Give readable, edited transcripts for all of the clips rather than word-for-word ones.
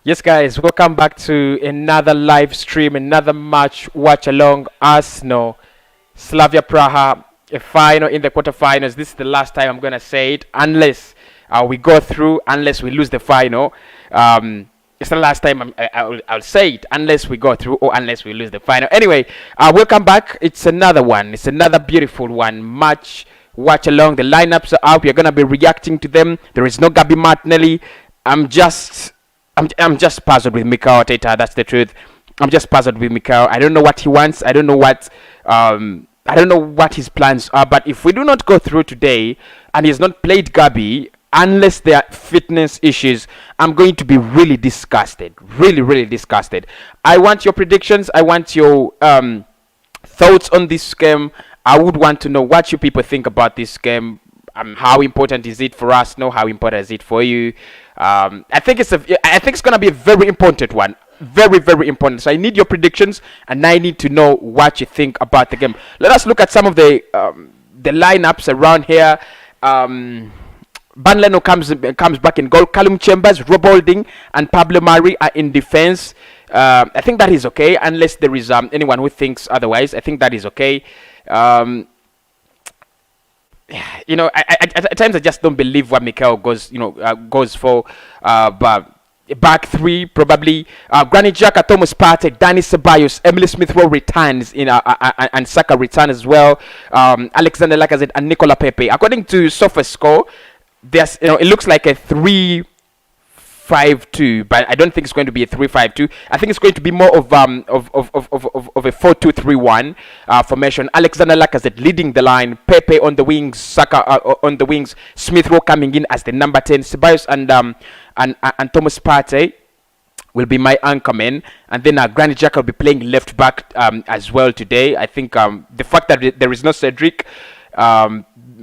Yes, guys, welcome back to another live stream, another match watch along Arsenal, Slavia Praha, a final in the quarterfinals. This is the last time I'm going to say it, unless we go through, unless we lose the final. It's the last time I'll say it, unless we go through or unless we lose the final. Anyway, welcome back. It's another one. It's another beautiful one. Match watch along. The lineups are out. We're going to be reacting to them. There is no Gabi Martinelli. I'm just puzzled with Mikel Arteta. That's the truth. I'm just puzzled with Mikel. I don't know what he wants. I don't know what his plans are. But if we do not go through today, and he has not played Gabi, unless there are fitness issues, I'm going to be really disgusted. Really, really disgusted. I want your predictions. I want your thoughts on this game. I would want to know what you people think about this game. How important is it for us? How important is it for you? I think it's gonna be a very important one, very very important. So I need your predictions, and I need to know what you think about the game. Let us look at some of the lineups around here. Banleno comes back in goal. Callum Chambers, Rob Holding, and Pablo Mari are in defense. I think that is okay, unless there is anyone who thinks otherwise. I think that is okay. At times I just don't believe what Mikel goes for. But back three probably. Granit Xhaka, Thomas Partey, Danny Ceballos, Emily Smith-Rowe returns and Saka returns as well. Alexander Lacazette and Nicolas Pepe. According to SofaScore, there's it looks like a 3-5-2, but I don't think it's going to be a 3-5-2. I think it's going to be more of a 4-2-3-1 formation. Alexander Lacazette leading the line, Pepe on the wings, Saka on the wings, Smith Rowe coming in as the number 10. Ceballos and Thomas Partey will be my anchormen, and then Granit Xhaka will be playing left back as well today. I think the fact that there is no Cedric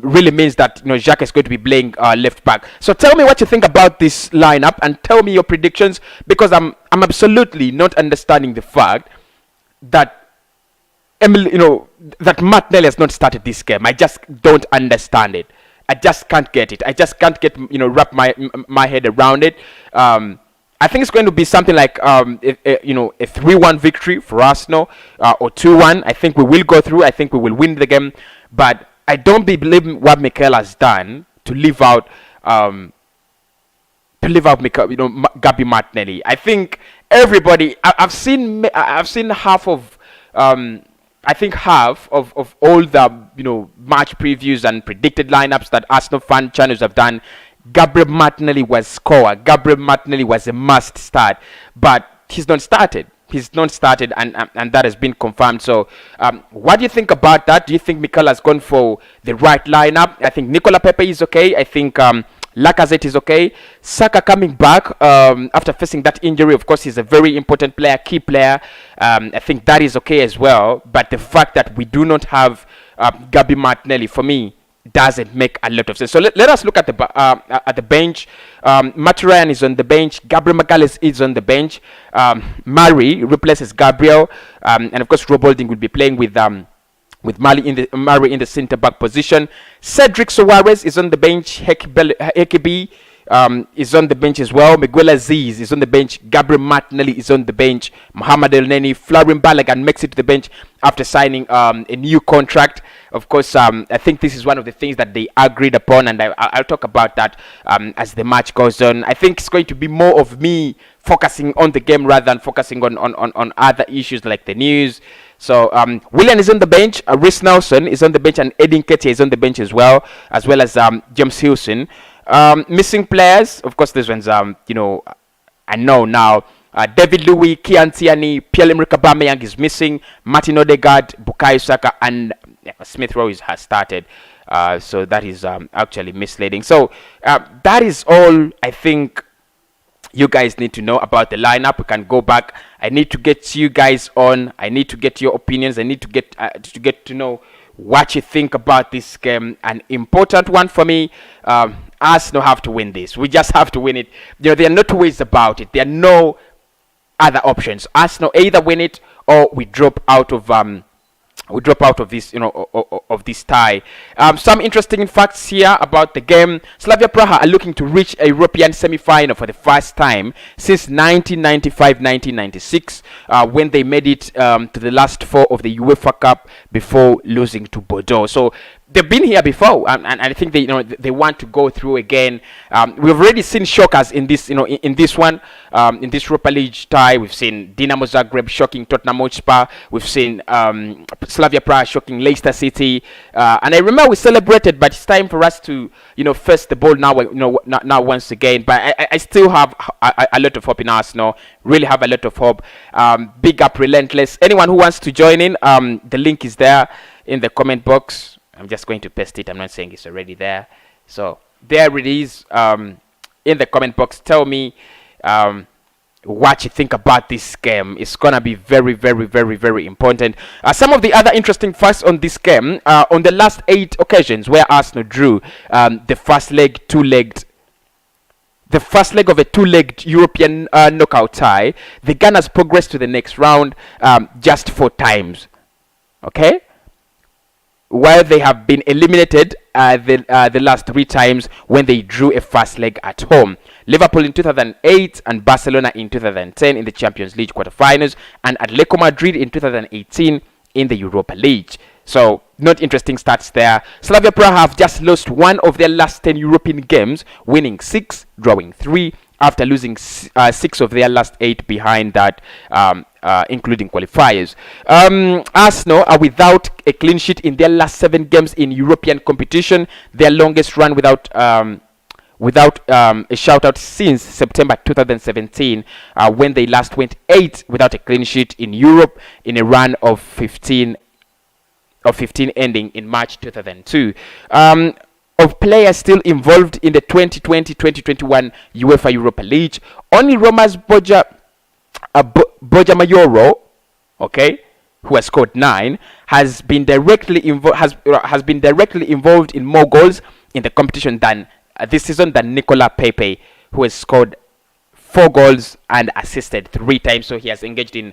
really means that Xhaka is going to be playing left back. So tell me what you think about this lineup and tell me your predictions, because I'm absolutely not understanding the fact that that Martinelli has not started this game. I just don't understand it. I just can't get it. I just can't wrap my head around it. I think it's going to be something like a 3-1 victory for Arsenal, or 2-1. I think we will go through. I think we will win the game, but I don't believe what Mikel has done to leave out Gabi Martinelli. I think everybody. I've seen half of half of all the match previews and predicted lineups that Arsenal fan channels have done. Gabriel Martinelli was scorer. Gabriel Martinelli was a must start, but he's not started. He's not started, and that has been confirmed. So, what do you think about that? Do you think Mikel has gone for the right lineup? I think Nicolas Pepe is okay. I think Lacazette is okay. Saka coming back after facing that injury. Of course, he's a very important player, key player. I think that is okay as well. But the fact that we do not have Gabi Martinelli, for me, doesn't make a lot of sense. So let us look at the bench. Matt Ryan is on the bench. Gabriel Magalhaes is on the bench. Murray replaces Gabriel, and of course Rob Holding will be playing with Murray in the centre back position. Cedric Soares is on the bench. Hekebe is on the bench as well. Miguel Aziz is on the bench. Gabriel Martinelli is on the bench. Mohamed Elneny, Florin Balogun makes it to the bench after signing a new contract. Of course, I think this is one of the things that they agreed upon, and I'll talk about that as the match goes on. I think it's going to be more of me focusing on the game rather than focusing on other issues like the news. So Willian is on the bench, Reece Nelson is on the bench, and Edin Ketia is on the bench as well as James Hilson. Missing players, of course, these ones I know now. David Louis, Tierney, pierre-emerick Aubameyang is missing. Martin Odegaard, Bukayo Saka, and Smith Rowe has started. So that is actually misleading. So that is all I think you guys need to know about the lineup. We can go back. I need to get you guys on. I need to get your opinions. I need to get to know what you think about this game. An important one for me. Arsenal have to win this. We just have to win it. There are no two ways about it. There are no other options. Arsenal either win it or we drop out of we drop out of this, of this tie. Some interesting facts here about the game. Slavia Praha are looking to reach a European semi-final for the first time since 1995-1996, when they made it to the last four of the UEFA Cup before losing to Bordeaux. So they've been here before, and I think they want to go through again. We've already seen shockers in this, in this one, in this Europa League tie. We've seen Dinamo Zagreb shocking Tottenham Hotspur. We've seen Slavia Praha shocking Leicester City, and I remember we celebrated, but it's time for us to face the ball now. Now once again. But I still have a lot of hope in Arsenal. Really have a lot of hope. Big up Relentless. Anyone who wants to join in, the link is there in the comment box. I'm just going to paste it. I'm not saying it's already there. So there it is, in the comment box. Tell me what you think about this game. It's gonna be very, very, very, very important. Some of the other interesting facts on this game: on the last 8 occasions where Arsenal drew the first leg of a two-legged European knockout tie, the Gunners progressed to the next round just 4 times. Okay, while they have been eliminated the last 3 times when they drew a first leg at home. Liverpool in 2008 and Barcelona in 2010 in the Champions League quarterfinals, and Atletico Madrid in 2018 in the Europa League. So, not interesting stats there. Slavia Praha have just lost 1 of their last 10 European games, winning 6, drawing 3, after losing 6 of their last 8 behind that, including qualifiers. Arsenal are without a clean sheet in their last 7 games in European competition, their longest run without a shout-out since September 2017, when they last went 8 without a clean sheet in Europe in a run of 15 ending in March 2002. Of players still involved in the 2020-2021 UEFA Europa League, only Roma's Bojamayoro, okay, who has scored 9, has been directly involved in more goals in the competition than this season than Nicolas Pepe, who has scored 4 goals and assisted 3 times. So he has engaged in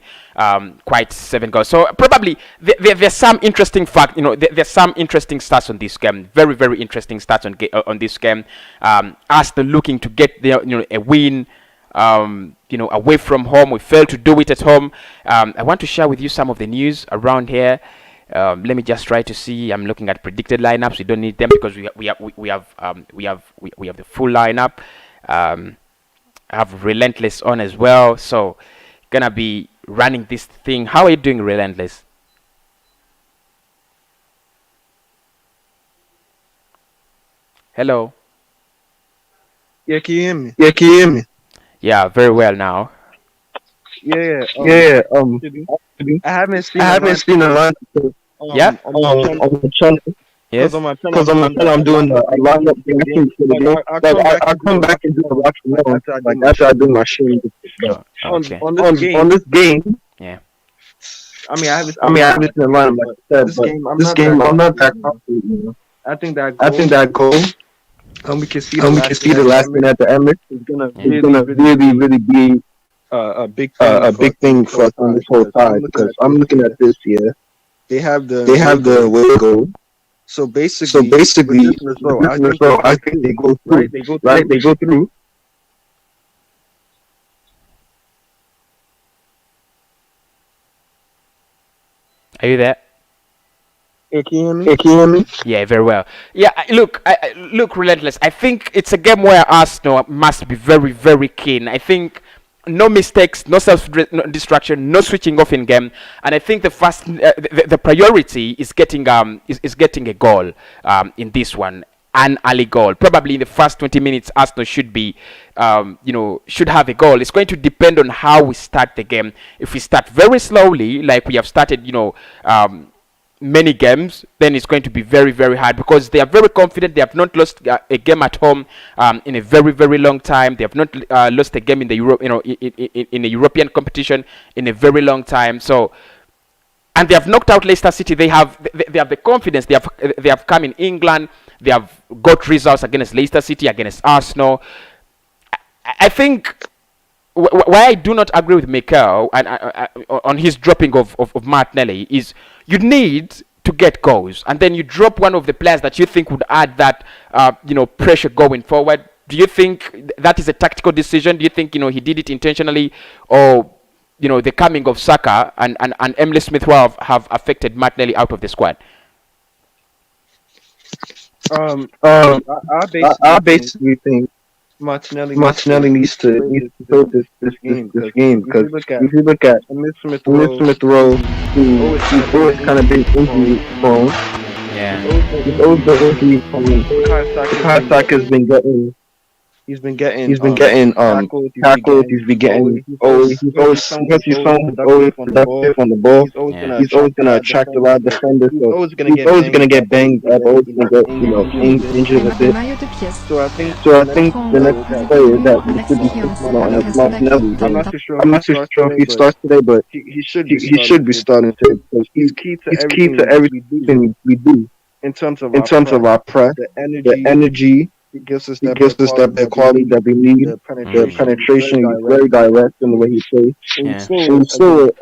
quite 7 goals. So probably there's some interesting fact. There's some interesting stats on this game. Very, very interesting stats on this game. Arsenal looking to get a win. Away from home. We failed to do it at home. I want to share with you some of the news around here. Let me just try to see. I'm looking at predicted lineups. We don't need them because we have the full lineup. I have Relentless on as well, so gonna be running this thing. How are you doing, Relentless? Hello. Yeah, can you hear me? Yeah, very well now. Yeah. I haven't seen a line. Yeah. On the channel. Yes. Because on my channel, I'm doing a lineup thing for the game. I'll come back and do a watch after I do my stream. Okay. On this game. Yeah. I haven't seen a lineup like I said, but this game, I'm not that confident. I think that goal. We can see the last minute at the Emirates. It's gonna really be a big thing for us on this whole tie, because I'm looking at this here. They have the away goal. So basically, I think they go through. Right? They go through. Are you there? Can you hear me? Yeah, very well. Yeah, look, Relentless. I think it's a game where Arsenal must be very, very keen. I think no mistakes, no self-destruction, no switching off in game, and I think the priority is getting a goal in this one, an early goal. Probably in the first 20 minutes, Arsenal should be, should have a goal. It's going to depend on how we start the game. If we start very slowly, like we have started, many games, then it's going to be very, very hard, because they are very confident. They have not lost a game at home in a very, very long time. They have not lost a game in the in a European competition in a very long time. So, and they have knocked out Leicester City. They have the confidence. They have come in England. They have got results against Leicester City, against Arsenal. I think why I do not agree with Mikel and on his dropping of Martinelli is you need to get goals, and then you drop one of the players that you think would add that pressure going forward. Do you think that is a tactical decision? Do you think he did it intentionally, or the coming of Saka and Emile Smith Rowe have affected Martinelli out of the squad? I basically think Martinelli needs to play this game because if you look at Emile Smith Rowe, he's always kind of been injury prone. Yeah. He's always been injury prone. Bukayo Saka has been getting. He's been getting tackled. He's been getting always. He's always because he's always productive on the ball. He's always gonna attract a lot of defenders. So he's always gonna get banged up. Always gonna get injured a bit. So I think the next player that we should be focusing on is Martinelli. I'm not too sure if he starts today, but he should be starting today because he's key to everything we do in terms of our press, the energy. He gives us that better quality that we need. The penetration is very direct in the way he plays. Yeah. And we saw it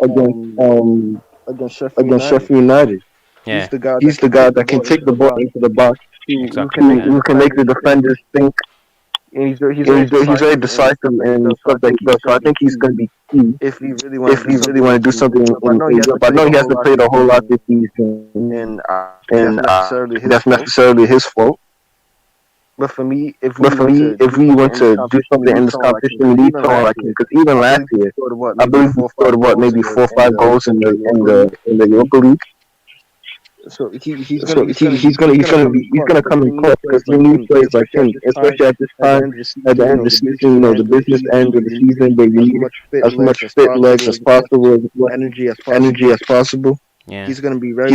against Sheffield United. Yeah. He's the guy that can take the ball into the box. Exactly. Who can make the defenders think. And he's very decisive and stuff like that. So I think he's going to be key if we really want to do something in Europe. I know he hasn't played a whole lot this season, and that's necessarily his fault. But for me, if we want to do something in this competition, we need someone like him. Because even last year, I believe we scored maybe 4 or 5 goals in the Europa League. So he's gonna come in close because we need players like him, especially at this time at the end of the season. The business end of the season, where we need as much fit legs as possible, as much energy as possible. Yeah. He's going to be very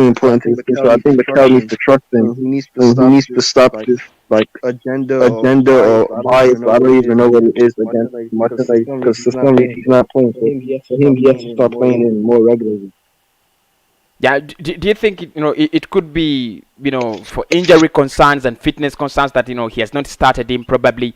important to this team. So I think Mikel needs to trust him. He needs to stop this agenda or bias. I don't even know what it is against Martinelli because for some reason he's not playing. For him, he has to start playing in more regularly. Yeah. Do you think it could be for injury concerns and fitness concerns that he has not started him probably?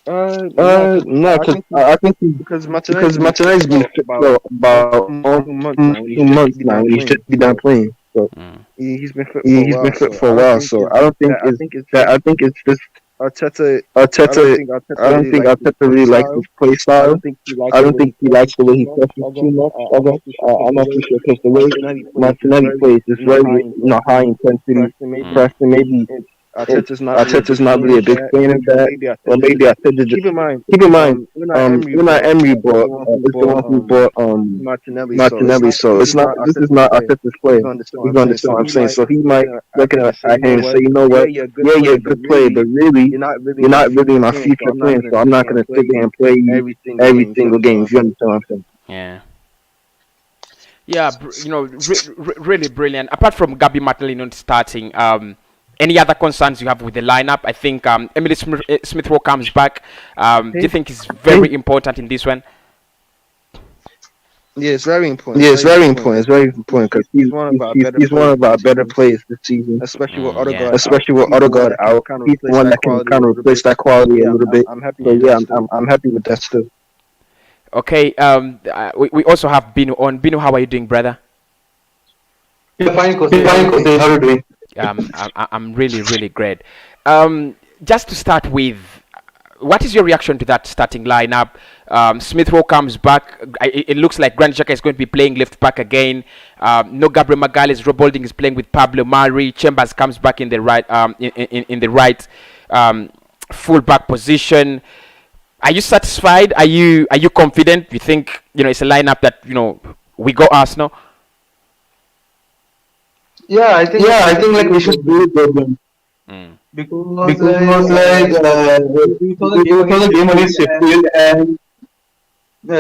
No, I think because Martinelli's been fit for about 2 months now, and he should be done playing. So he's been fit for a while. So I don't think it's just Arteta. I don't think Arteta really likes his play style. I don't think he likes the way he presses too much. I'm not too sure because the way Martinelli plays is very high intensity pressing. Maybe Arteta's not really a big fan of that. Or maybe Arteta just keep in mind when Emery bought is the one who bought Martinelli. So this is not Arteta's play. You understand what I'm saying? So he might look at him and say, you know what? Yeah, you're a good player, but really you're not really my future plan. So I'm not gonna sit there and play every single game. If you understand what I'm saying? Yeah. Yeah, really brilliant. Apart from Gabi Martinelli not starting, any other concerns you have with the lineup? I think Emile Smith Rowe comes back. Do you think it's very important in this one? Yeah, it's very important. It's very important because he's one of our better players this season, especially with Odegaard out. He's the one that can kind of replace that quality a little bit. I'm happy with that still. Okay. We also have Binu on. Binu, how are you doing, brother? Yeah, fine, Cossy. How are you doing? I'm really great. Just to start with, what is your reaction to that starting lineup? Smith Rowe comes back. It looks like Granit Xhaka is going to be playing left back again. No Gabriel Magalhaes. Rob Holding is playing with Pablo Mari. Chambers comes back in the right in the right full back position. Are you satisfied? Are you confident? You think it's a lineup that we go Arsenal? Yeah, I think like we should do it then. Because like we saw the game against Sheffield and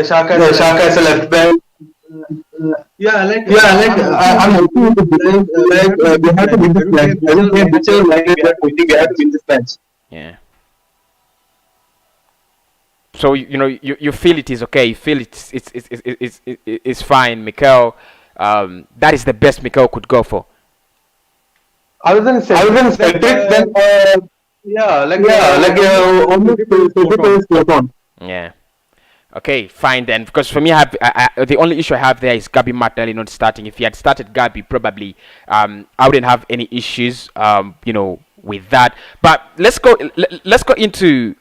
Saka is a left back. I'm hoping with the we have to win this match. I don't think whichever line we have to win this match. Yeah. So you feel it is okay. You feel it's fine, Mikel. That is the best Mikel could go for. I wasn't expected. Then almost 50 players spot on. Yeah. Okay, fine then. Because for me, the only issue I have there is Gabi Martinelli not starting. If he had started Gabi, probably I wouldn't have any issues, with that. But let's go into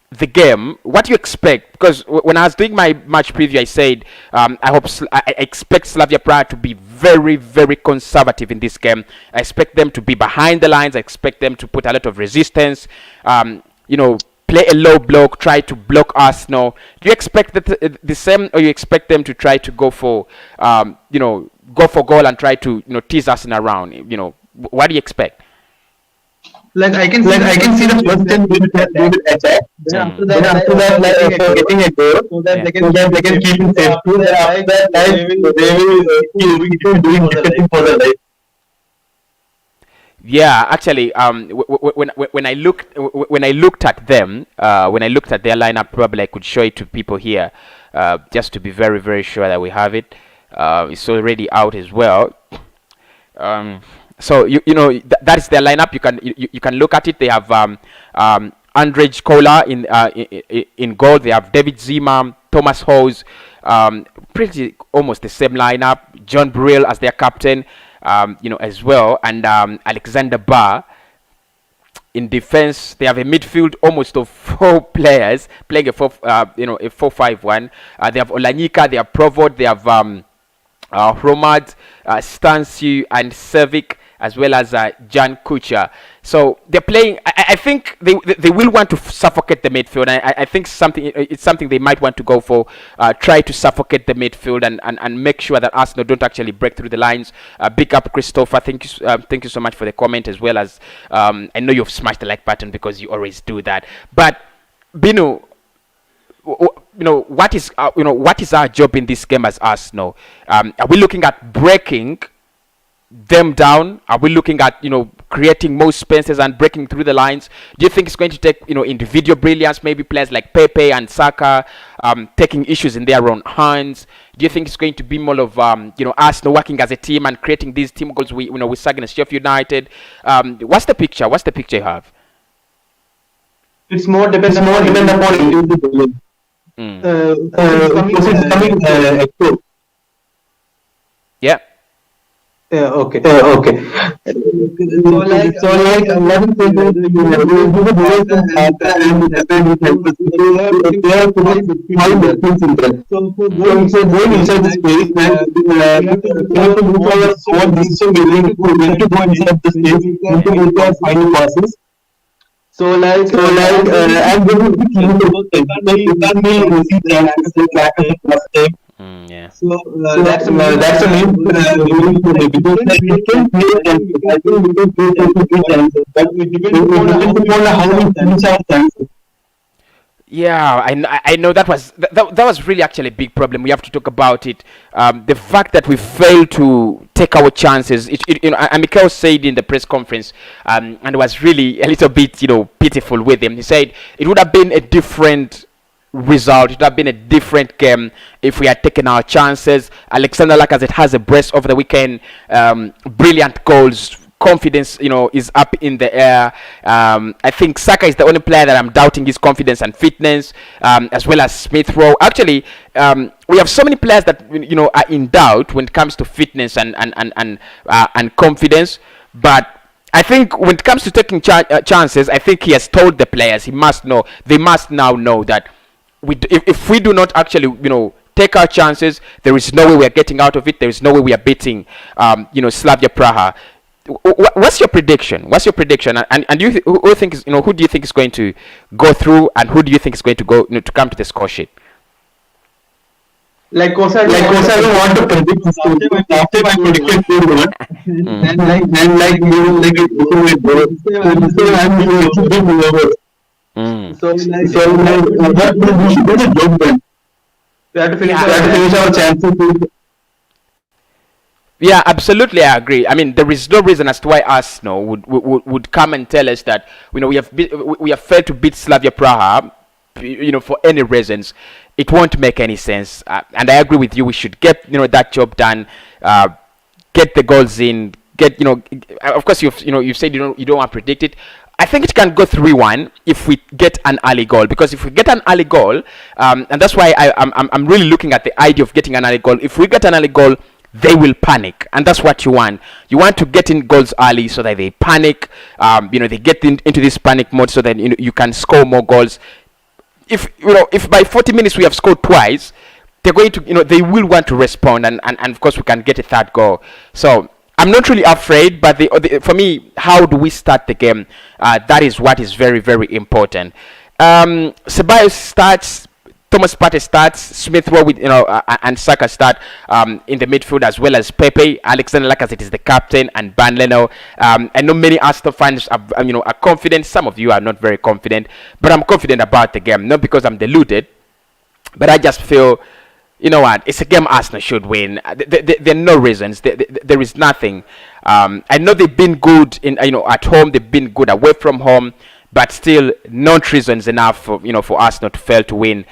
the game. What do you expect? Because when I was doing my match preview, I said I expect Slavia Praha to be very, very conservative in this game. I expect them to be behind the lines. I expect them to put a lot of resistance. Play a low block, try to block Arsenal. Do you expect that the same, or you expect them to try to go for goal and try to tease Arsenal around? What do you expect? Like I can see the first 10 minutes that they will attack. Then after that, for getting a goal, so that they can keep in safety. Then after that, they will keep doing different for the life. Yeah, actually, when I looked at them, when I looked at their lineup, probably I could show it to people here, just to be very, very sure that we have it. It's already out as well. So that is their lineup. You can look at it. They have Andrej Kola in goal. They have David Zima, Thomas Hose, pretty almost the same lineup. John Burrell as their captain. As well, and Alexander Barr in defense. They have a midfield almost of 4 players playing a 4-5-1. They have Olanyika, they have Provod, they have Romad, Stansiu, and Servic, as well as Jan Kucha. So they're playing. I think they will want to suffocate the midfield. I think it's something they might want to go for. Try to suffocate the midfield and make sure that Arsenal don't actually break through the lines. Big up Christopher. Thank you so much for the comment, as well as I know you've smashed the like button because you always do that. But Bino, what is our job in this game as Arsenal? Are we looking at breaking them down? Are we looking at creating more spaces and breaking through the lines? Do you think it's going to take individual brilliance, maybe players like Pepe and Saka taking issues in their own hands? Do you think it's going to be more of Arsenal working as a team and creating these team goals we saw against Sheffield United? What's the picture you have? It's more depends upon individual. Hector. Yeah. Yeah, okay. So like what is so going inside the space, you have to look for what decision when to go inside the space, when to go for final passes. So like and when you can't be easy chances like last time. Yeah. So that's the main because we can play and I think we can play chances, but it depends upon how many chances. Yeah, I know that was really actually a big problem. We have to talk about it. The fact that we failed to take our chances. And Mikel said in the press conference, and it was really a little bit pitiful with him. He said it would have been a different result. It would have been a different game if we had taken our chances. Alexander Lacazette has a brace over the weekend. Brilliant goals. Confidence, is up in the air. I think Saka is the only player that I'm doubting his confidence and fitness, as well as Smith Rowe. Actually, we have so many players that are in doubt when it comes to fitness and confidence. But I think when it comes to taking chances, I think he has told the players they must now know that if we do not actually take our chances, there is no way we are getting out of it. There is no way we are beating Slavia Praha. What's your prediction? And who do you think is going to go through, and who do you think is going to go to come to the score sheet? Like Cossy, I don't want to predict this game. After my prediction came on, then like you like it I'm big whoever. So what we should do the job then. We have to finish our chances. Yeah, absolutely, I agree. I mean, there is no reason as to why Arsenal would come and tell us that we have failed to beat Slavia Praha, for any reasons. It won't make any sense. And I agree with you. We should get that job done, get the goals in. Of course, you've said you don't want to predict it. I think it can go 3-1 if we get an early goal. Because if we get an early goal, and that's why I'm really looking at the idea of getting an early goal. If we get an early goal, they will panic, and that's what you want. You want to get in goals early so that they panic. They get into this panic mode so that you can score more goals. If by 40 minutes we have scored twice, they're going to they will want to respond, and of course we can get a third goal. So I'm not really afraid, but for me, how do we start the game? That is what is very, very important. Ceballos starts, Thomas Partey starts, Smith Rowe with and Saka start in the midfield, as well as Pepe. Alexander Lacazette is the captain, and Ban Leno. I know many Arsenal fans are confident. Some of you are not very confident, but I'm confident about the game. Not because I'm deluded, but I just feel, it's a game Arsenal should win. There are no reasons. There is nothing. I know they've been good at home. They've been good away from home. But still, not reasons enough for Arsenal to fail to win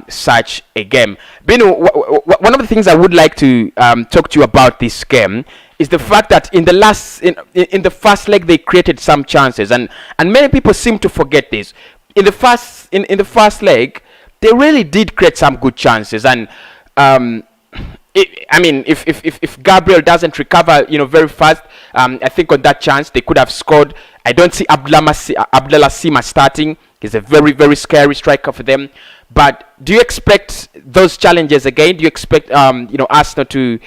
such a game. But one of the things I would like to talk to you about this game is the fact that in the first leg they created some chances, and many people seem to forget this. In the first leg, they really did create some good chances, and if Gabriel doesn't recover, very fast, I think on that chance they could have scored. I don't see Abdallah Sima starting. He's a very, very scary striker for them. But do you expect those challenges again? Do you expect Arsenal to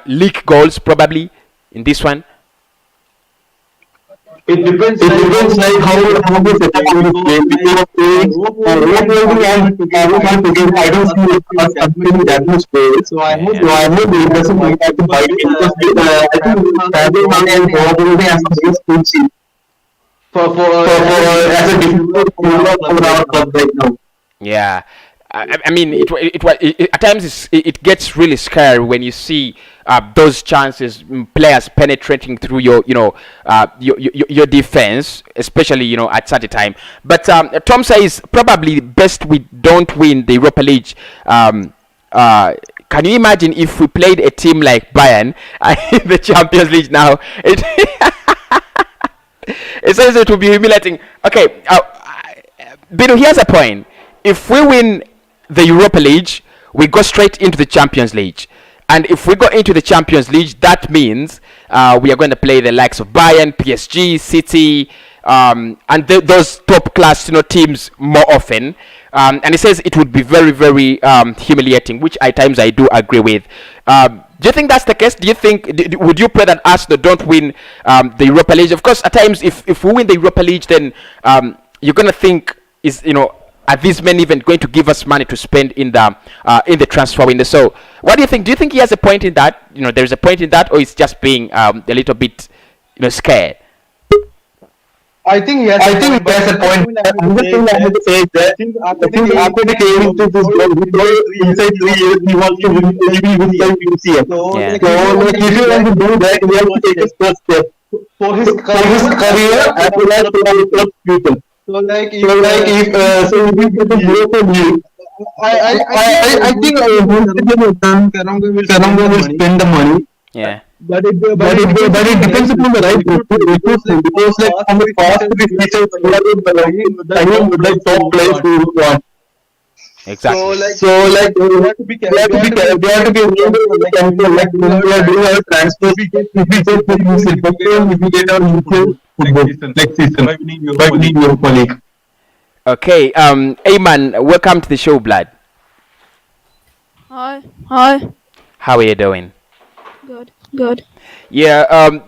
leak goals probably in this one? It depends like how the setup will play. Because I don't see us having that much space. So I hope it doesn't like that to bite in, because I think Sadio Mane and probably has the biggest coaching for as a difficult for our club right now. Yeah. It at times it gets really scary when you see those chances, players penetrating through your defense, especially at such a time. But Tom says probably best we don't win the Europa League. Can you imagine if we played a team like Bayern in the Champions League now? It says it will be humiliating. Okay, Bino, here's a point. If we win the Europa League, we go straight into the Champions League. And if we go into the Champions League, that means we are going to play the likes of Bayern, PSG, City, and those top class teams more often. And it says it would be very, very humiliating, which at times I do agree with. Do you think that's the case? Do you think would you pray that Arsenal don't win the Europa League? Of course, at times if we win the Europa League, then you're going to think are these men even going to give us money to spend in the transfer window? So what do you think? Do you think he has a point in that? There's a point in that, or it's just being a little bit scared? I think he has a point. Another thing I have to say is that I think after the came into this game, inside 3 years, he wants to win maybe with the UCM. So if you want to do that, we have to take a first step for his career as well as for our club future. So if we get the Europa League, I think Karanga will spend the money. Yeah. But it depends upon the right recruitment, because from the past three seasons, the top players who want. Exactly. So we have to be careful. We have to be careful. Like when we are doing our transfers, if we get our next season, by winning Europa League. Okay. Ayman, welcome to the show, blood. Hi. How are you doing? Good. Yeah,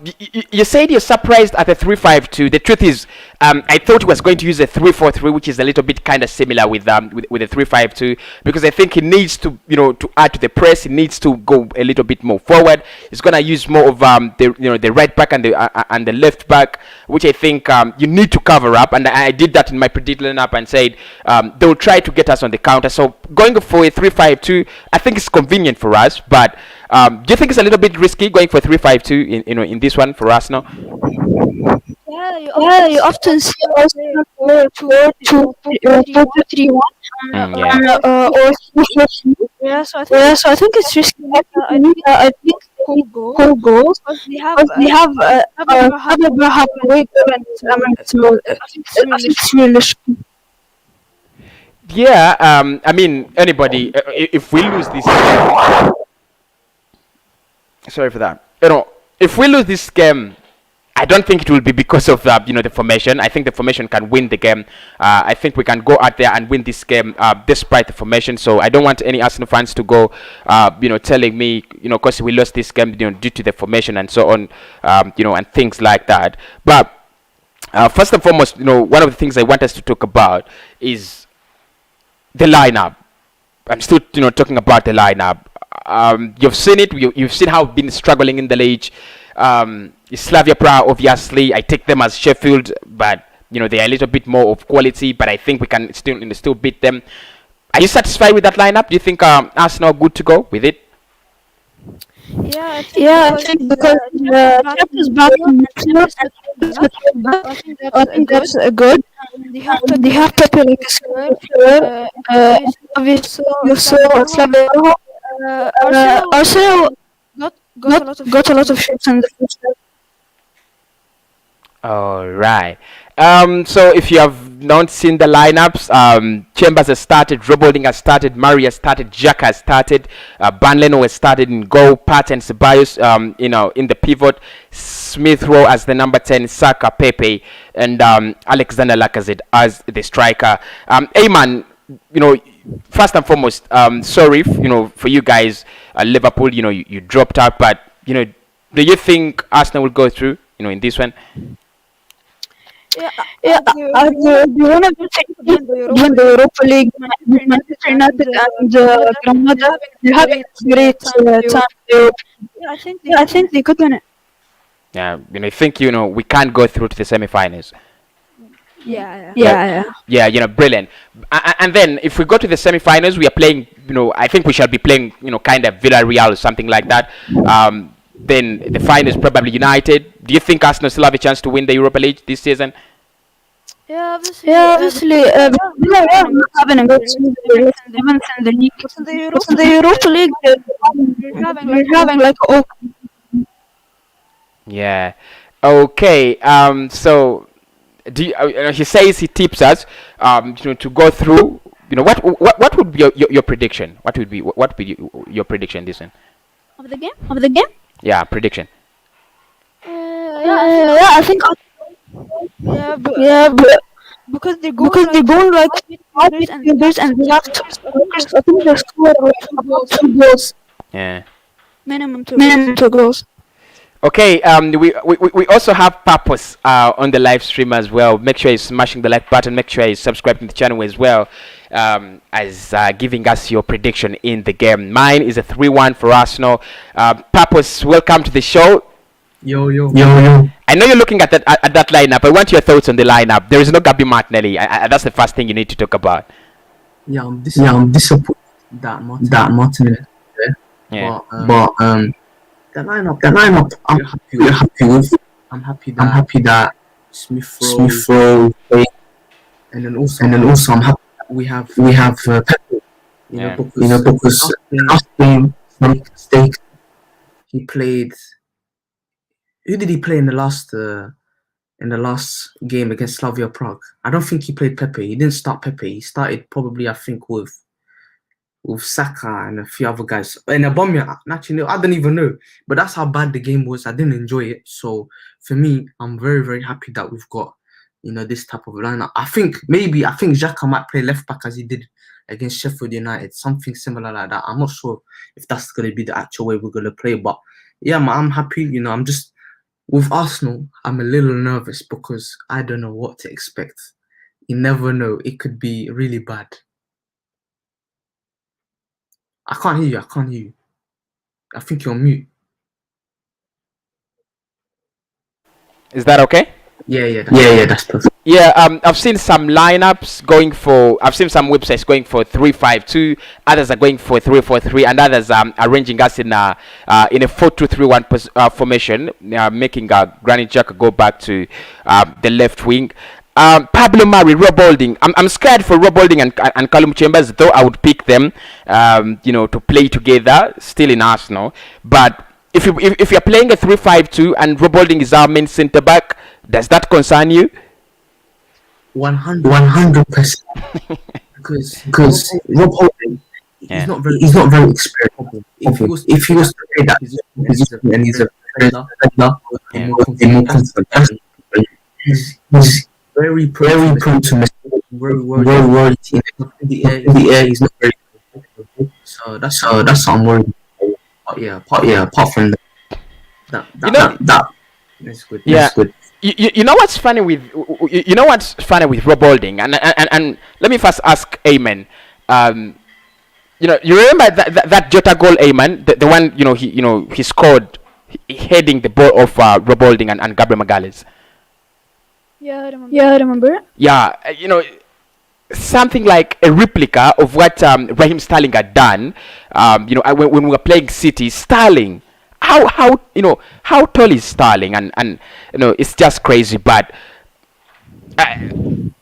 you said you're surprised at the 3-5-2. The truth is, I thought he was going to use a 3-4-3, which is a little bit kind of similar with the 3-5-2, because I think he needs to to add to the press. He needs to go a little bit more forward. He's gonna use more of the right back and the left back, which I think you need to cover up. And I did that in my predicted lineup and said they will try to get us on the counter. So going for a 3-5-2, I think it's convenient for us, but. Do you think it's a little bit risky going for 3-5-2 in this one for us now? Yeah, you often see Arsenal go to 4-3-1 or 3-4-3. Yeah, so I think it's risky. I think goal goals. Because they have Slavia Praha away goal, and so I think it's really. Yeah, I mean, anybody, if we lose this, sorry for that. If we lose this game, I don't think it will be because of the formation. I think the formation can win the game. I think we can go out there and win this game despite the formation. So I don't want any Arsenal fans to go, telling me, because we lost this game, due to the formation and so on, and things like that. But first and foremost, one of the things I want us to talk about is the lineup. I'm still, talking about the lineup. You've seen it. You've seen how we've been struggling in the league. Slavia Praha, obviously, I take them as Sheffield, but they are a little bit more of quality. But I think we can still beat them. Are you satisfied with that lineup? Do you think Arsenal are good to go with it? Yeah, I think because Pep is back in midfield, I think that's good. They have Pepe like a square. Obviously, so Slavia Arsenal got a lot of shots in the first half. All right. So if you have not seen the lineups, Chambers has started, Robolding has started, Murray has started, Jack has started, Banleno has started in goal, Patson, Ceballos, in the pivot, Smith Rowe as the number 10, Saka, Pepe, and Alexander Lacazette as the striker. Ayman, first and foremost, sorry, for you guys, Liverpool, you dropped out, but do you think Arsenal will go through, in this one? Yeah, the one of the teams win the Europa League, Manchester United and Granada, they have a great time. I think they could win it. Yeah, I think we can't go through to the semi-finals. Yeah. Brilliant. And then if we go to the semi-finals, we are playing. I think we shall be playing. Kind of Villarreal or something like that. Then the final is probably United. Do you think Arsenal still have a chance to win the Europa League this season? Yeah, obviously. Villarreal are not having a good season. Even in the league, in the Europa League, we're having like Yeah. Okay. So, do he says he tips us, to go through. What would be your prediction? What would be your prediction this one? Of the game? Yeah, prediction. I think. But because they're going like 5 midfielders and they have to. I think they scored about 2 goals. Yeah. Minimum 2 goals. Okay, we also have Purpose on the live stream as well. Make sure you're smashing the like button. Make sure you're subscribing to the channel as well, as giving us your prediction in the game. Mine is a 3-1 for Arsenal. Purpose, welcome to the show. Yo. I know you're looking at that lineup. I want your thoughts on the lineup. There is no Gabi Martinelli. That's the first thing you need to talk about. Yeah, I'm disappointed that Martinelli. Yeah. But the lineup, I'm happy with. I'm happy that Smith Rowe, and then also I'm happy that we have Pepe. Because last game, mistake. He played. Who did he play in the last game against Slavia Prague? I don't think he played Pepe. He didn't start Pepe. He started probably, I think, with Saka and a few other guys. And aubameyang, actually, I don't even know. But that's how bad the game was. I didn't enjoy it. So for me, I'm very, very happy that we've got, this type of lineup. I think Xhaka might play left back as he did against Sheffield United. Something similar like that. I'm not sure if that's going to be the actual way we're going to play. But yeah, man, I'm happy. I'm just, with Arsenal, I'm a little nervous because I don't know what to expect. You never know. It could be really bad. I can't hear you. I think you're on mute. Is that okay? Yeah, that's perfect. Yeah, I've seen some lineups I've seen some websites going for 3-5-2, others are going for 3-4-3, and others arranging us in a 4-2-3-1 formation, making Granit Xhaka go back to the left wing. Pablo Mari, Robolding. I'm scared for Robolding and Callum Chambers, though I would pick them, to play together, still in Arsenal. But if you're playing a 3-5-2 and Robolding is our main centre back, does that concern you? 100%. Because Rob Holding, he's not very experienced. If he was to play that position and he's a defender, more confident, he's very prone to mistakes. Very worried. In the air, he's not very good. So that's what I'm worried about. Apart from that, that's good. Yeah. That's good. You know what's funny with Rob Holding, and let me first ask Ayman. You remember that Jota goal, Ayman, the one he scored heading the ball off Rob Holding and Gabriel Magalhaes. Yeah, I remember. Yeah, something like a replica of what Raheem Sterling had done. When we were playing City, Sterling. How tall is Sterling? And it's just crazy. But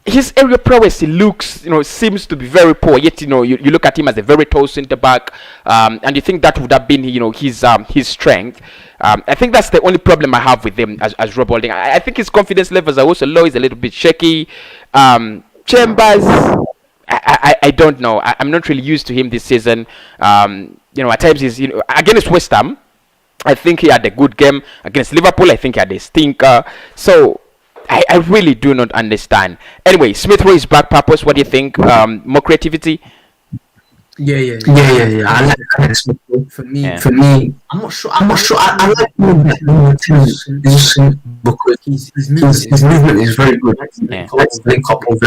his area prowess seems to be very poor. Yet you look at him as a very tall centre back, and you think that would have been his strength. I think that's the only problem I have with him as Rob Holding. I think his confidence levels are also low. He's a little bit shaky. Chambers, I don't know. I'm not really used to him this season. At times he's against West Ham, I think he had a good game. Against Liverpool, I think he had a stinker. So I really do not understand. Anyway, Smith Rowe is back. Purpose, what do you think? More creativity? Yeah. I like Smith Rowe. For me, I'm not sure. I like him that because his movement is very good. Yeah. He likes to link up with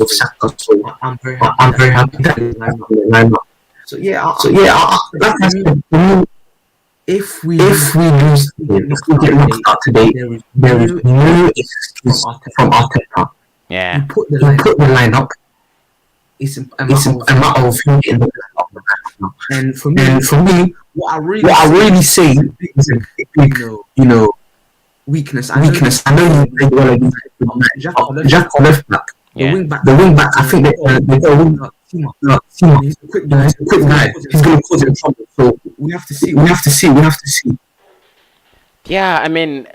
Saka. So I'm very happy that he's lined up. So like I said, for me, if we lose, if we get knocked out today, there is no excuse from Arteta. Yeah. You put the line up. It's a matter of him getting the line up. And for me, what I really say is a big, weakness. I know he played well against Jack on left back. Yeah. The wing back. I think they got a wing back. He's a quick guy. He's going to cause him trouble. So we have to see. Yeah, I mean,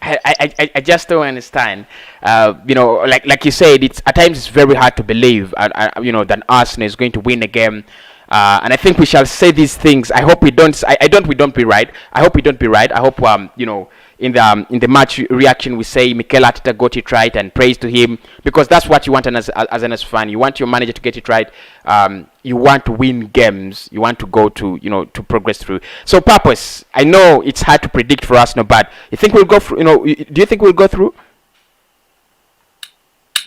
I just don't understand. Like you said, it's at times it's very hard to believe, that Arsenal is going to win a game. And I think we shall say these things. I hope we don't. We don't be right. I hope we don't be right. I hope in the match reaction we say Mikel Arteta got it right and praise to him, because that's what you want as an fan. You want your manager to get it right. You want to win games. You want to go to to progress through. So Purpose, I know it's hard to predict for Arsenal, but you think we'll go through? Do you think we'll go through?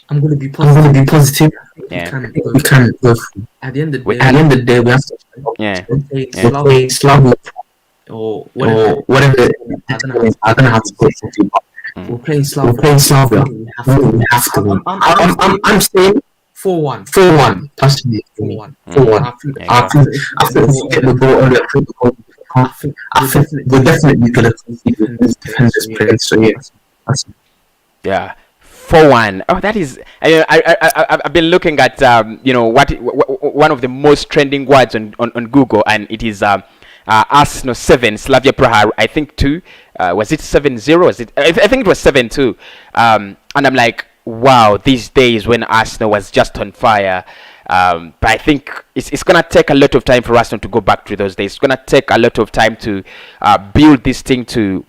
I'm going to be positive. Yeah. We can go through. At the end of the day, we have to. Yeah. Play Slavia or whatever. I don't know how to put it, but we're playing Slavia. We have to. I'm saying 4-1. 4-1. Personally, 4-1. 4-1. I think we'll get the ball early. I think we're definitely going to concede with defenders playing. So yeah. 4-1. Oh, that is. I've been looking at one of the most trending words on Google, and it is Arsenal 7, Slavia Praha I think 2. Was it 7-0? Was it? I think it was 7-2. And I'm like, wow, these days when Arsenal was just on fire. But I think it's gonna take a lot of time for Arsenal to go back to those days. It's gonna take a lot of time to build this thing to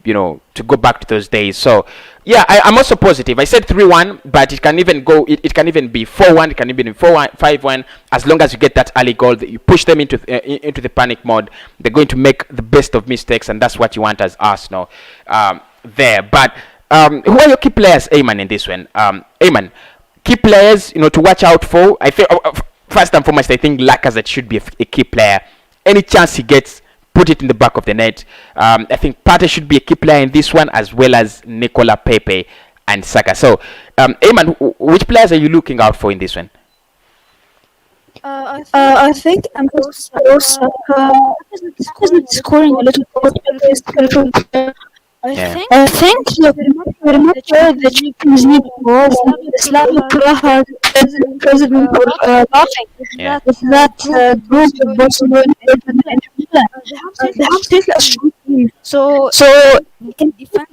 go back to those days. So yeah, I'm also positive. I said 3-1, but it can even go. It can even be 4-1. It can even be 4-1, 5-1. As long as you get that early goal, that you push them into the panic mode. They're going to make the best of mistakes, and that's what you want as Arsenal there. But who are your key players, Ayman, in this one? Ayman, key players, to watch out for. I think first and foremost, I think Lacazette should be a key player. Any chance he gets, put it in the back of the net. I think Partey should be a key player in this one, as well as Nicolas, Pepe, and Saka. So, Ayman, which players are you looking out for in this one? I think I'm Saka isn't scoring a little bit. Yeah. I think look, very much the Champions League was Slavia Praha president for laughing Yeah. with that group of Barcelona and Inter Milan. They have still a strong team, so the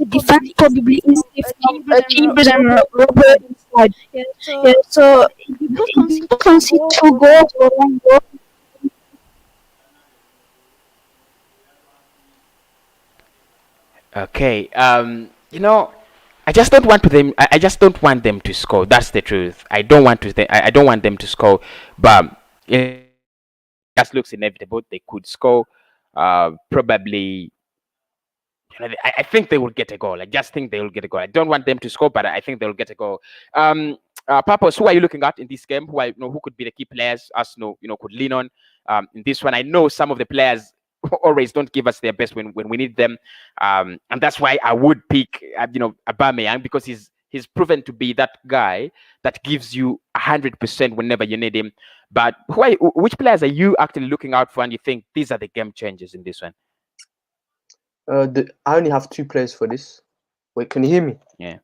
defense probably is if cheaper than Robert side. Yeah, so you can see 2 goals or 1 goal. Okay. I just don't want to them. I just don't want them to score. That's the truth. I don't want to. I don't want them to score. But it just looks inevitable. They could score. Probably. I think they will get a goal. I just think they will get a goal. I don't want them to score, but I think they will get a goal. Purpose. Who are you looking at in this game? Who could be the key players? Us, could lean on. In this one, I know some of the players always don't give us their best when we need them, and that's why I would pick, Aubameyang, because he's proven to be that guy that gives you 100% whenever you need him. But which players are you actually looking out for, and you think these are the game changers in this one? I only have 2 players for this. Wait, can you hear me? Yeah.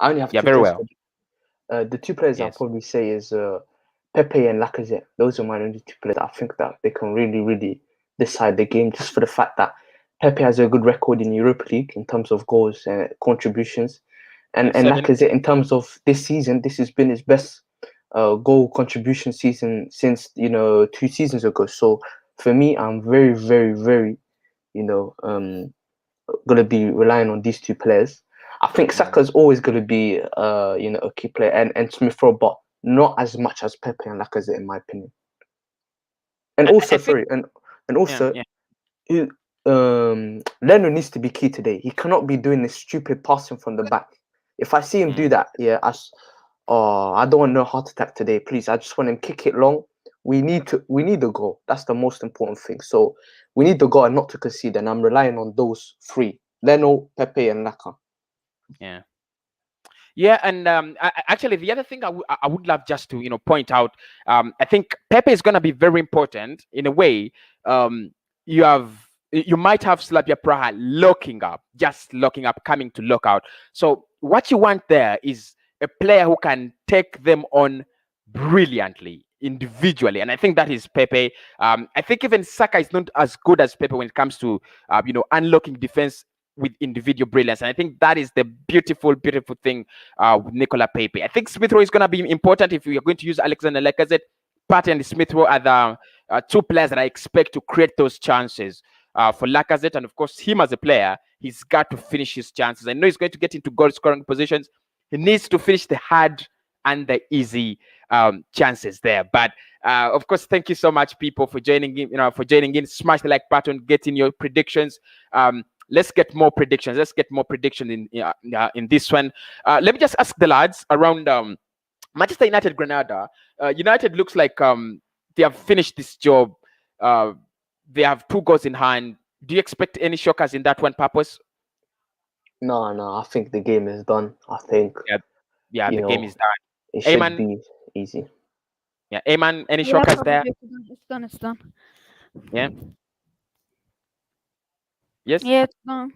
I only have Yeah, 2 very players well. for this. The 2 players I'll Yes. probably say is Pepe and Lacazette. Those are my only 2 players. I think that they can really, really decide the game, just for the fact that Pepe has a good record in Europa League in terms of goals and contributions, and Seven. Lacazette, in terms of this season, this has been his best goal contribution season since 2 seasons ago. So for me, I'm very, very, very going to be relying on these 2 players. I think Saka's always going to be a key player, and Smith Rowe, but not as much as Pepe and Lacazette, in my opinion. And also, Leno needs to be key today. He cannot be doing this stupid passing from the back. If I see him do that, I don't want no heart attack today. Please, I just want him kick it long. We need the goal. That's the most important thing. So we need the goal and not to concede. And I'm relying on those 3: Leno, Pepe, and Laka. Yeah. Yeah, and actually, the other thing I would love just to point out, I think Pepe is going to be very important in a way. You might have Slavia Praha locking up, coming to lock out. So what you want there is a player who can take them on brilliantly individually, and I think that is Pepe. I think even Saka is not as good as Pepe when it comes to unlocking defense with individual brilliance, and I think that is the beautiful thing with Nicolas Pepe. I think Smith Rowe is going to be important if we are going to use Alexander Lacazette. Partey and Smith Rowe are the 2 players that I expect to create those chances for Lacazette, and of course him as a player, he's got to finish his chances. I know he's going to get into goal scoring positions. He needs to finish the hard and the easy chances there. But of course, thank you so much, people, for joining in. Smash the like button, get in your predictions. Let's get more predictions. In this one. Let me just ask the lads around Manchester United, Granada. United looks like they have finished this job. They have 2 goals in hand. Do you expect any shockers in that one, Purpose? No, I think the game is done. I think the game is done. It should be easy. Yeah, Ayman, any shockers there? It's done. Yeah. Yes. Yeah, it's done.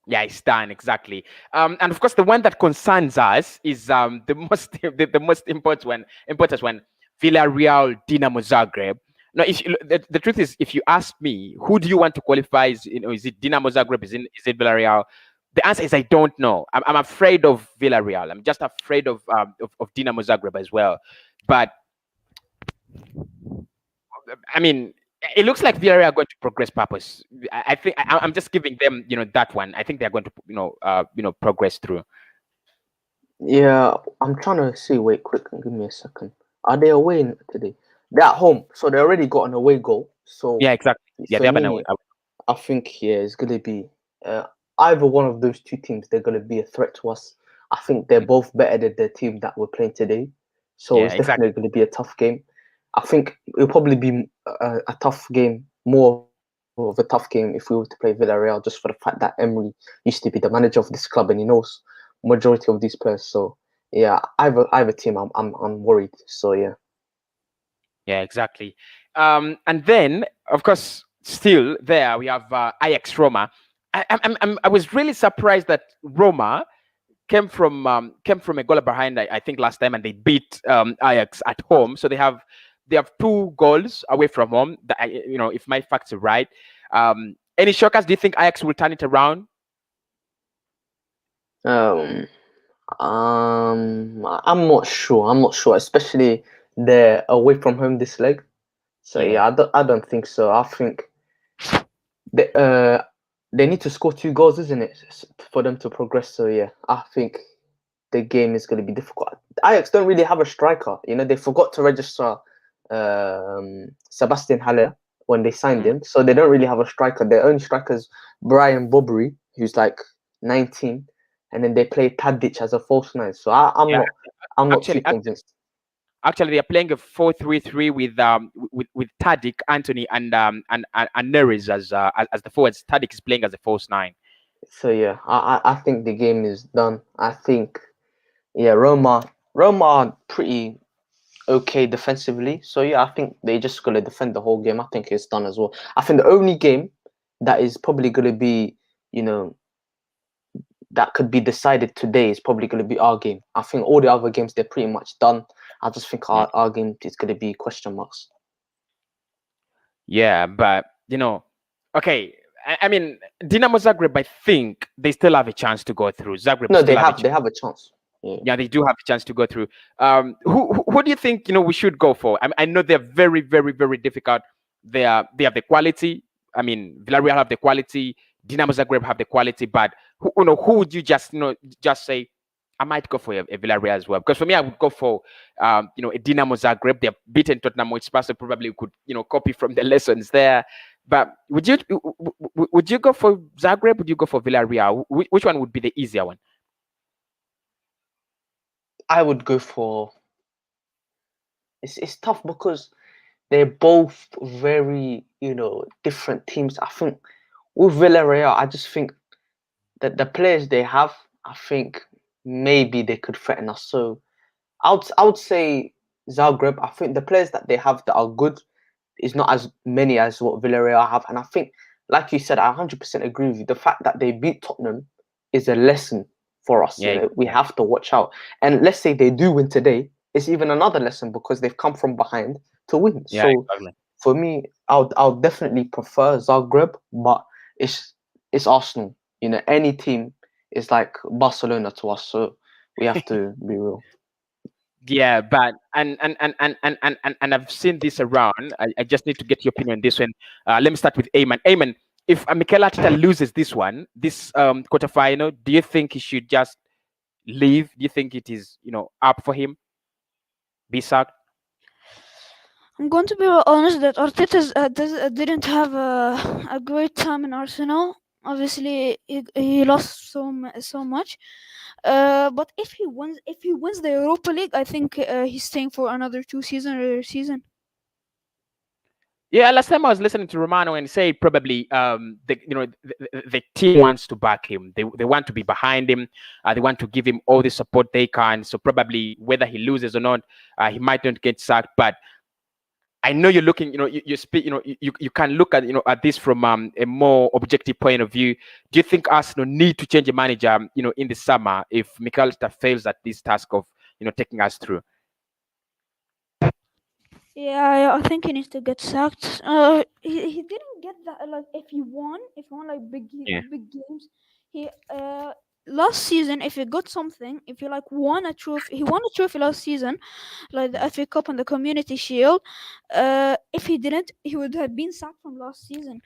Yeah, it's done, exactly. And of course, the one that concerns us is the most important one, Villarreal, Dinamo Zagreb. No, the truth is, if you ask me, who do you want to qualify? Is it Dinamo Zagreb? Is it Villarreal? The answer is I don't know. I'm afraid of Villarreal. I'm just afraid of Dinamo Zagreb as well. But I mean, it looks like Villarreal are going to progress. Purpose. I think I'm just giving them, that one. I think they're going to, progress through. Yeah, I'm trying to see. Wait, quick, give me a second. Are they away today? They're at home, so they already got an away goal. So yeah, exactly. Yeah, they have an away. I think it's going to be either one of those 2 teams. They're going to be a threat to us. I think they're both better than the team that we're playing today. So it's definitely going to be a tough game. I think it'll probably be a tough game, more of a tough game if we were to play Villarreal, just for the fact that Emery used to be the manager of this club and he knows majority of these players. So yeah, either team, I'm worried. So yeah. Yeah, exactly. And then, of course, still there we have Ajax Roma. I was really surprised that Roma came from a goal behind. I think last time, and they beat Ajax at home. So they have 2 goals away from home. If my facts are right. Any shockers? Do you think Ajax will turn it around? I'm not sure. I'm not sure, especially they're away from home this leg. So yeah, I don't think so. I think they need to score 2 goals, isn't it, for them to progress? So yeah, I think the game is going to be difficult. Ajax don't really have a striker. They forgot to register Sebastian Haller when they signed him, so they don't really have a striker. Their only striker is Brian Bobbery, who's like 19, and then they play Tadic as a false 9. So I'm not too convinced. Actually, they are playing a 4-3-3 with Tadic, Anthony, and Neres as the forwards. Tadic is playing as a false 9. So yeah, I think the game is done. I think Roma are pretty okay defensively. So yeah, I think they're just gonna defend the whole game. I think it's done as well. I think the only game that is probably gonna be, that could be decided today is probably gonna be our game. I think all the other games they're pretty much done. I just think our game is gonna be question marks. Yeah, but okay. I mean, Dinamo Zagreb, I think they still have a chance to go through. Zagreb, no, they have a chance. Yeah, they do have a chance to go through. Who do you think we should go for? I know they're very, very, very difficult. They have the quality. I mean, Villarreal have the quality. Dinamo Zagreb have the quality. But who would you just say? I might go for a Villarreal as well, because for me, I would go for a Dinamo Zagreb. They've beaten Tottenham Hotspur, so probably could copy from the lessons there. But would you go for Zagreb? Would you go for Villarreal? Which one would be the easier one? I would go for. It's tough because they're both very different teams. I think with Villarreal, I just think that the players they have, I think maybe they could threaten us. So I would say Zagreb. I think the players that they have that are good is not as many as what Villarreal have, and I think, like you said, I 100% agree with you. The fact that they beat Tottenham is a lesson for us. We have to watch out. And let's say they do win today, it's even another lesson because they've come from behind to win. Yeah, so exactly. For me, I'll definitely prefer Zagreb, but it's Arsenal. Any team is like Barcelona to us, so we have to be real. Yeah, but and I've seen this around. I just need to get your opinion on this one. Let me start with Ayman. Ayman, if Mikel Arteta loses this quarterfinal, do you think he should just leave? Do you think it is up for him? Be sacked? I'm going to be honest that Arteta didn't have a great time in Arsenal. Obviously, he lost so much. But if he wins the Europa League, I think he's staying for another 2 season. Yeah, last time I was listening to Romano and say probably the team wants to back him. They want to be behind him. They want to give him all the support they can. So probably whether he loses or not, he might not get sacked. But I know you're looking, you speak, you can look at, at this from a more objective point of view. Do you think Arsenal need to change a manager, in the summer if Mikel Arteta fails at this task of, taking us through? Yeah, I think he needs to get sacked. He didn't get that. Like, if he won like big games, he last season, if he got something, if he like won a trophy, he won a trophy last season, like the FA Cup and the Community Shield. If he didn't, he would have been sacked from last season.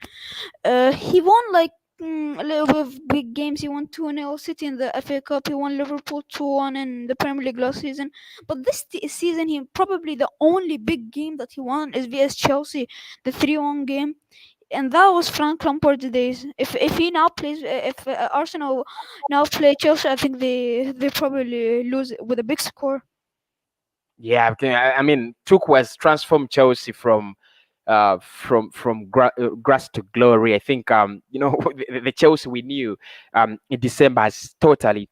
He won like a little bit of big games. He won 2-0 City in the FA Cup. He won Liverpool 2-1 in the Premier League last season. But this season, he probably the only big game that he won is vs Chelsea, the 3-1 game. And that was Frank Lampard days. If he now plays, if Arsenal now play Chelsea, I think they probably lose with a big score. Yeah, I mean, Tuchel was transformed Chelsea from grass to glory. I think the Chelsea we knew in December has totally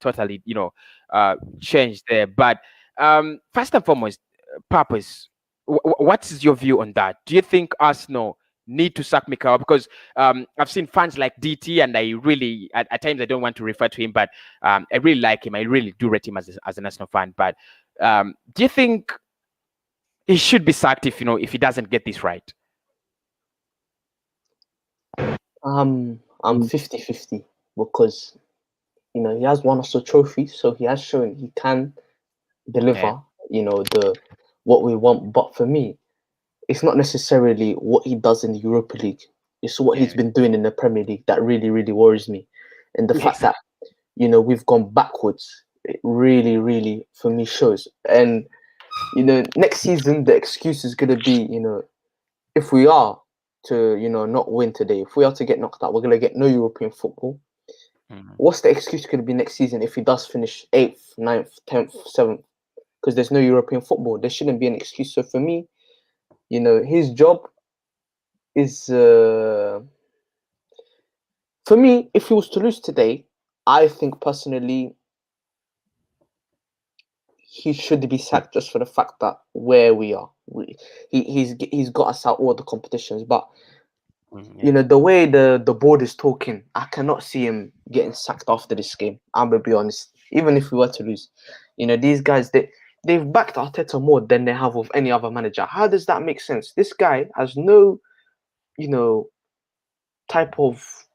changed there. But first and foremost, Purpose. What is your view on that? Do you think Arsenal need to sack Mikel, because I've seen fans like DT, and I really at times I don't want to refer to him, but I really like him. I really do rate him as an Arsenal fan. But do you think he should be sacked if he doesn't get this right? I'm 50-50 because he has won us a trophy, so he has shown he can deliver. The what we want. But for me, it's not necessarily what he does in the Europa League. It's what he's been doing in the Premier League that really, really worries me, and the fact that we've gone backwards. It really, really for me shows. And next season the excuse is gonna be if we are to not win today, if we are to get knocked out, we're gonna get no European football. What's the excuse going to be next season if he does finish 8th, 9th, 10th, 7th? Because there's no European football. There shouldn't be an excuse. So for me, his job is... for me, if he was to lose today, I think personally he should be sacked just for the fact that where we are. He's got us out all the competitions. But the way the board is talking, I cannot see him getting sacked after this game. I'm gonna be honest. Even if we were to lose, these guys they've backed Arteta more than they have with any other manager. How does that make sense? This guy has no, type of,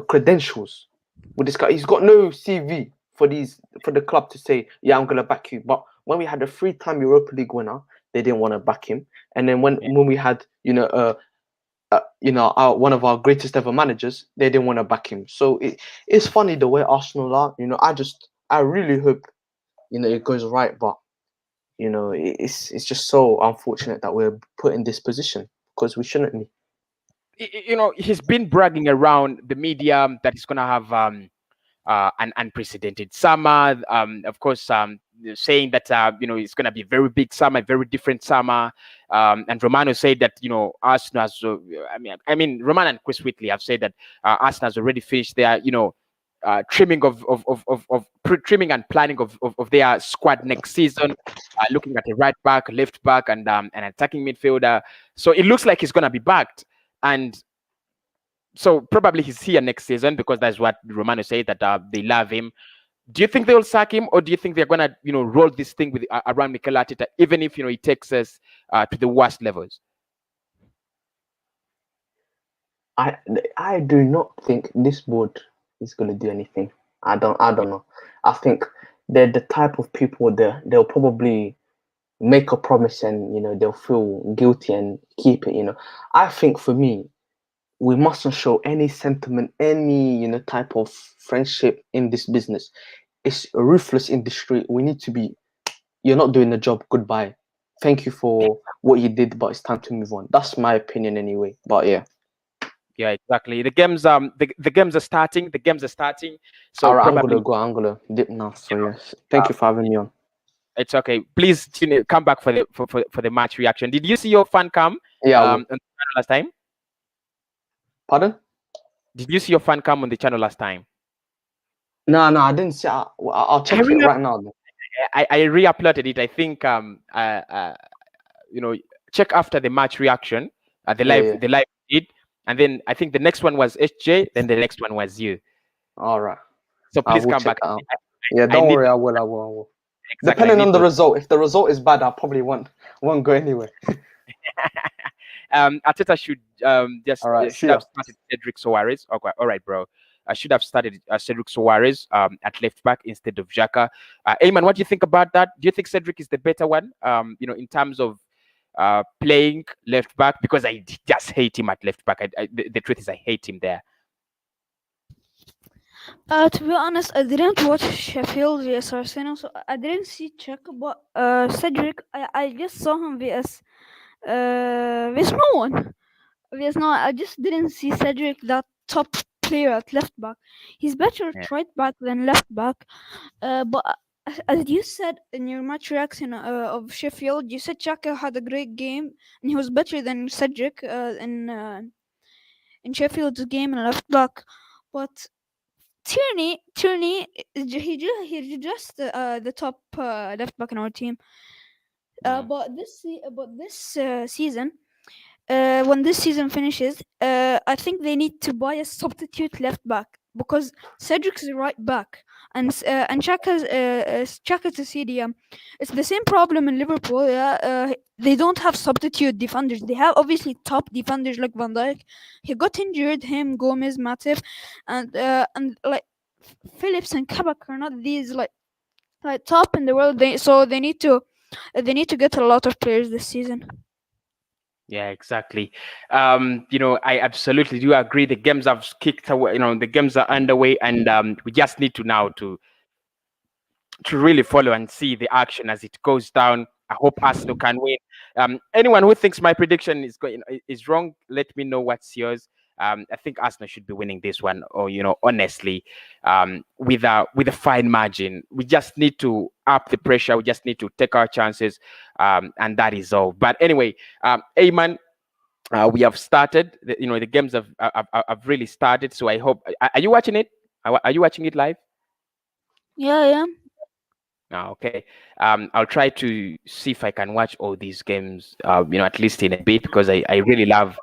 credentials with this guy. He's got no CV for the club to say, yeah, I'm gonna back you. But when we had a 3-time Europa League winner, they didn't want to back him. And then when we had, one of our greatest ever managers, they didn't want to back him. So it's funny the way Arsenal are. I really hope it goes right, but it's just so unfortunate that we're put in this position because we shouldn't be. He's been bragging around the media that he's gonna have an unprecedented summer. Of course, saying that it's gonna be a very big summer, very different summer. And Romano said that Arsenal has. Romano and Chris Whitley have said that Arsenal has already finished their trimming trimming and planning of their squad next season, looking at a right back, left back, and an attacking midfielder. So it looks like he's gonna be backed. And so probably he's here next season because that's what Romano said, that they love him. Do you think they'll sack him, or do you think they're gonna roll this thing with around Mikel Arteta, even if he takes us to the worst levels? I do not think this board is gonna do anything. I don't know. I think they're the type of people they'll probably make a promise and they'll feel guilty and keep it. I think for me, we mustn't show any sentiment, any type of friendship in this business. It's a ruthless industry. We need to be, you're not doing the job, goodbye, thank you for what you did, but it's time to move on. That's my opinion anyway. But yeah, exactly. The games the games are starting. So all right, probably I'm gonna dip now. So yes, thank you for having me on. It's okay. Please come back for the match reaction. Did you see your fan cam? Yeah. On the channel last time? Pardon? Did you see your fan cam on the channel last time? No, I didn't see. I'll check it right now. I re-uploaded it. I think check after the match reaction, the live feed, and then I think the next one was HJ, then the next one was you. All right. So please come back. Don't worry, I will. Exactly. Depending on the result. If the result is bad, I probably won't go anywhere. Arteta should should have started Cedric Soares. Okay, all right, bro. I should have started Cedric Soares at left back instead of Xhaka. Ayman, what do you think about that? Do you think Cedric is the better one? In terms of playing left back, because I just hate him at left back. The truth is, I hate him there. To be honest, I didn't watch Sheffield vs Arsenal, so I didn't see Czech. But Cedric, I just saw him vs no one. Vs no, I just didn't see Cedric that top player at left back. He's better at right back than left back. But as you said in your match reaction of Sheffield, you said Xhaka had a great game and he was better than Cedric in Sheffield's game in left back. But Tierney, he's just the top left back in our team. But this season, when this season finishes, I think they need to buy a substitute left back because Cedric's a right back and Xhaka's to CDM. It's the same problem in Liverpool. Yeah, they don't have substitute defenders. They have obviously top defenders like Van Dijk. He got injured. Him, Gomez, Matip, and like Phillips and Kabak are not these like top in the world. They need to get a lot of players this season. Yeah, exactly. I absolutely do agree. The games have kicked away. The games are underway, and we just need to now to really follow and see the action as it goes down. I hope Arsenal can win. Anyone who thinks my prediction is wrong, let me know what's yours. I think Arsenal should be winning this one, or honestly, with a fine margin. We just need to up the pressure. We just need to take our chances, and that is all. But anyway, Ayman, we have started. The games have really started. So I hope. Are you watching it? Are you watching it live? Yeah. Okay. I'll try to see if I can watch all these games, at least in a bit, because I really love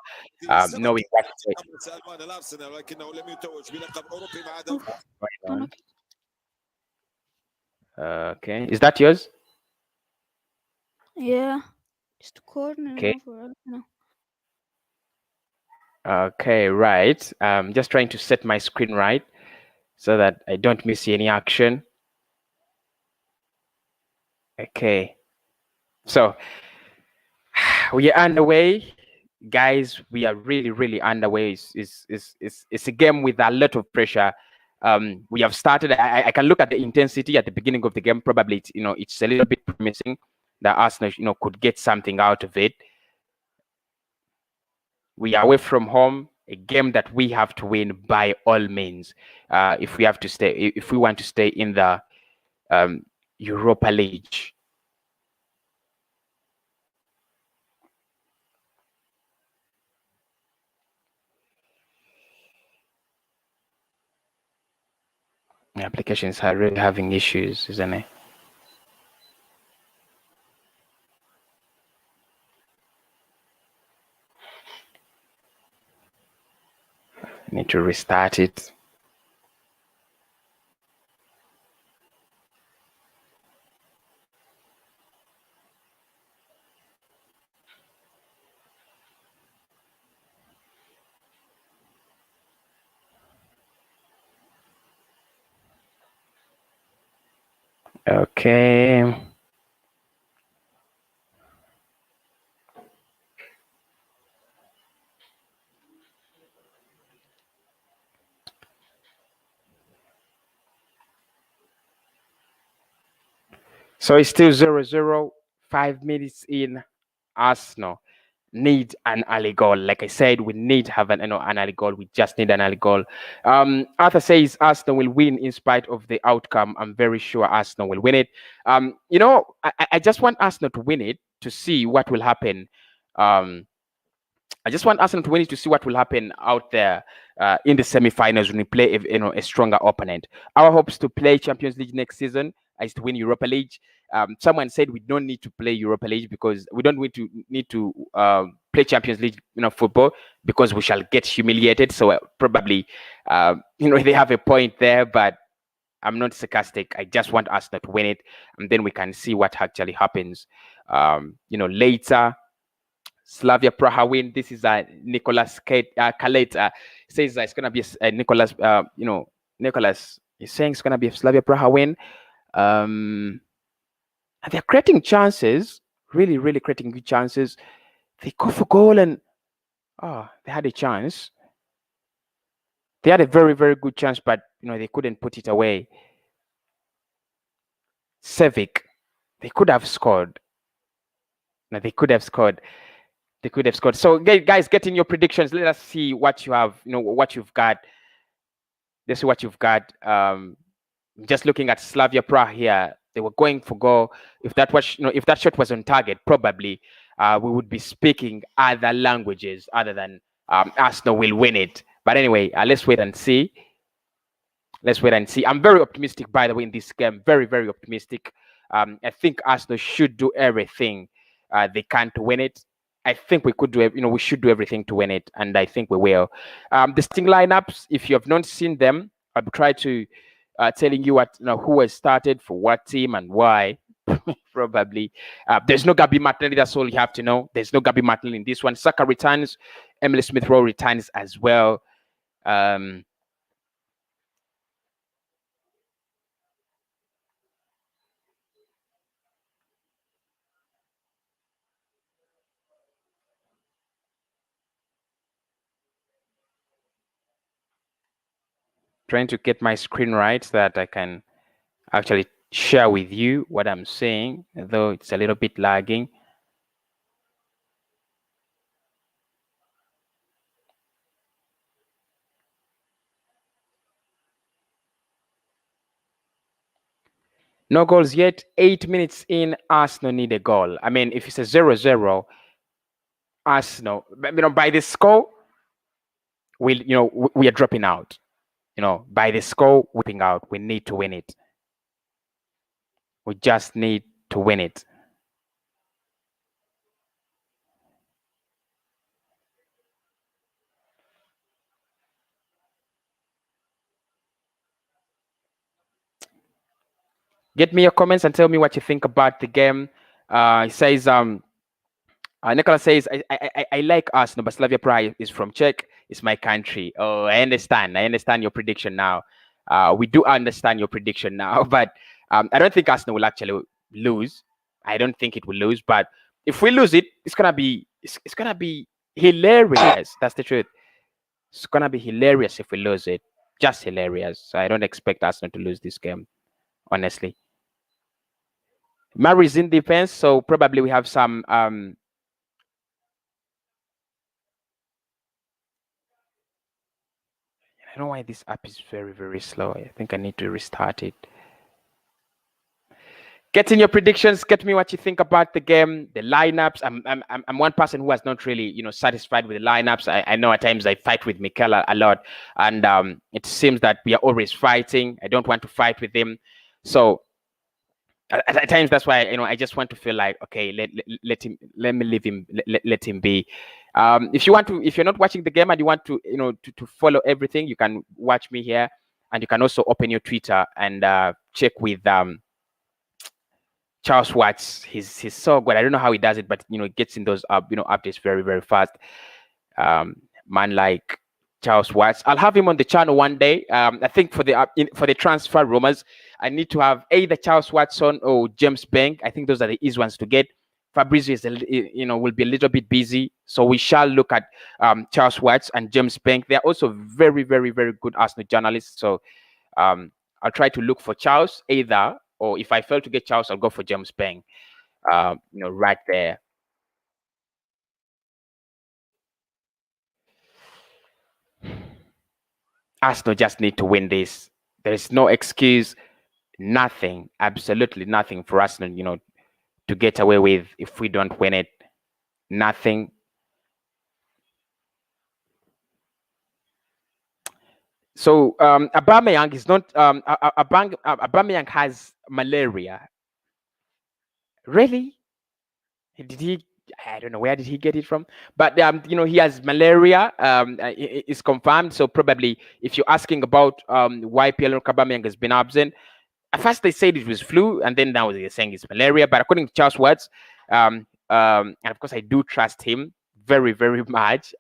knowing what's going on. Okay. Is that yours? Yeah. Just a corner. Okay. Okay, right. Just trying to set my screen right so that I don't miss any action. Okay, so we are underway, guys. We are really underway. It's a game with a lot of pressure. We have started. I can look at the intensity at the beginning of the game. Probably it's a little bit promising that Arsenal could get something out of it. We are away from home, a game that we have to win by all means. If we want to stay in the Europa League. The applications are really having issues, isn't it? Need to restart it. Okay. So it's still 0-0, 5 minutes in. Arsenal need an early goal. Like I said, we need to have an early goal. We just need an early goal. Arthur says Arsenal will win in spite of the outcome. I'm very sure Arsenal will win it. I just want Arsenal to win it to see what will happen. I just want Arsenal to win it to see what will happen out there in the semi-finals when we play a stronger opponent. Our hopes to play Champions League next season is to win Europa League. Someone said we don't need to play Europa League because we don't need to play Champions League football because we shall get humiliated. So probably they have a point there, but I'm not sarcastic. I just want Arsenal to win it, and then we can see what actually happens. Later. SLAVIA Praha win. This is Nicolas Kaleta says it's gonna be Nicolas. Nicolas is saying it's gonna be a SLAVIA Praha win. And they're creating chances, really creating good chances. They go for goal and they had a chance. They had a very good chance, but they couldn't put it away. Sevic, they could have scored. No, they could have scored. They could have scored. So, guys, get in your predictions. Let us see what you have. What you've got. Let's see what you've got. Just looking at SLAVIA Praha here, they were going for goal. If that shot was on target, probably we would be speaking other languages other than Arsenal will win it. But anyway, let's wait and see. Let's wait and see. I'm very optimistic, by the way, in this game. Very optimistic. I think Arsenal should do everything they can to win it. I think we could do, we should do everything to win it, and I think we will. The starting lineups, if you have not seen them, I'll try to telling you what, who has started for what team and why. Probably. There's no Gabi Martinelli. That's all you have to know. There's no Gabi Martinelli in this one. Saka returns. Emily Smith-Rowe returns as well. Trying to get my screen right so that I can actually share with you what I'm saying, though it's a little bit lagging. No goals yet. 8 minutes in, Arsenal need a goal. I mean, if it's a 0-0, Arsenal, by the score, we are dropping out. By the score, whipping out. We need to win it. We just need to win it. Get me your comments and tell me what you think about the game. He says, Nicolas says, I like Arsenal, but Slavia Praha is from Czech. It's my country. Oh, I understand. I understand your prediction now. We do understand your prediction now, but I don't think Arsenal will actually lose. I don't think it will lose, but if we lose it, it's gonna be hilarious. That's the truth. It's gonna be hilarious if we lose it. Just hilarious. So I don't expect Arsenal to lose this game, honestly. Mary's in defense, so probably we have some I don't know why this app is very, very slow. I think I need to restart it. Get in your predictions. Get me what you think about the game, the lineups. I'm one person who has not really, satisfied with the lineups. I know at times I fight with Mikel a lot, and it seems that we are always fighting. I don't want to fight with him, so at times that's why I just want to feel like, okay, let me leave him, let him be. If you're not watching the game and you want to to follow everything, you can watch me here, and you can also open your Twitter and check with Charles Watts. He's so good. I don't know how he does it, but gets in those updates very, very fast. Man like Charles Watts. I'll have him on the channel one day. I think for the transfer rumors, I need to have either Charles Watson or James Bank. I think those are the easy ones to get. Fabrizio is will be a little bit busy, so we shall look at Charles Watts and James Bank. They're also very, very, very good Arsenal journalists. So I'll try to look for Charles either, or if I fail to get Charles, I'll go for James Bank. Right there. Arsenal just need to win this. There is no excuse, nothing, absolutely nothing for Arsenal, to get away with if we don't win it. Nothing. So Aubameyang is not. Aubameyang has malaria. Really? Did he? I don't know, where did he get it from, but he has malaria. It's confirmed. So probably, if you're asking about why pierre-emerick Aubameyang has been absent, at first they said it was flu, and then now they're saying it's malaria. But according to Charles Watts, and of course I do trust him very, very much.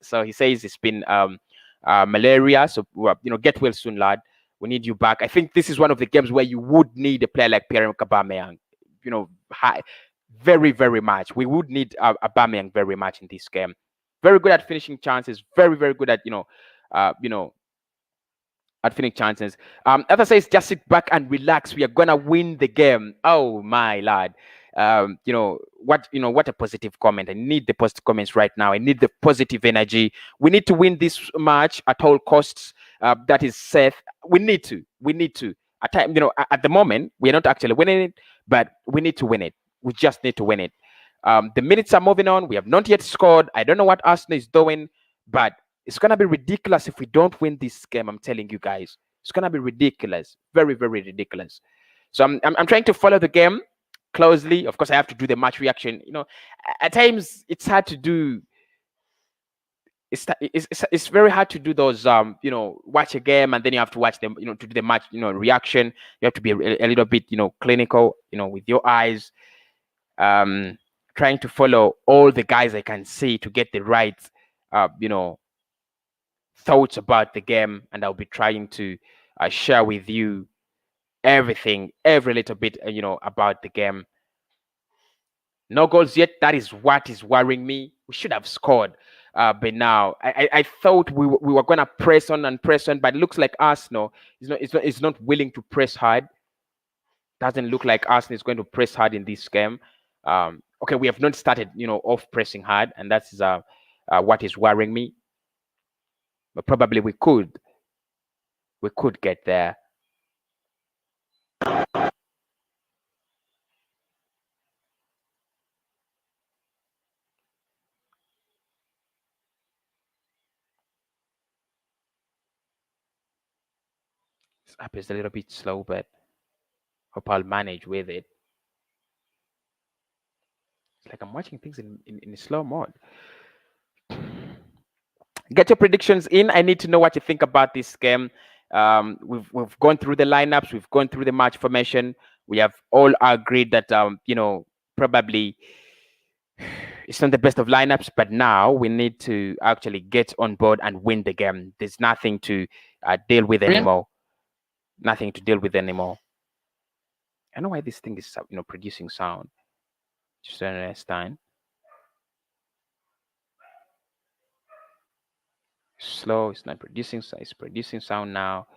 So he says it's been malaria. So get well soon, lad. We need you back. I think this is one of the games where you would need a player like pierre-emerick Aubameyang. Very, very much. We would need Aubameyang very much in this game. Very good at finishing chances. Very, very good at at finishing chances. Arthur says, just sit back and relax. We are gonna win the game. Oh my lad. What a positive comment. I need the positive comments right now. I need the positive energy. We need to win this match at all costs. That is Seth. We need to. At time, at the moment, we are not actually winning it, but we need to win it. We just need to win it. The minutes are moving on. We have not yet scored. I don't know what Arsenal is doing, but it's gonna be ridiculous if we don't win this game. I'm telling you guys, it's gonna be ridiculous. Very, very ridiculous. So I'm trying to follow the game closely. Of course, I have to do the match reaction. At times it's hard to do. It's very hard to do those. Watch a game and then you have to watch them. To do the match. Reaction. You have to be a little bit, clinical. With your eyes. Trying to follow all the guys I can see to get the right, thoughts about the game, and I'll be trying to share with you everything, every little bit, about the game. No goals yet. That is what is worrying me. We should have scored, but now I thought we were gonna press on and press on, but it looks like Arsenal is not willing to press hard. Doesn't look like Arsenal is going to press hard in this game. Okay, we have not started, off pressing hard, and that's what is worrying me. But probably we could get there. This app is a little bit slow, but hope I'll manage with it. It's like I'm watching things in slow mode. Get your predictions in. I need to know what you think about this game. We've gone through the lineups. We've gone through the match formation. We have all agreed that probably it's not the best of lineups, but now we need to actually get on board and win the game. There's nothing to deal with anymore. Nothing to deal with anymore. I know why this thing is producing sound. Just don't understand. Slow. It's not producing. It's producing sound now.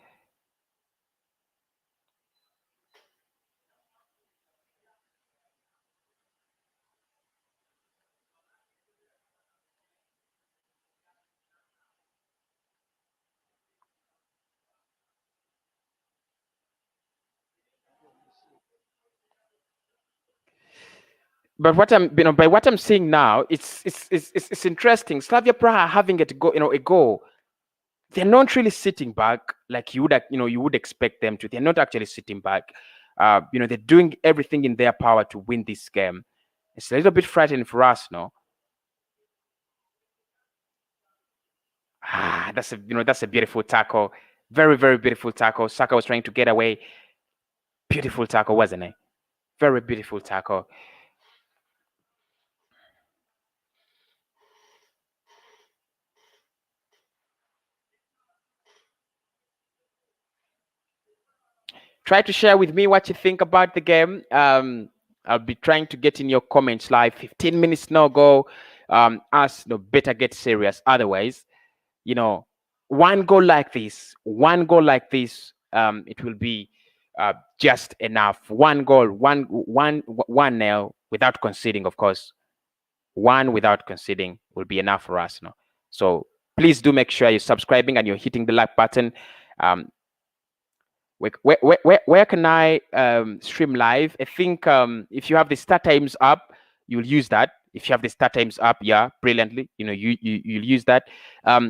But what I'm seeing now, it's interesting. Slavia Praha having a goal. They're not really sitting back like you would expect them to. They're not actually sitting back. They're doing everything in their power to win this game. It's a little bit frightening for us, no? That's a beautiful tackle. Very, very beautiful tackle. Saka was trying to get away. Beautiful tackle, wasn't it? Very beautiful tackle. Try to share with me what you think about the game. I'll be trying to get in your comments live. 15 minutes no go. Us better get serious. Otherwise, one goal like this, it will be just enough. One goal, one nil without conceding, of course. One without conceding will be enough for us. So please do make sure you're subscribing and you're hitting the like button. Where can I stream live? I think if you have the start times up, you'll use that. If you have the start times up, yeah, brilliantly. You'll use that.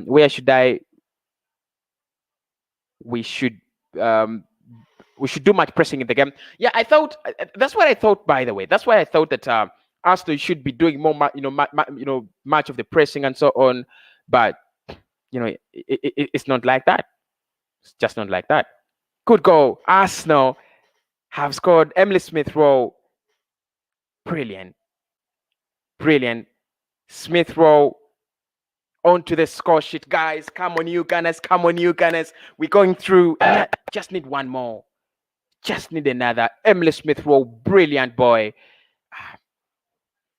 Where should I? We should do much pressing in the game. Yeah, I thought that's what I thought. By the way, that's why I thought that Arsenal should be doing more, much of the pressing and so on. But it's not like that. It's just not like that. Good goal. Arsenal have scored. Emile Smith-Rowe. Brilliant. Brilliant. Smith-Rowe onto the score sheet, guys. Come on, you Gunners. Come on, you Gunners. We're going through. Just need one more. Just need another. Emile Smith-Rowe. Brilliant boy.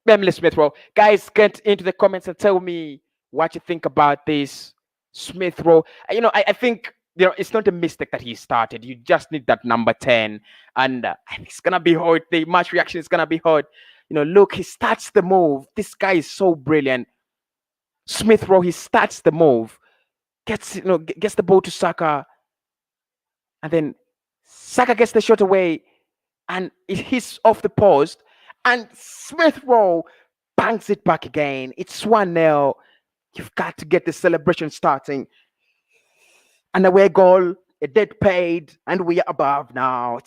Emile Smith-Rowe. Guys, get into the comments and tell me what you think about this. Smith-Rowe. I think it's not a mistake that he started. You just need that number 10. And it's going to be hard. The match reaction is going to be hard. Look, he starts the move. This guy is so brilliant. Smith-Rowe, he starts the move. Gets the ball to Saka. And then Saka gets the shot away. And it hits off the post. And Smith-Rowe bangs it back again. It's 1-0. You've got to get the celebration starting. And away goal, a dead paid, and we are above now.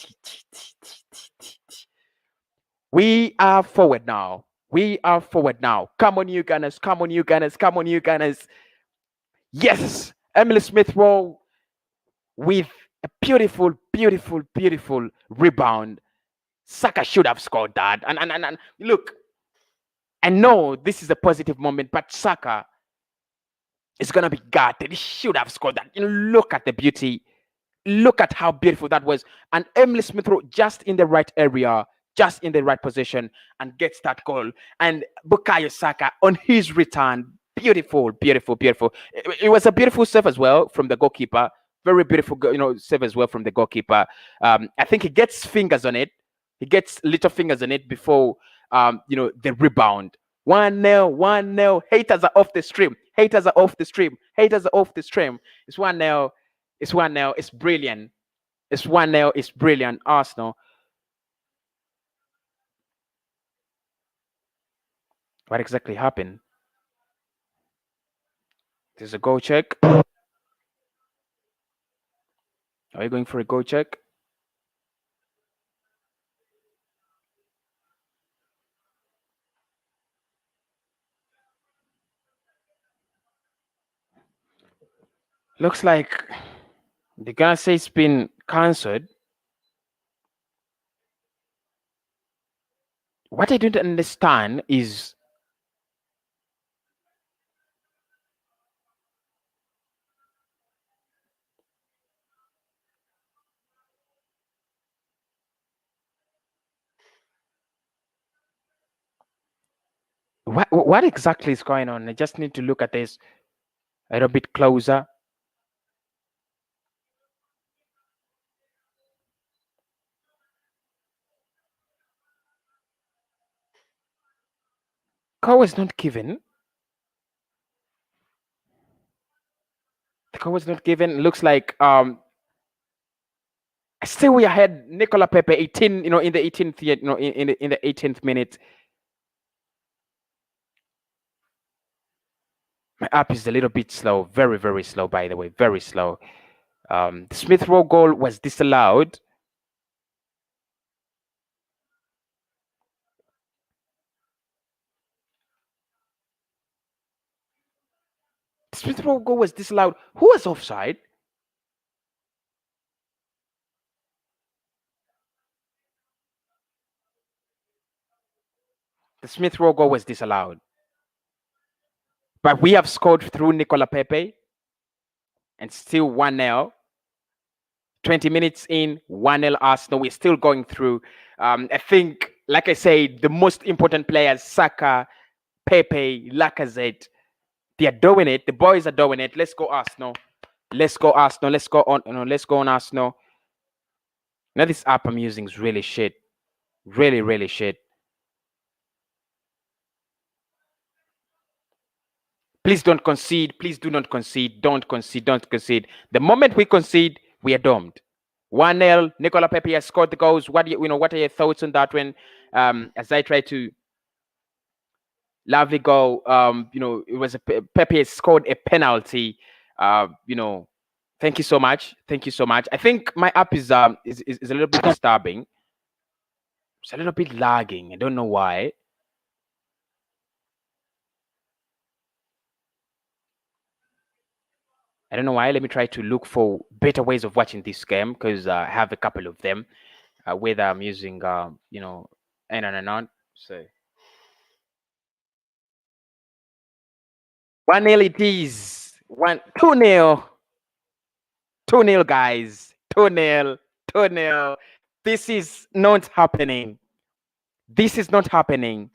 We are forward now. We are forward now. Come on, you Gunners. Come on, you Gunners. Come on, you Gunners. Yes, Emile Smith Rowe with a beautiful, beautiful, beautiful rebound. Saka should have scored that. And look, I know this is a positive moment, but Saka is gonna be gutted. He should have scored that. Look at the beauty. Look at how beautiful that was. And Emile Smith Rowe just in the right area, just in the right position, and gets that goal. And Bukayo Saka on his return, beautiful, beautiful, beautiful. It was a beautiful save as well from the goalkeeper. Very beautiful, save as well from the goalkeeper. I think he gets fingers on it. He gets little fingers on it before, the rebound. 1-0, 1-0. Haters are off the stream. Haters are off the stream. Haters are off the stream. It's 1-0. It's 1-0. It's brilliant. It's 1-0. It's brilliant. Arsenal. What exactly happened? There's a goal check. Are you going for a goal check? Looks like they're gonna say it's been cancelled. What I don't understand is what exactly is going on. I just need to look at this a little bit closer. Call was not given. The call was not given. Looks like still we had Nicolas Pepe 18, in the 18th, in the 18th minute. My app is a little bit slow, very, very slow, by the way, very slow. The Smith Rowe goal was disallowed. The Smith Rowe goal was disallowed. Who was offside? The Smith Rowe goal was disallowed. But we have scored through Nicolas Pepe. And still 1-0. 20 minutes in, 1-0 Arsenal. We're still going through. I think, like I said, the most important players, Saka, Pepe, Lacazette, they are doing it. The boys are doing it. Let's go Arsenal. Let's go Arsenal. Let's go on. Let's go on Arsenal. Now this app I'm using is really shit. Really, really shit. Please don't concede. Please do not concede. Don't concede. Don't concede. The moment we concede, we are doomed. 1-0. Nicolas Pepe has scored the goals. What are your thoughts on that one? As I try to lovely goal. It was Pepe has scored a penalty. Thank you so much. Thank you so much. I think my app is a little bit disturbing. It's a little bit lagging. I don't know why. I don't know why. Let me try to look for better ways of watching this game because I have a couple of them. Whether I'm using, and on. So 1-0 it is. 2-0. 2-0, guys. 2-0. 2-0. This is not happening. This is not happening.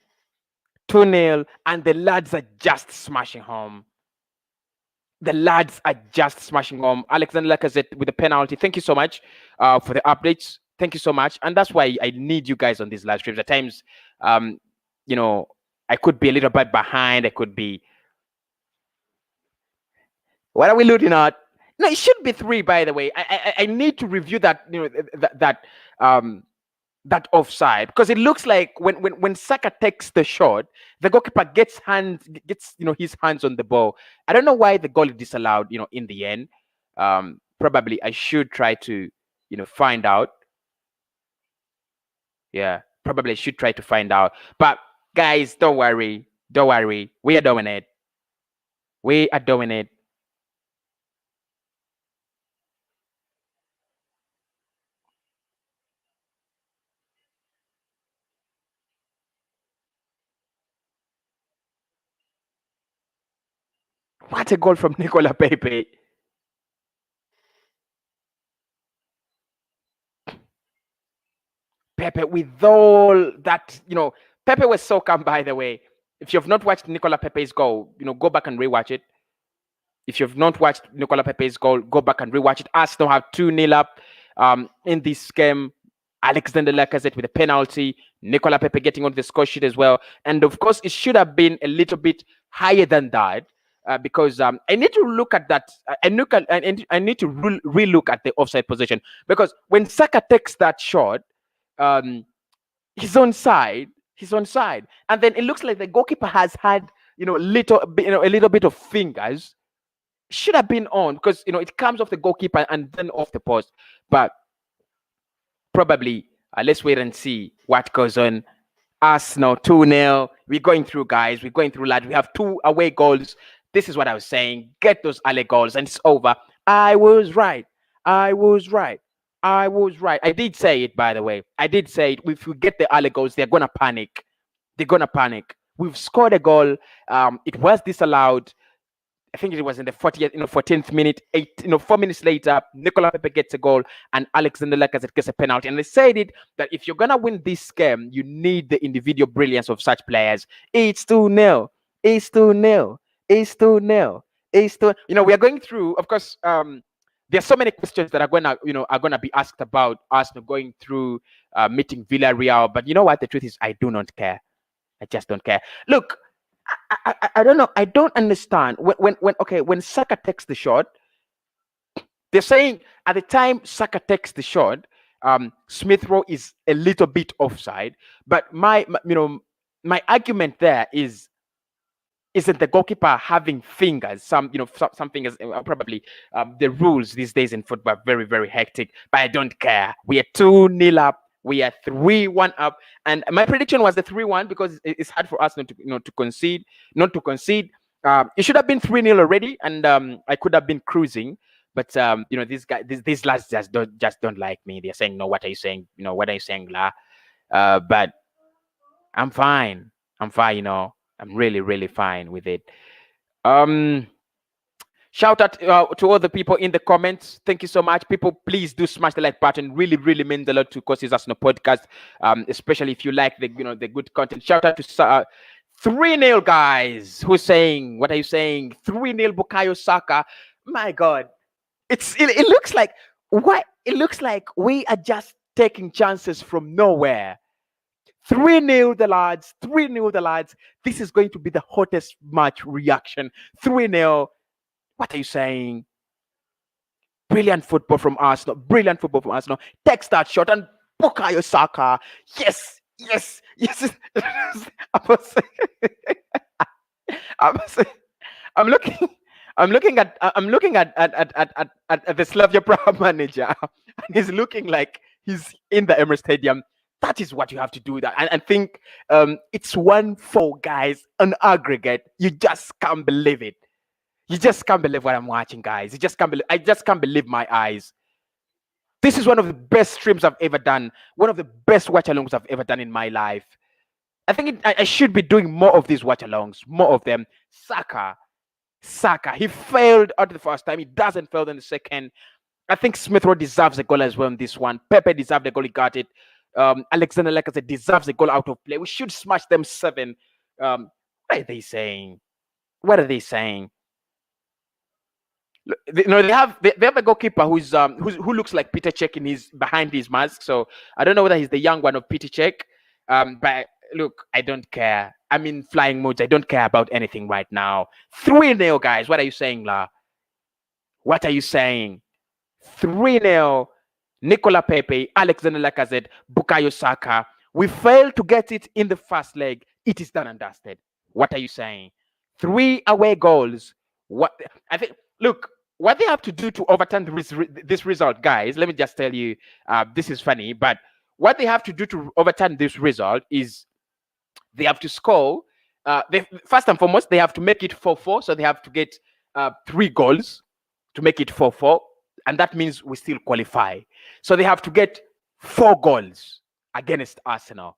2-0, and the lads are just smashing home. The lads are just smashing home. Alexander Lacazette with the penalty. Thank you so much for the updates. Thank you so much. And that's why I need you guys on these live streams. At times, I could be a little bit behind. I could be. What are we looking at? No, it should be 3, by the way. I need to review that, that offside, because it looks like when Saka takes the shot, the goalkeeper gets his hands on the ball. I don't know why the goal is disallowed, in the end. Probably I should try to, find out. Yeah. Probably should try to find out. But guys, don't worry. Don't worry. We are doing it. We are doing it. What a goal from Nicolas Pepe. Pepe, with all that, Pepe was so calm, by the way. If you've not watched Nicolas Pepe's goal, go back and rewatch it. If you've not watched Nicolas Pepe's goal, go back and rewatch it. Arsenal have 2-0 up in this game. Alexander Lacazette with a penalty. Nicolas Pepe getting on the score sheet as well. And of course, it should have been a little bit higher than that. Because I need to look at that. I need to relook at the offside position. Because when Saka takes that shot, he's onside. And then it looks like the goalkeeper has had, a little bit of fingers. Should have been on because, it comes off the goalkeeper and then off the post. But probably, let's wait and see what goes on. Arsenal 2-0. We're going through, guys. We're going through, lads. We have 2 away goals. This is what I was saying. Get those alley goals and it's over. I was right. I did say it, by the way. I did say it. If we get the alley goals, they're going to panic. We've scored a goal. It was disallowed. I think it was in the 14th minute. 4 minutes later, Nicolas Pepe gets a goal and Alexander Lacazette gets a penalty. And they said it that if you're gonna win this game, you need the individual brilliance of such players. It's 2-0. We are going through. Of course, there's so many questions that are gonna be asked about Arsenal going through meeting Villarreal. But you know what? The truth is, I do not care. I just don't care. Look. I don't know. I don't understand when Saka takes the shot. They're saying at the time Saka takes the shot, Smith Rowe is a little bit offside. But my argument there isn't the goalkeeper having fingers. Some fingers. Probably the rules these days in football are very, very hectic. But I don't care. We are 2-0 up. We are 3-1 up, and my prediction was the 3-1 because it's hard for us not to concede. It should have been 3-0 already, and I could have been cruising. But these lads just don't like me. They're saying, "No, what are you saying? What are you saying, la?" But I'm fine. I'm I'm really, really fine with it. Shout out to all the people in the comments. Thank you so much. People, please do smash the like button. Really, really means a lot to Cossy's Arsenal podcast, especially if you like the good content. Shout out to 3-0 guys. Who's saying? What are you saying? 3-0 Bukayo Saka. My God, it looks like what? It looks like we are just taking chances from nowhere. 3-0 the lads. 3-0 the lads. This is going to be the hottest match reaction. 3-0. What are you saying? Brilliant football from Arsenal. Takes that shot and Bukayo Saka. Yes. I'm looking at the Slavia Praha manager, and he's looking like he's in the Emirates Stadium. That is what you have to do. That and think it's 1-4, guys, on aggregate. You just can't believe it. You just can't believe what I'm watching, guys. I just can't believe my eyes. This is one of the best streams I've ever done. One of the best watch-alongs I've ever done in my life. I think I should be doing more of these watch-alongs, more of them. Saka, he failed out the first time. He doesn't fail in the second. I think Smith Rowe deserves a goal as well in this one. Pepe deserved a goal. He got it. Alexander Lacazette deserves a goal out of play. We should smash them 7. What are they saying? They have a goalkeeper who looks like Peter Cech behind his mask. So I don't know whether he's the young one of Peter Cech. But look, I don't care. I'm in flying modes. I don't care about anything right now. 3-0, guys. What are you saying, La? What are you saying? 3-0. Nicolas Pepe, Alexander Lacazette, Bukayo Saka. We failed to get it in the first leg. It is done and dusted. What are you saying? 3 away goals. What I think. Look, what they have to do to overturn this result, guys, let me just tell you, this is funny, but what they have to do to overturn this result is they have to score. First and foremost, they have to make it 4-4. So they have to get 3 goals to make it 4-4. And that means we still qualify. So they have to get 4 goals against Arsenal.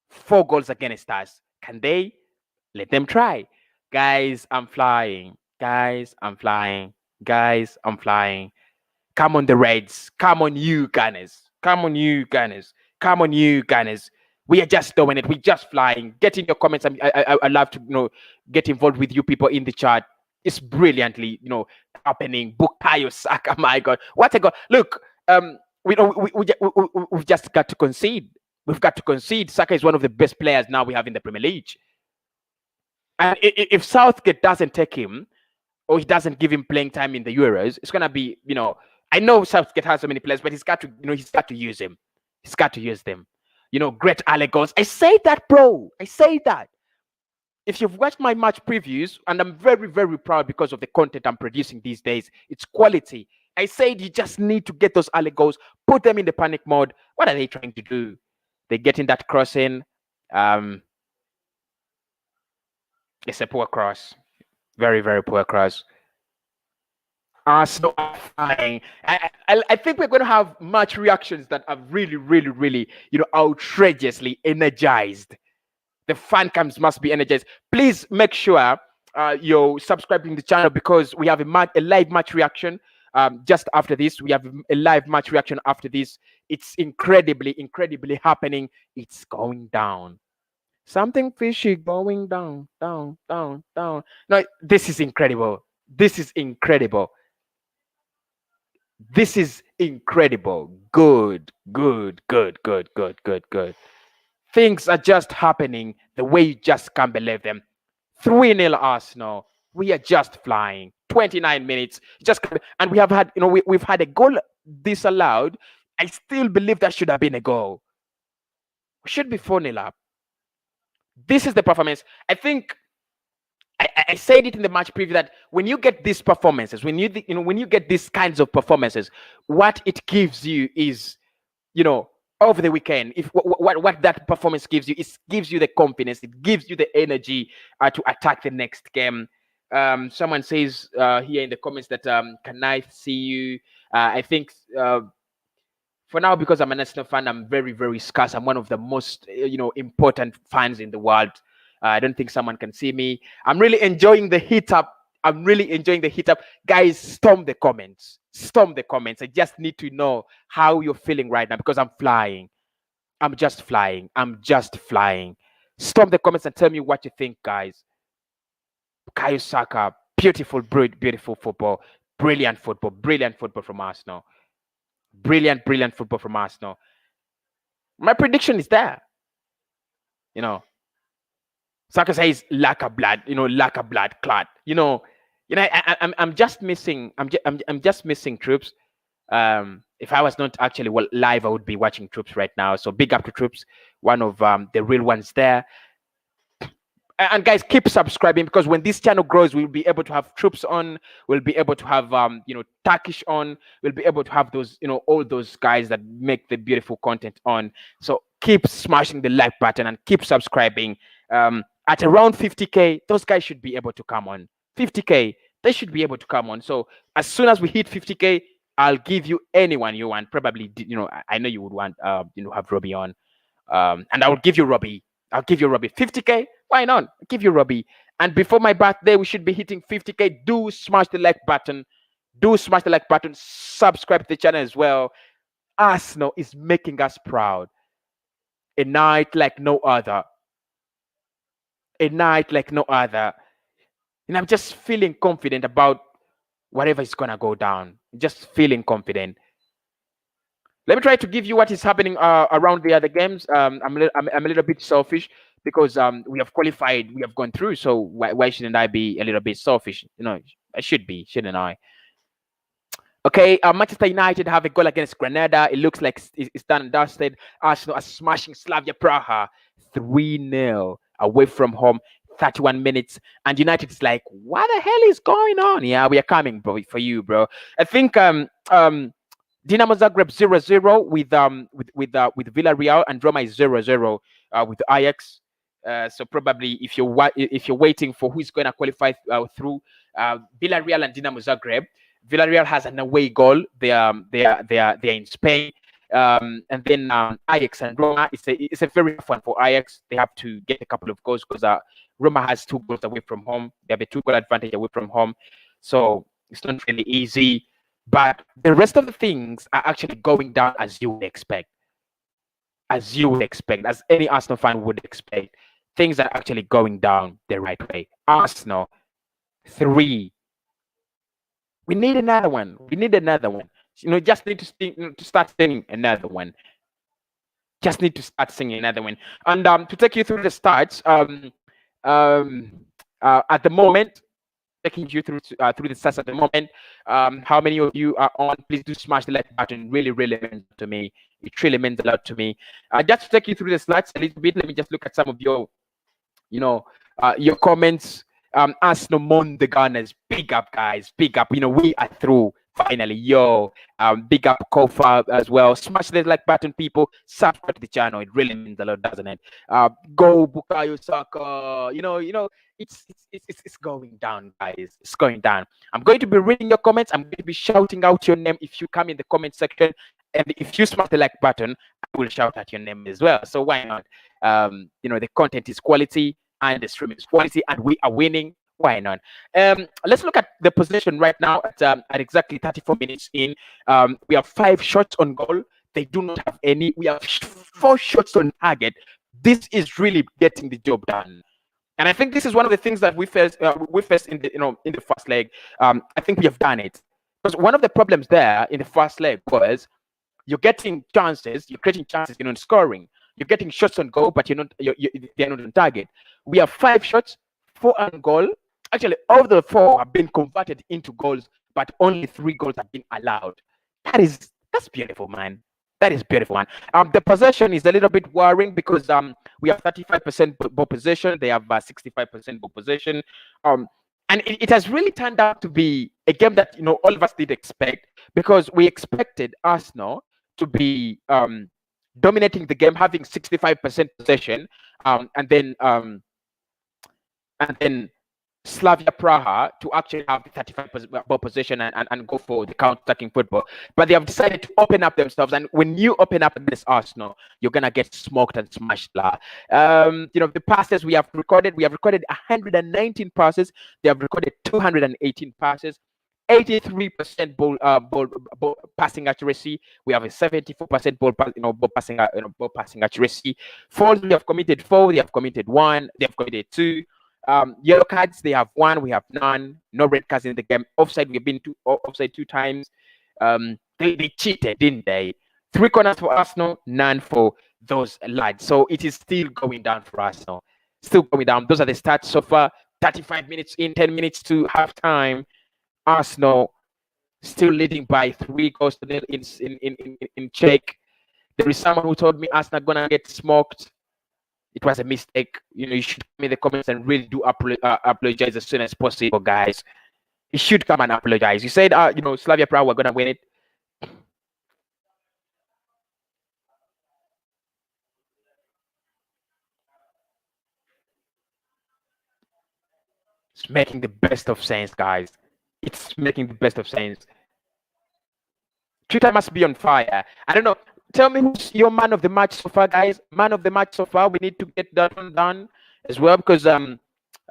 4 goals against us. Can they? Let them try. Guys, I'm flying. Guys, I'm flying. Guys, I'm flying. Come on, the Reds. Come on, you Gunners. Come on, you Gunners. Come on, you Gunners. We are just doing it. We're just flying. Get in your comments. I love to get involved with you people in the chat. It's brilliantly happening. Bukayo, Saka, my God, what a goal! Look, we've just got to concede. We've got to concede. Saka is one of the best players now we have in the Premier League. And if Southgate doesn't take him, or he doesn't give him playing time in the Euros, it's gonna be I know Southgate has so many players, but he's got to he's got to use them. He's got to use them. Great Allegos. I say that, bro. I say that. If you've watched my match previews, and I'm very, very proud because of the content I'm producing these days, it's quality. I said you just need to get those Allegos, put them in the panic mode. What are they trying to do? They're getting that crossing. It's a poor cross. Very, very poor cross. Arsenal are flying. I think we're going to have match reactions that are really, really, really, outrageously energized. The fan cams must be energized. Please make sure you're subscribing to the channel because we have a live match reaction just after this. We have a live match reaction after this. It's incredibly, incredibly happening. It's going down. Something fishy going down, down, down, down. No, this is incredible. This is incredible. This is incredible. Good, good, good, good, good, good, good. Things are just happening the way you just can't believe them. 3-0 Arsenal. We are just flying. 29 minutes. And we have had, we've had a goal disallowed. I still believe that should have been a goal. We should be 4-0 up. This is the performance. I think I said it in the match preview that when you get these performances, when you get these kinds of performances, what it gives you is, over the weekend, if what that performance gives you, it gives you the confidence, it gives you the energy to attack the next game. Someone says here in the comments that can I see you? I think for now, because I'm an Arsenal fan, I'm very, very scarce. I'm one of the most important fans in the world. I don't think someone can see me. I'm really enjoying the heat up. I'm really enjoying the heat up. Guys, storm the comments. Storm the comments. I just need to know how you're feeling right now because I'm flying. I'm just flying. I'm just flying. Storm the comments and tell me what you think, guys. Bukayo Saka, beautiful, beautiful football. Brilliant football. Brilliant football from Arsenal. Brilliant, brilliant football from Arsenal. My prediction is there. Saka says lack of blood, lack of blood clot. I'm just missing. I'm just missing troops. If I was not actually live, I would be watching troops right now. So big up to troops, one of the real ones there. And guys, keep subscribing because when this channel grows, we'll be able to have troops on. We'll be able to have Turkish on. We'll be able to have those all those guys that make the beautiful content on. So keep smashing the like button and keep subscribing. At around 50K, those guys should be able to come on. 50K, they should be able to come on. So as soon as we hit 50K, I'll give you anyone you want. Probably, I know you would want, have Robbie on, and I will give you Robbie. I'll give you Robbie. 50K, why not? I'll give you Robbie. And before my birthday, we should be hitting 50K. Do smash the like button. Do smash the like button. Subscribe to the channel as well. Arsenal is making us proud. A night like no other. A night like no other. And I'm just feeling confident about whatever is going to go down. Just feeling confident. Let me try to give you what is happening around the other games. I'm a little bit selfish because we have qualified. We have gone through. So why shouldn't I be a little bit selfish? I should be, shouldn't I? Okay, Manchester United have a goal against Granada. It looks like it's done and dusted. Arsenal are smashing Slavia Praha 3-0 away from home, 31 minutes. And United is like, what the hell is going on? Yeah, we are coming, bro, for you, bro. I think Dinamo Zagreb 0-0 with Villarreal, and Roma is 0-0 with Ajax. So probably if you're waiting for who's going to qualify through Villarreal and Dinamo Zagreb, Villarreal has an away goal. They are in Spain. And then Ajax and Roma, it's a very tough one for Ajax. They have to get a couple of goals because Roma has 2 goals away from home. They have a 2-goal advantage away from home, so it's not really easy. But the rest of the things are actually going down as you would expect, as any Arsenal fan would expect. Things are actually going down the right way. Arsenal 3. We need another one. Just need to start singing another one. Just need to start singing another one. And to take you through the stats, at the moment, taking you through the stats at the moment. How many of you are on? Please do smash the like button. Really, really means to me. It really means a lot to me. Just to take you through the stats a little bit, let me just look at some of your comments. Arsenal Mon the Gunners, big up guys, big up. We are through finally. Big up Kofa as well. Smash the like button, people. Subscribe to the channel. It really means a lot, doesn't it? Go Bukayo, Saka. It's going down, guys. It's going down. I'm going to be reading your comments. I'm going to be shouting out your name if you come in the comment section. And if you smash the like button, I will shout out your name as well. So why not? The content is quality and the stream is quality, and we are winning. Why not? Let's look at the position right now at exactly 34 minutes in. We have 5 shots on goal. They do not have any. We have 4 shots on target. This is really getting the job done. And I think this is one of the things that we faced in the first leg. I think we have done it. Because one of the problems there in the first leg was you're getting chances, you're creating chances, you're not scoring. You're getting shots on goal, but they're not on target. We have 5 shots, 4 on goal. Actually, all the 4 have been converted into goals, but only 3 goals have been allowed. That's beautiful, man. That is beautiful, man. The possession is a little bit worrying because we have 35% ball possession. They have 65% ball possession. And it has really turned out to be a game that all of us did expect, because we expected Arsenal to be dominating the game, having 65% possession, and then Slavia Praha to actually have 35% ball possession and go for the counter-attacking football. But they have decided to open up themselves, and when you open up against Arsenal, you're gonna get smoked and smashed. The passes we have recorded 119 passes. They have recorded 218 passes. 83% ball passing accuracy. We have a 74% ball passing accuracy. Fouls, we have committed 4. They have committed 1. They have committed 2. Yellow cards, they have 1. We have none. No red cards in the game. Offside, we've been offside 2 times. They cheated, didn't they? 3 corners for Arsenal, none for those lads. So it is still going down for Arsenal. Still going down. Those are the stats so far. 35 minutes in, 10 minutes to halftime. Arsenal still leading by 3 goals to nil in Czech. There is someone who told me Arsenal gonna get smoked. It was a mistake. You should come in the comments and really do apologize as soon as possible, guys. You should come and apologize. You said, Slavia Praha were gonna win it. It's making the best of sense, guys. It's making the best of sense. Twitter must be on fire. I don't know. Tell me who's your man of the match so far, guys. Man of the match so far. We need to get that one done as well, because we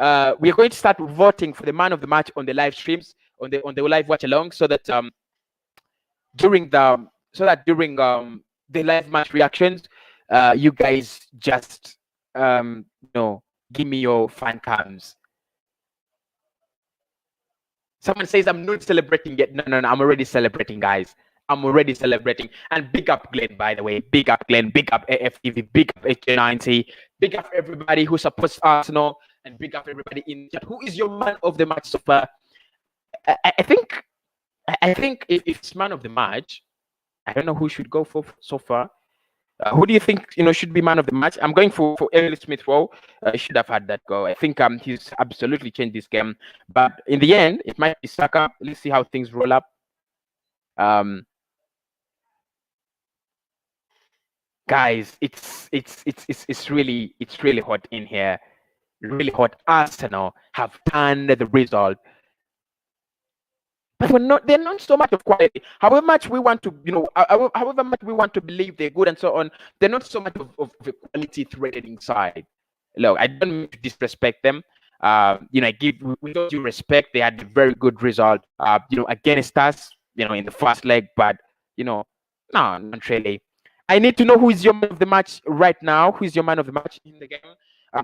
are going to start voting for the man of the match on the live streams, on the live watch along, so that during the live match reactions, you guys just give me your fan cams. Someone says I'm not celebrating yet. No, I'm already celebrating, guys. I'm already celebrating. And big up Glenn, by the way. Big up Glenn. Big up AFTV. Big up HJ90. Big up everybody who supports Arsenal. And big up everybody in chat. Who is your man of the match so far? I think if it's man of the match, I don't know who should go for so far. Who do you think should be man of the match? I'm going for Emile Smith-Rowe. He should have had that goal. I think he's absolutely changed this game. But in the end, it might be Saka. Let's see how things roll up. Guys, it's really hot in here. Really hot. Arsenal have turned the result, but they're not so much of quality. However much we want to, however much we want to believe they're good and so on, they're not so much of a quality threatening side. Look, I don't mean to disrespect them. I give with all due respect, they had a very good result, against us, in the first leg, but no, not really. I need to know who is your man of the match right now. Who is your man of the match in the game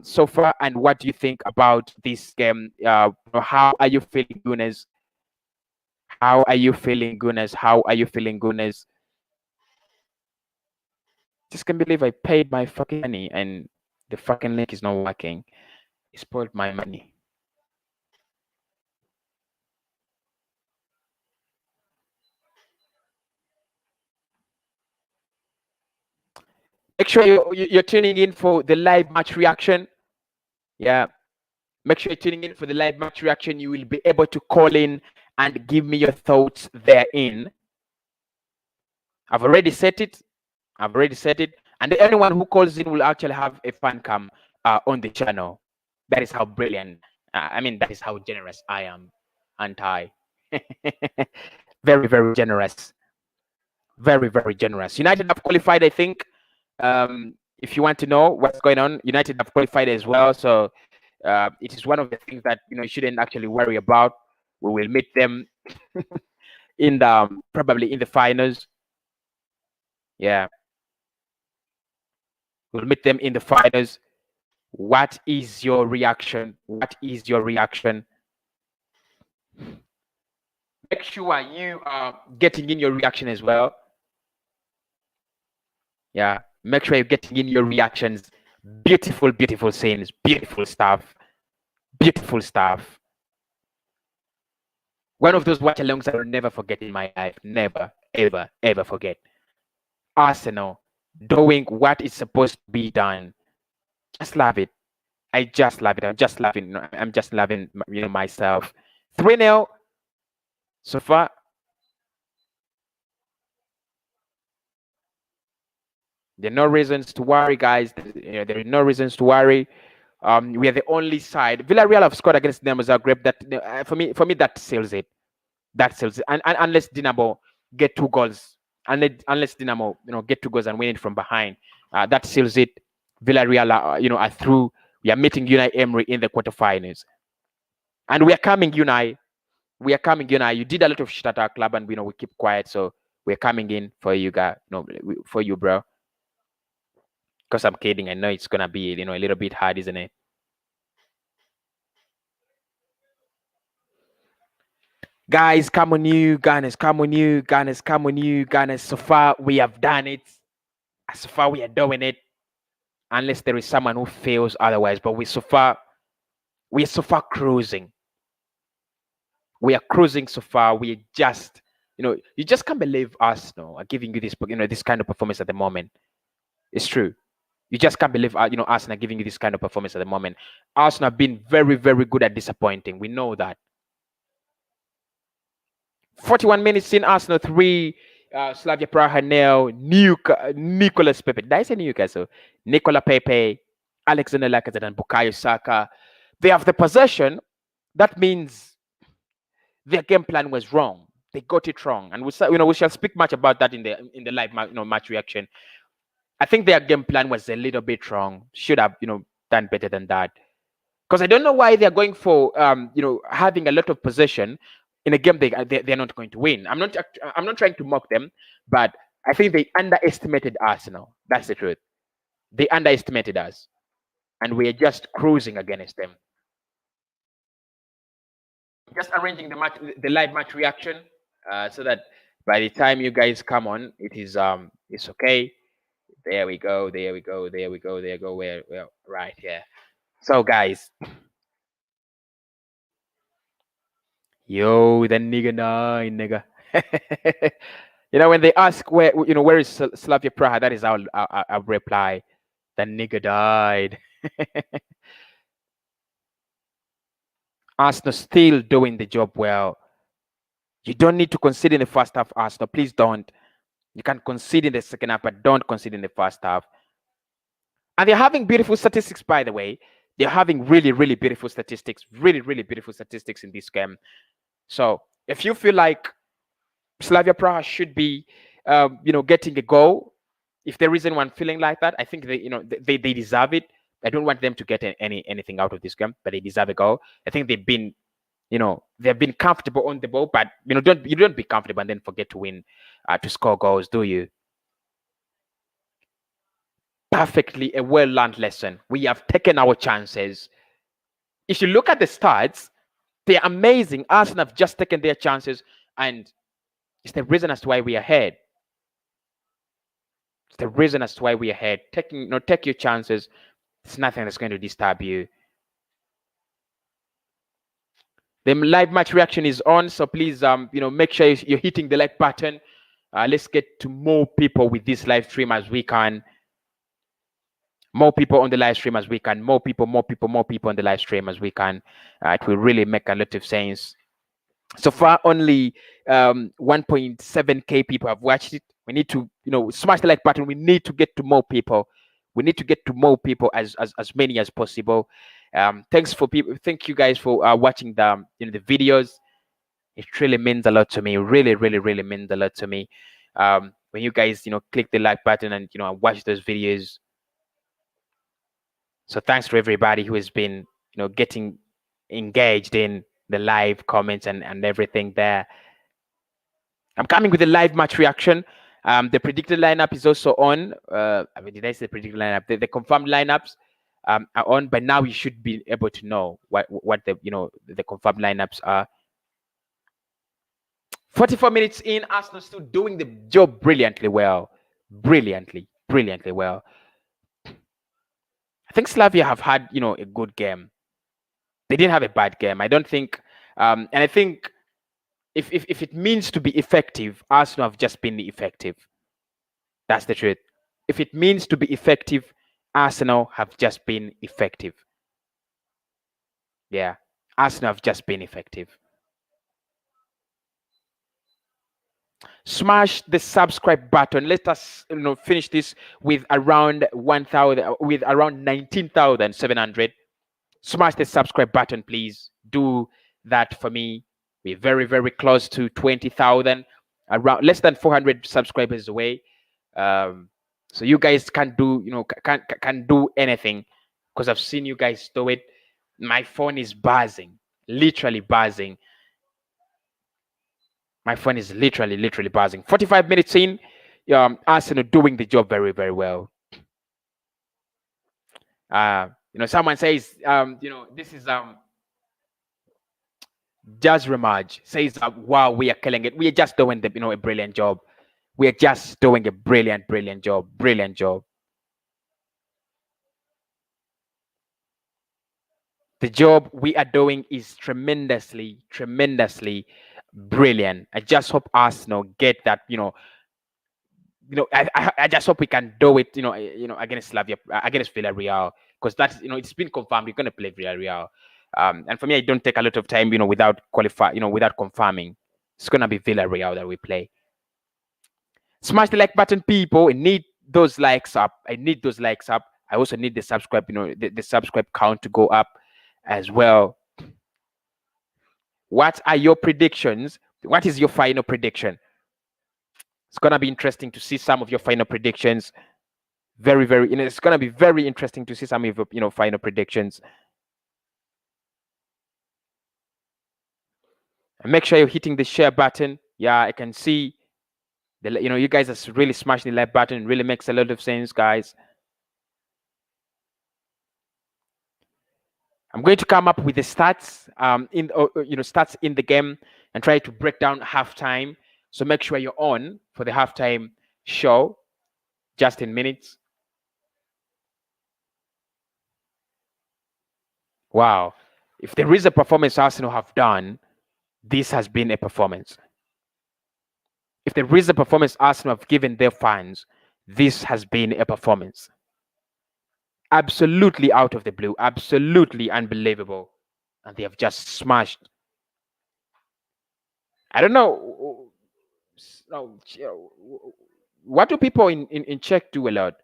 so far, and what do you think about this game? How are you feeling, Gunners? How are you feeling, Gunners? How are you feeling, Gunners? Just can't believe I paid my fucking money and the fucking link is not working. It spoiled my money. Make sure you're tuning in for the live match reaction. Yeah. Make sure you're tuning in for the live match reaction. You will be able to call in and give me your thoughts therein. I've already set it. And anyone who calls in will actually have a fan cam on the channel. That is how brilliant. That is how generous I am, aren't I? Very, very generous. Very, very generous. United have qualified, I think. If you want to know what's going on, United have qualified as well. So it is one of the things that you shouldn't actually worry about. We will meet them in the probably in the finals. Yeah, we'll meet them in the finals. What is your reaction? What is your reaction? Make sure you are getting in your reaction as well. Yeah, make sure you're getting in your reactions. Beautiful, beautiful scenes, beautiful stuff. Beautiful stuff. One of those watch-alongs I will never forget in my life. Never, ever, ever forget. Arsenal doing what is supposed to be done. Just love it. I just love it. I'm just loving myself. 3-0 so far. There are no reasons to worry, guys. There are no reasons to worry. We are the only side. Villarreal have scored against Dinamo Zagreb. That for me that seals it. That seals it. And unless Dinamo get 2 goals, unless Dinamo get 2 goals and win it from behind, that seals it. Villarreal are through. We are meeting Unai Emery in the quarterfinals, and we are coming, Unai. We are coming, Unai. You did a lot of shit at our club, and we keep quiet. So we're coming in for you, guys. For you, bro. Because I'm kidding. I know it's gonna be a little bit hard, isn't it? Guys, come on you, Gunners, come on you, Gunners, come on you, Gunners. So far, we have done it. So far, we are doing it. Unless there is someone who fails otherwise. But we are so far cruising. We are cruising so far. We are just, you just can't believe Arsenal are giving you this, this kind of performance at the moment. It's true. You just can't believe, Arsenal are giving you this kind of performance at the moment. Arsenal have been very, very good at disappointing. We know that. 41 minutes in, Arsenal 3, Slavia Praha 0, Nicolas Pepe. Did I say Newcastle? Nicolas Pepe, Alexander Lacazette, and Bukayo Saka. They have the possession. That means their game plan was wrong. They got it wrong, and we shall speak much about that in the live match reaction. I think their game plan was a little bit wrong. Should have done better than that. Because I don't know why they're going for having a lot of possession in a game they're not going to win. I'm not trying to mock them, but I think they underestimated Arsenal. That's the truth. They underestimated us, and we're just cruising against them. Just arranging the live match reaction, so that by the time you guys come on, it's okay. There we go. We're right here. So guys. Yo, the nigga nine, nigga. When they ask where is Slavia Praha, that is our reply. The nigga died. Arsenal still doing the job well. You don't need to concede in the first half, Arsenal. Please don't. You can concede in the second half, but don't concede in the first half. And they're having beautiful statistics, by the way. They're having really, really beautiful statistics. Really, really beautiful statistics in this game. So if you feel like Slavia Praha should be, getting a goal, if there isn't one feeling like that, I think they deserve it. I don't want them to get anything out of this game, but they deserve a goal. I think they've been comfortable on the ball, but don't be comfortable and then forget to win, to score goals, do you? Perfectly a well-learned lesson. We have taken our chances. If you look at the stats, they're amazing. Arsenal have just taken their chances, and it's the reason as to why we are ahead. It's the reason as to why we are ahead. Take your chances. It's nothing that's going to disturb you. The live match reaction is on, so please, make sure you're hitting the like button. Let's get to more people with this live stream as we can. More people on the live stream as we can. More people on the live stream as we can. It will really make a lot of sense. So far, only 1.7k people have watched it. We need to, smash the like button. We need to get to more people. We need to get to more people, as many as possible. Thank you guys for watching the videos. It really means a lot to me. Really, really, really means a lot to me. When you guys click the like button and watch those videos. So thanks to everybody who has been getting engaged in the live comments and everything there. I'm coming with a live match reaction. The predicted lineup is also on. Did I say predicted lineup? The confirmed lineups are on. By now you should be able to know what the confirmed lineups are. 44 minutes in, Arsenal still doing the job brilliantly well. Brilliantly well. I think Slavia have had a good game. They didn't have a bad game. I don't think, and I think if it means to be effective, Arsenal have just been effective. That's the truth. If it means to be effective, Arsenal have just been effective. Yeah, Arsenal have just been effective. Smash the subscribe button. Let us finish this with around 19,700. Smash the subscribe button, please. Do that for me. We're very, very close to 20,000. Around less than 400 subscribers away. So you guys can't do can't do anything, because I've seen you guys do it. My phone is buzzing, literally buzzing. My phone is literally buzzing. 45 minutes in, Arsenal doing the job very, very well. Someone says, this is Jazz Ramaj says, wow, we are killing it. We are just doing a brilliant job. We are just doing a brilliant job. Brilliant job. The job we are doing is tremendously brilliant. I just hope Arsenal get that, I just hope we can do it, against Slavia, against Villarreal, because that's, it's been confirmed we're going to play Villarreal. And for me, I don't take a lot of time, without without confirming. It's going to be Villarreal that we play. Smash the like button, people. I need those likes up. I also need the subscribe, the subscribe count to go up as well. What are your predictions? What is your final prediction? It's going to be interesting to see some of your final predictions. Very, very, it's going to be very interesting to see some of your, final predictions. And make sure you're hitting the share button. Yeah, I can see you guys are really smashing the like button. It really makes a lot of sense, guys. I'm going to come up with the stats stats in the game and try to break down halftime. So make sure you're on for the halftime show just in minutes. Wow. If there is a performance Arsenal have done, this has been a performance. If there is a performance Arsenal have given their fans, this has been a performance. Absolutely out of the blue. Absolutely unbelievable. And they have just smashed. I don't know. what do people in Czech do a lot?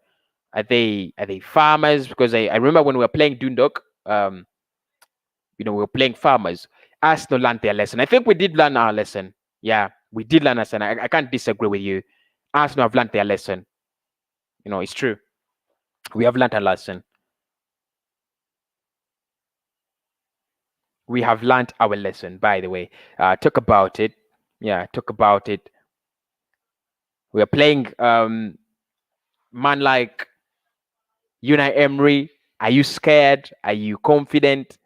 Are they farmers? Because I remember when we were playing Dundalk, we were playing farmers. Arsenal learned their lesson. I think we did learn our lesson. Yeah, we did learn our lesson. I can't disagree with you. Arsenal have learned their lesson. It's true. We have learned a lesson. We have learned our lesson, by the way. Talk about it. Yeah, talk about it. We are playing man like Unai Emery. Are you scared? Are you confident?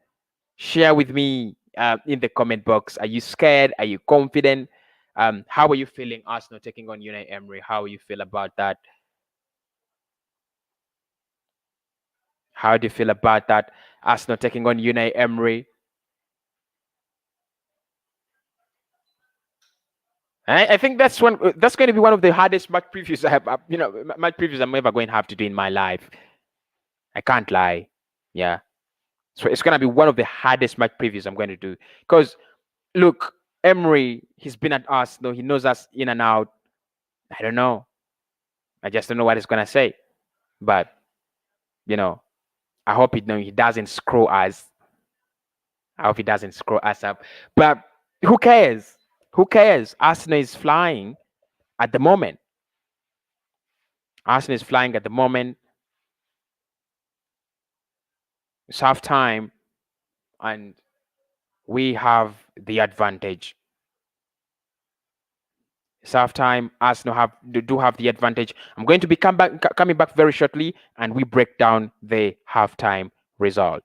Share with me in the comment box. Are you scared? Are you confident? How are you feeling Arsenal taking on Unai Emery? How you feel about that? How do you feel about that? Arsenal taking on Unai Emery. I think that's going to be one of the hardest match previews I have. Match previews I'm ever going to have to do in my life. I can't lie. Yeah. So it's going to be one of the hardest match previews I'm going to do. Because, look, Emery, he's been at Arsenal. He knows us in and out. I don't know. I just don't know what he's going to say. But, I hope he doesn't screw us. I hope he doesn't screw us up. But who cares? Who cares? Arsenal is flying at the moment. Arsenal is flying at the moment. It's half time, and we have the advantage. It's half time. Arsenal do have the advantage. I'm going to be coming back very shortly, and we break down the halftime result.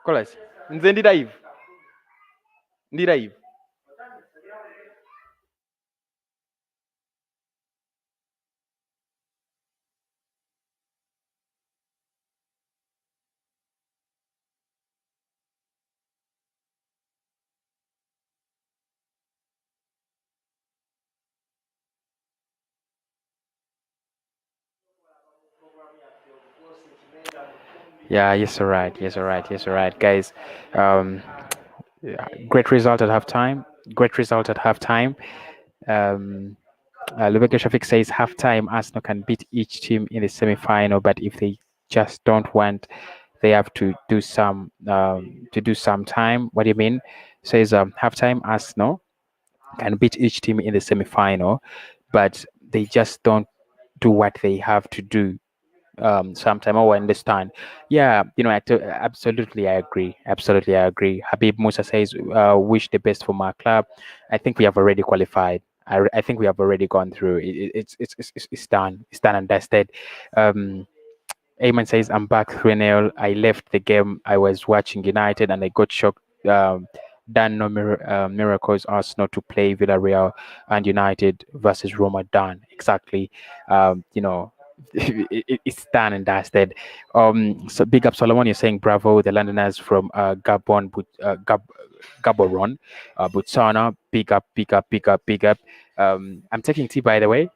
Colas. Nze ndi live. Ndi live. Yeah, yes, all right. Yes, all right. Yes, all right, guys. Um, yeah, great result at halftime. Great result at halftime. Um, Lubega Shafik says halftime Arsenal can beat each team in the semi-final, but if they just don't want, they have to do some time. What do you mean? Says halftime Arsenal can beat each team in the semi-final, but they just don't do what they have to do sometime. Oh, I understand. Yeah, absolutely, I agree. Absolutely, I agree. Habib Musa says, "Wish the best for my club." I think we have already qualified. I think we have already gone through. It's done. It's done and dusted. Um, Ayman says, "I'm back 3-0. I left the game. I was watching United and I got shocked. Done no miracles. Arsenal to play Villarreal and United versus Roma. Done exactly. It's done and dusted. So big up Solomon. You're saying bravo. The Londoners from Gabon, Gaborone, Botswana. Big up, big up, big up, big up. I'm taking tea, by the way.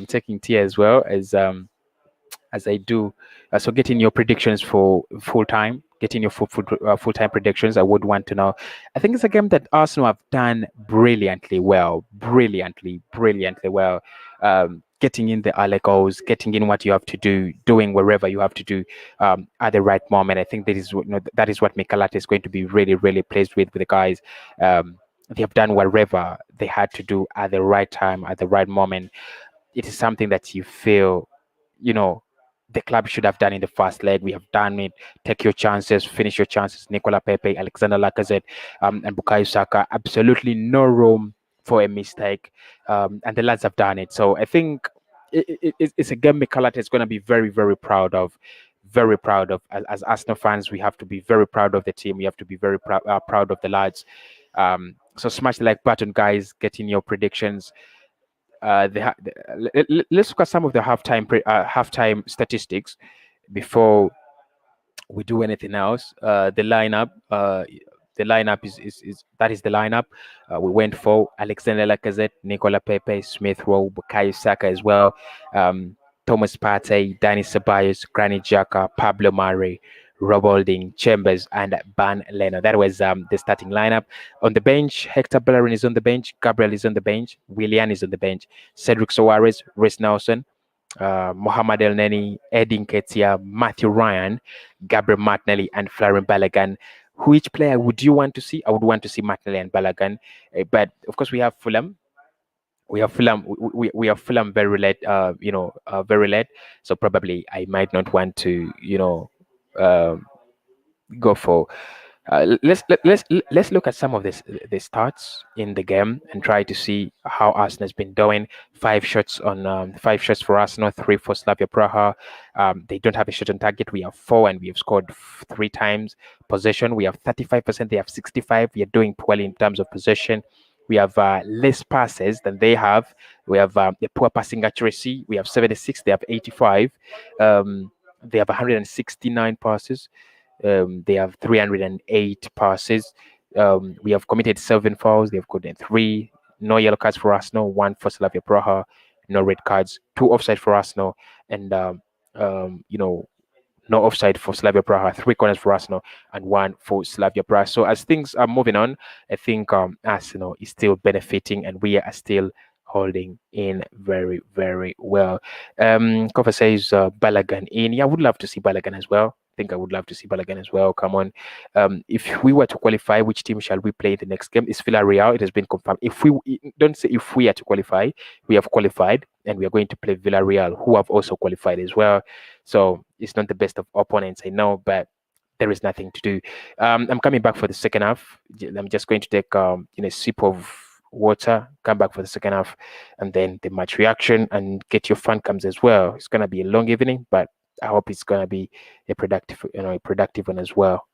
Taking tea as well as I do. So getting your predictions for full time, getting your full time predictions. I would want to know. I think it's a game that Arsenal have done brilliantly well, brilliantly well. Getting in the early goals, getting in what you have to do, doing wherever you have to do at the right moment. I think that is what Mikel is going to be really, really pleased with the guys. They have done whatever they had to do at the right time, at the right moment. It is something that you feel, you know, the club should have done in the first leg. We have done it. Take your chances, finish your chances. Nicolas Pepe, Alexander Lacazette, and Bukayo Saka. Absolutely no room for a mistake. And the lads have done it. So I think it's a game Mikel is going to be very, very proud of. Very proud of. As Arsenal fans, we have to be very proud of the team. We have to be very proud of the lads. So smash the like button, guys. Get in your predictions. Let's look at some of the halftime statistics before we do anything else. The lineup is that is the lineup. We went for Alexander Lacazette, Nicolas Pepe, Smith Rowe, Bukayo Saka as well. Thomas Partey, Danny Ceballos, Granit Xhaka, Pablo Mari, Rob Holding, Chambers, and Ban Leno. That was the starting lineup. On the bench, Hector Bellerin is on the bench, Gabriel is on the bench, Willian is on the bench, Cedric Soares, Reece Nelson, Mohamed El Neni, Edin Ketia, Matthew Ryan, Gabriel Martinelli, and Florian Balogun. Which player would you want to see? I would want to see Martinelli and Balogun. But of course, we have Fulham. We have Fulham very late. Very late. So probably I might not want to, go for. Let's look at some of the stats in the game and try to see how Arsenal has been doing. 5 shots for Arsenal, 3 for Slavia Praha. They don't have a shot on target. We have 4 and we have scored 3 times. Possession, we have 35%. They have 65. We are doing poorly in terms of possession. We have less passes than they have. We have a poor passing accuracy. We have 76. They have 85. They have 169 passes. They have 308 passes. We have committed 7 fouls. They have committed 3. No yellow cards for Arsenal. 1 for Slavia Praha. No red cards. 2 offside for Arsenal. And no offside for Slavia Praha, 3 corners for Arsenal, and 1 for Slavia Praha. So as things are moving on, I think Arsenal is still benefiting, and we are still holding in very, very well. Kofa says Balogun in. Yeah, I would love to see Balogun as well. I think I would love to see Balogun as well. Come on. If we were to qualify, which team shall we play the next game? It's Villarreal. It has been confirmed. If we don't say if we are to qualify, we have qualified, and we are going to play Villarreal, who have also qualified as well. So it's not the best of opponents, I know, but there is nothing to do. I'm coming back for the second half. I'm just going to take a sip of water, come back for the second half, and then the match reaction, and get your fan cams as well. It's gonna be a long evening, but I hope it's gonna be a productive one as well.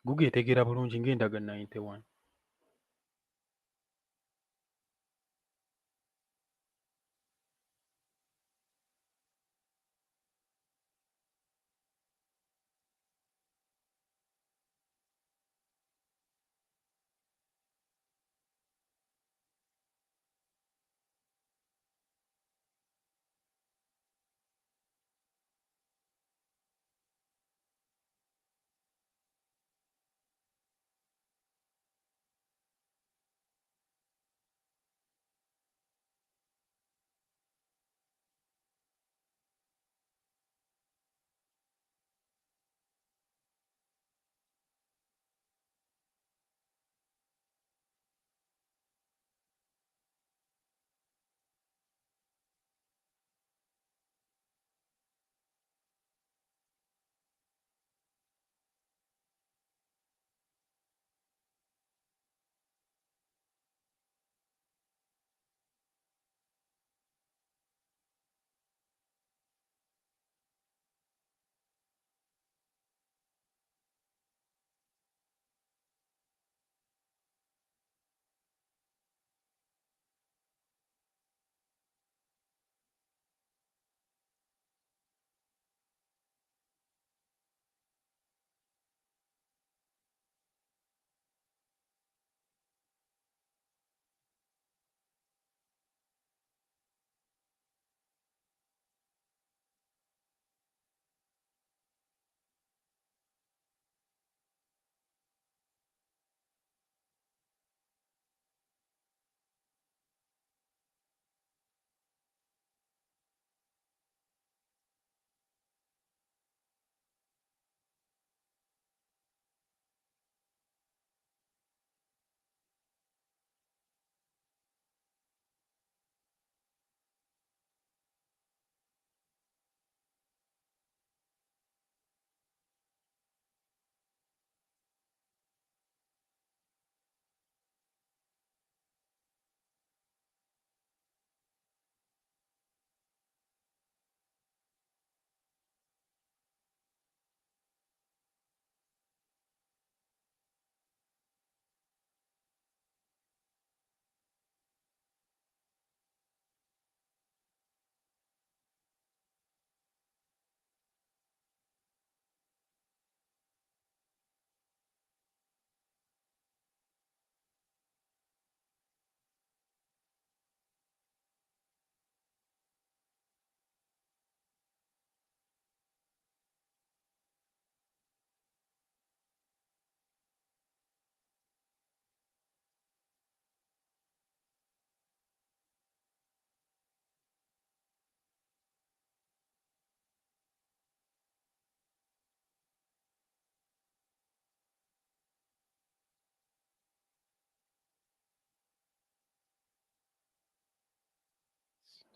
gugetegera bulungi ng'endaga 91.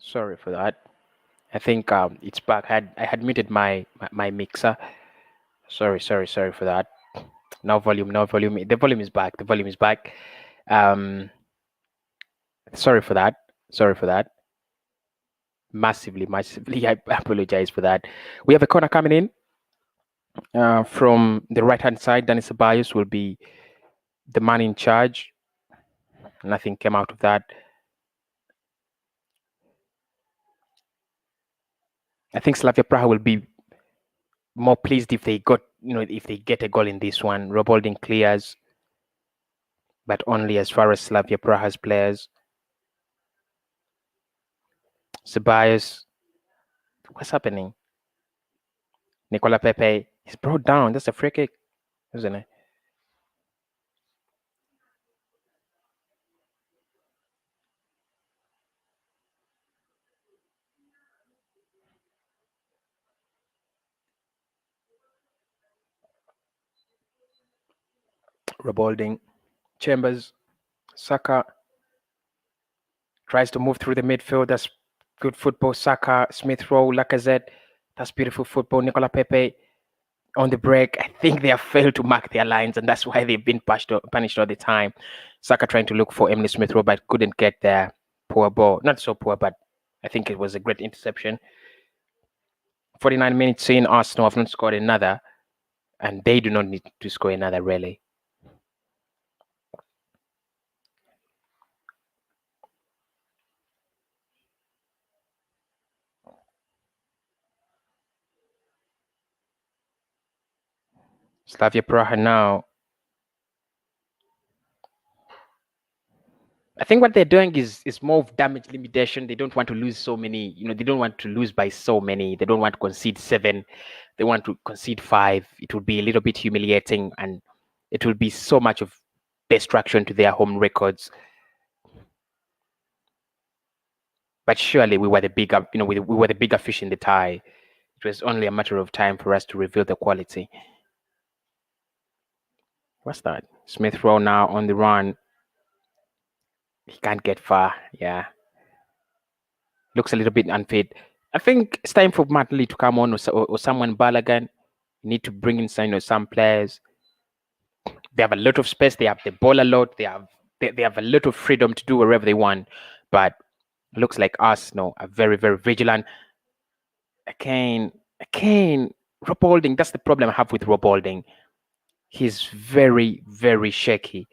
Sorry for that. I think it's back. I had muted my mixer. Sorry for that. Now volume. The volume is back. The volume is back. Sorry for that. Massively. I apologize for that. We have a corner coming in from the right hand side. Danny Ceballos will be the man in charge. Nothing came out of that. I think Slavia Praha will be more pleased if they get a goal in this one. Rob Holding clears, but only as far as Slavia Praha's players. Ceballos, what's happening? Nicolas Pepe is brought down. That's a free kick, isn't it? Rob Holding, Chambers, Saka tries to move through the midfield. That's good football. Saka, Smith Rowe, Lacazette. That's beautiful football. Nicolas Pepe on the break. I think they have failed to mark their lines, and that's why they've been punished all the time. Saka trying to look for Emily Smith Rowe, but couldn't get there. Poor ball. Not so poor, but I think it was a great interception. 49 minutes in, Arsenal have not scored another. and they do not need to score another really. Slavia Praha now. I think what they're doing is more of damage limitation. They don't want to lose so many, they don't want to lose by so many. They don't want to concede 7. They want to concede 5. It would be a little bit humiliating, and it will be so much of destruction to their home records. But surely we were the bigger, we were the bigger fish in the tie. It was only a matter of time for us to reveal the quality. What's that? Smith Rowe now on the run. He can't get far. Yeah. Looks a little bit unfit. I think it's time for Martinelli to come on, or someone Balogun. You need to bring in some players. They have a lot of space. They have the ball a lot. They have a lot of freedom to do wherever they want. But it looks like Arsenal are very, very vigilant. Again, Rob Holding. That's the problem I have with Rob Holding. He's very, very shaky.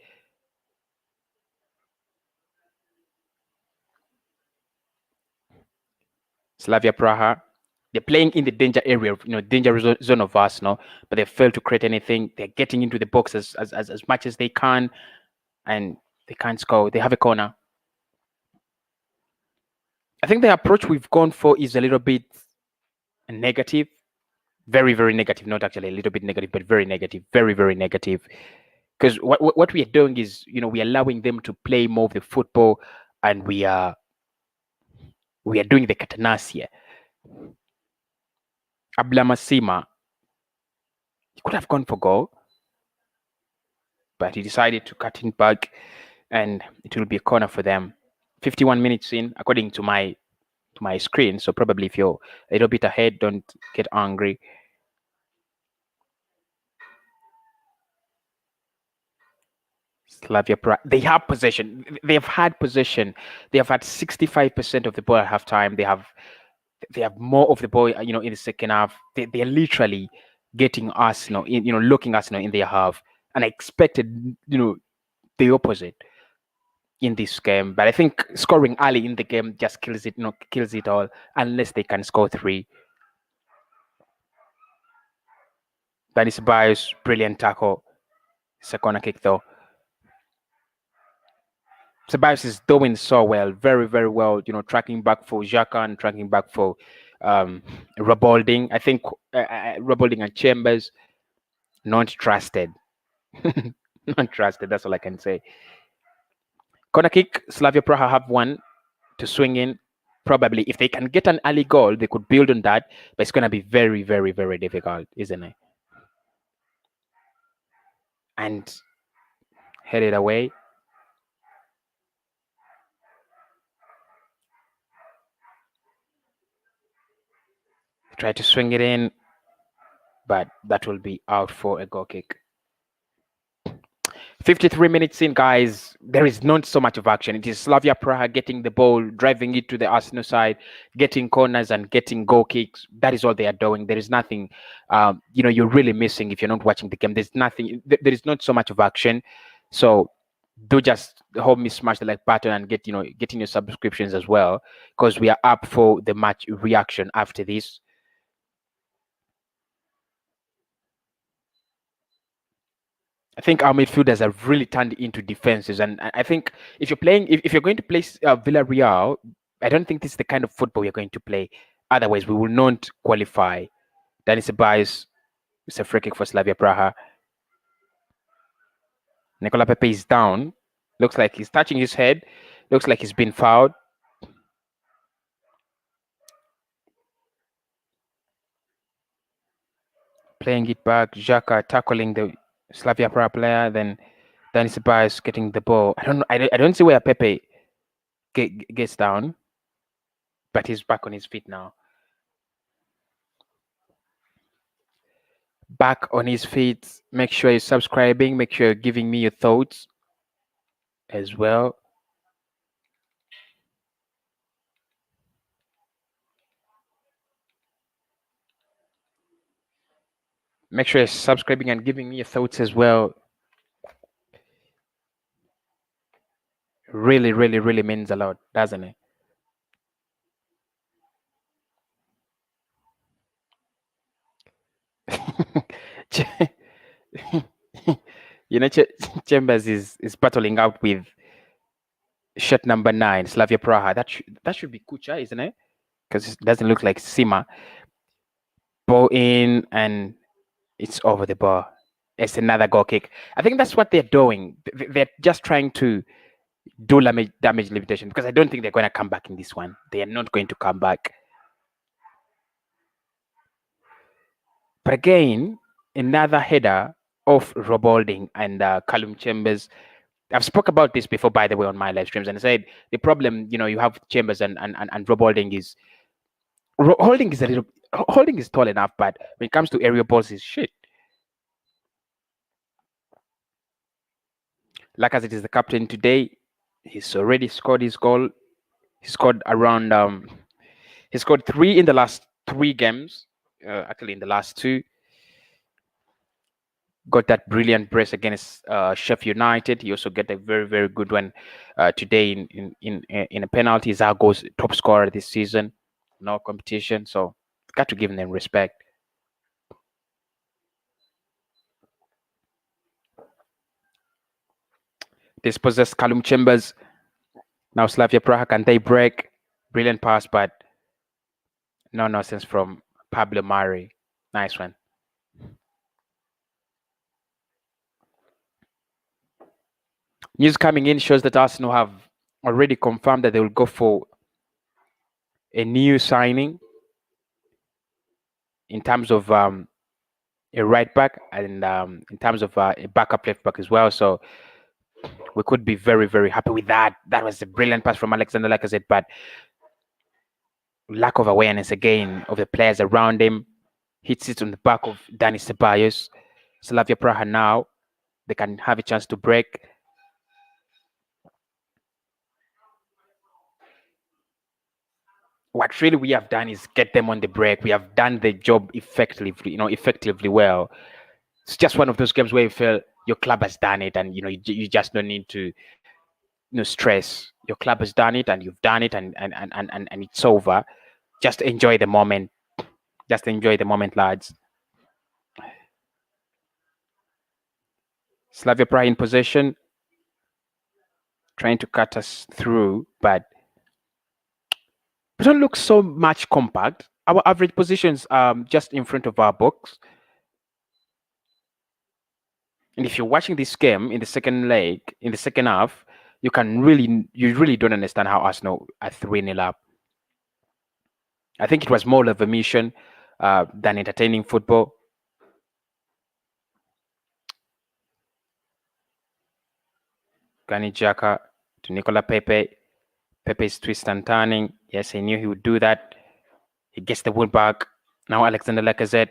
Slavia Praha, they're playing in the danger area, danger zone of Arsenal, but they fail to create anything. They're getting into the box as much as they can, and they can't score. They have a corner. I think the approach we've gone for is a little bit negative. Very, very negative. Not actually a little bit negative, but very negative. Very, very negative. Because what we are doing is, we are allowing them to play more of the football, and we are doing the catenaccia. Ablamasima, he could have gone for goal, but he decided to cut it back, and it will be a corner for them. 51 minutes in, according to my screen. So probably if you're a little bit ahead, don't get angry. Slavia Praha, they have possession. They have had possession. They have had 65% of the ball at halftime. They have more of the ball, in the second half. They're literally getting Arsenal, looking Arsenal in their half. And I expected, the opposite in this game. But I think scoring early in the game just kills it all, unless they can score 3. That is Ceballos, brilliant tackle. It's a corner kick though. Ceballos is doing so well, very, very well, tracking back for Xhaka and tracking back for Rob Holding. I think Rob Holding and Chambers, not trusted. Not trusted, that's all I can say. Corner kick, Slavia Praha have one to swing in. Probably, if they can get an early goal, they could build on that, but it's going to be very, very, very difficult, isn't it? And headed away. Try to swing it in, but that will be out for a goal kick. 53 minutes in, guys. There is not so much of action. It is Slavia Praha getting the ball, driving it to the Arsenal side, getting corners and getting goal kicks. That is all they are doing. There is nothing, you're really missing if you're not watching the game. There's nothing. There is not so much of action. So do just help me smash the like button and getting your subscriptions as well, because we are up for the match reaction after this. I think our midfielders have really turned into defenses, and I think if you're going to play Villarreal, I don't think this is the kind of football you're going to play. Otherwise, we will not qualify. That is a bias. It's a free kick for Slavia Praha. Nicolas Pepe is down. Looks like he's touching his head. Looks like he's been fouled. Playing it back. Xhaka tackling the Slavia Praha player. Then Dani Ceballos getting the ball. I don't know. I don't see where Pepe gets down, but he's back on his feet now. Back on his feet. Make sure you're subscribing. Make sure you're giving me your thoughts as well. Make sure you're subscribing and giving me your thoughts as well. Really, really, really means a lot, doesn't it? Chambers is battling out with shirt number 9, Slavia Praha. That should be Kucha, isn't it? Because it doesn't look like Sima. Ball in, and it's over the bar. It's another goal kick. I think that's what they're doing. They're just trying to do damage limitation, because I don't think they're going to come back in this one. They are not going to come back. But again, another header of Robolding and Callum Chambers. I've spoke about this before, by the way, on my live streams, and I said the problem, you have Chambers and Robolding is holding is tall enough, but when it comes to aerial balls, is shit. Like as it is the captain today, he's already scored his goal. He scored around he scored 3 in the last 3 games. Actually, in the last 2. Got that brilliant brace against Sheffield United. He also got a very, very good one today in a penalty. Zago's top scorer this season. No competition, so got to give them respect. Dispossessed Callum Chambers. Now Slavia Praha, can they break? Brilliant pass, but no nonsense from Pablo Mari. Nice one. News coming in shows that Arsenal have already confirmed that they will go for a new signing in terms of a right back and in terms of a backup left back as well. So we could be very, very happy with that. That was a brilliant pass from Alexander Lacazette, but lack of awareness again of the players around him. Hits it on the back of Dani Ceballos. Slavia Praha now, they can have a chance to break. What really we have done is get them on the break. We have done the job effectively well. It's just one of those games where you feel your club has done it, and you just don't need to stress. Your club has done it, and you've done it, and it's over. Just enjoy the moment. Just enjoy the moment, lads. Slavia Praha in possession, trying to cut us through, but we don't look so much compact. Our average positions just in front of our box. And if you're watching this game in the second leg, in the second half, you really don't understand how Arsenal are 3-0 up. I think it was more of a mission than entertaining football. Granit Xhaka to Nicolas Pepe. Pepe's twist and turning. Yes, I knew he would do that. He gets the wood back. Now Alexander Lacazette.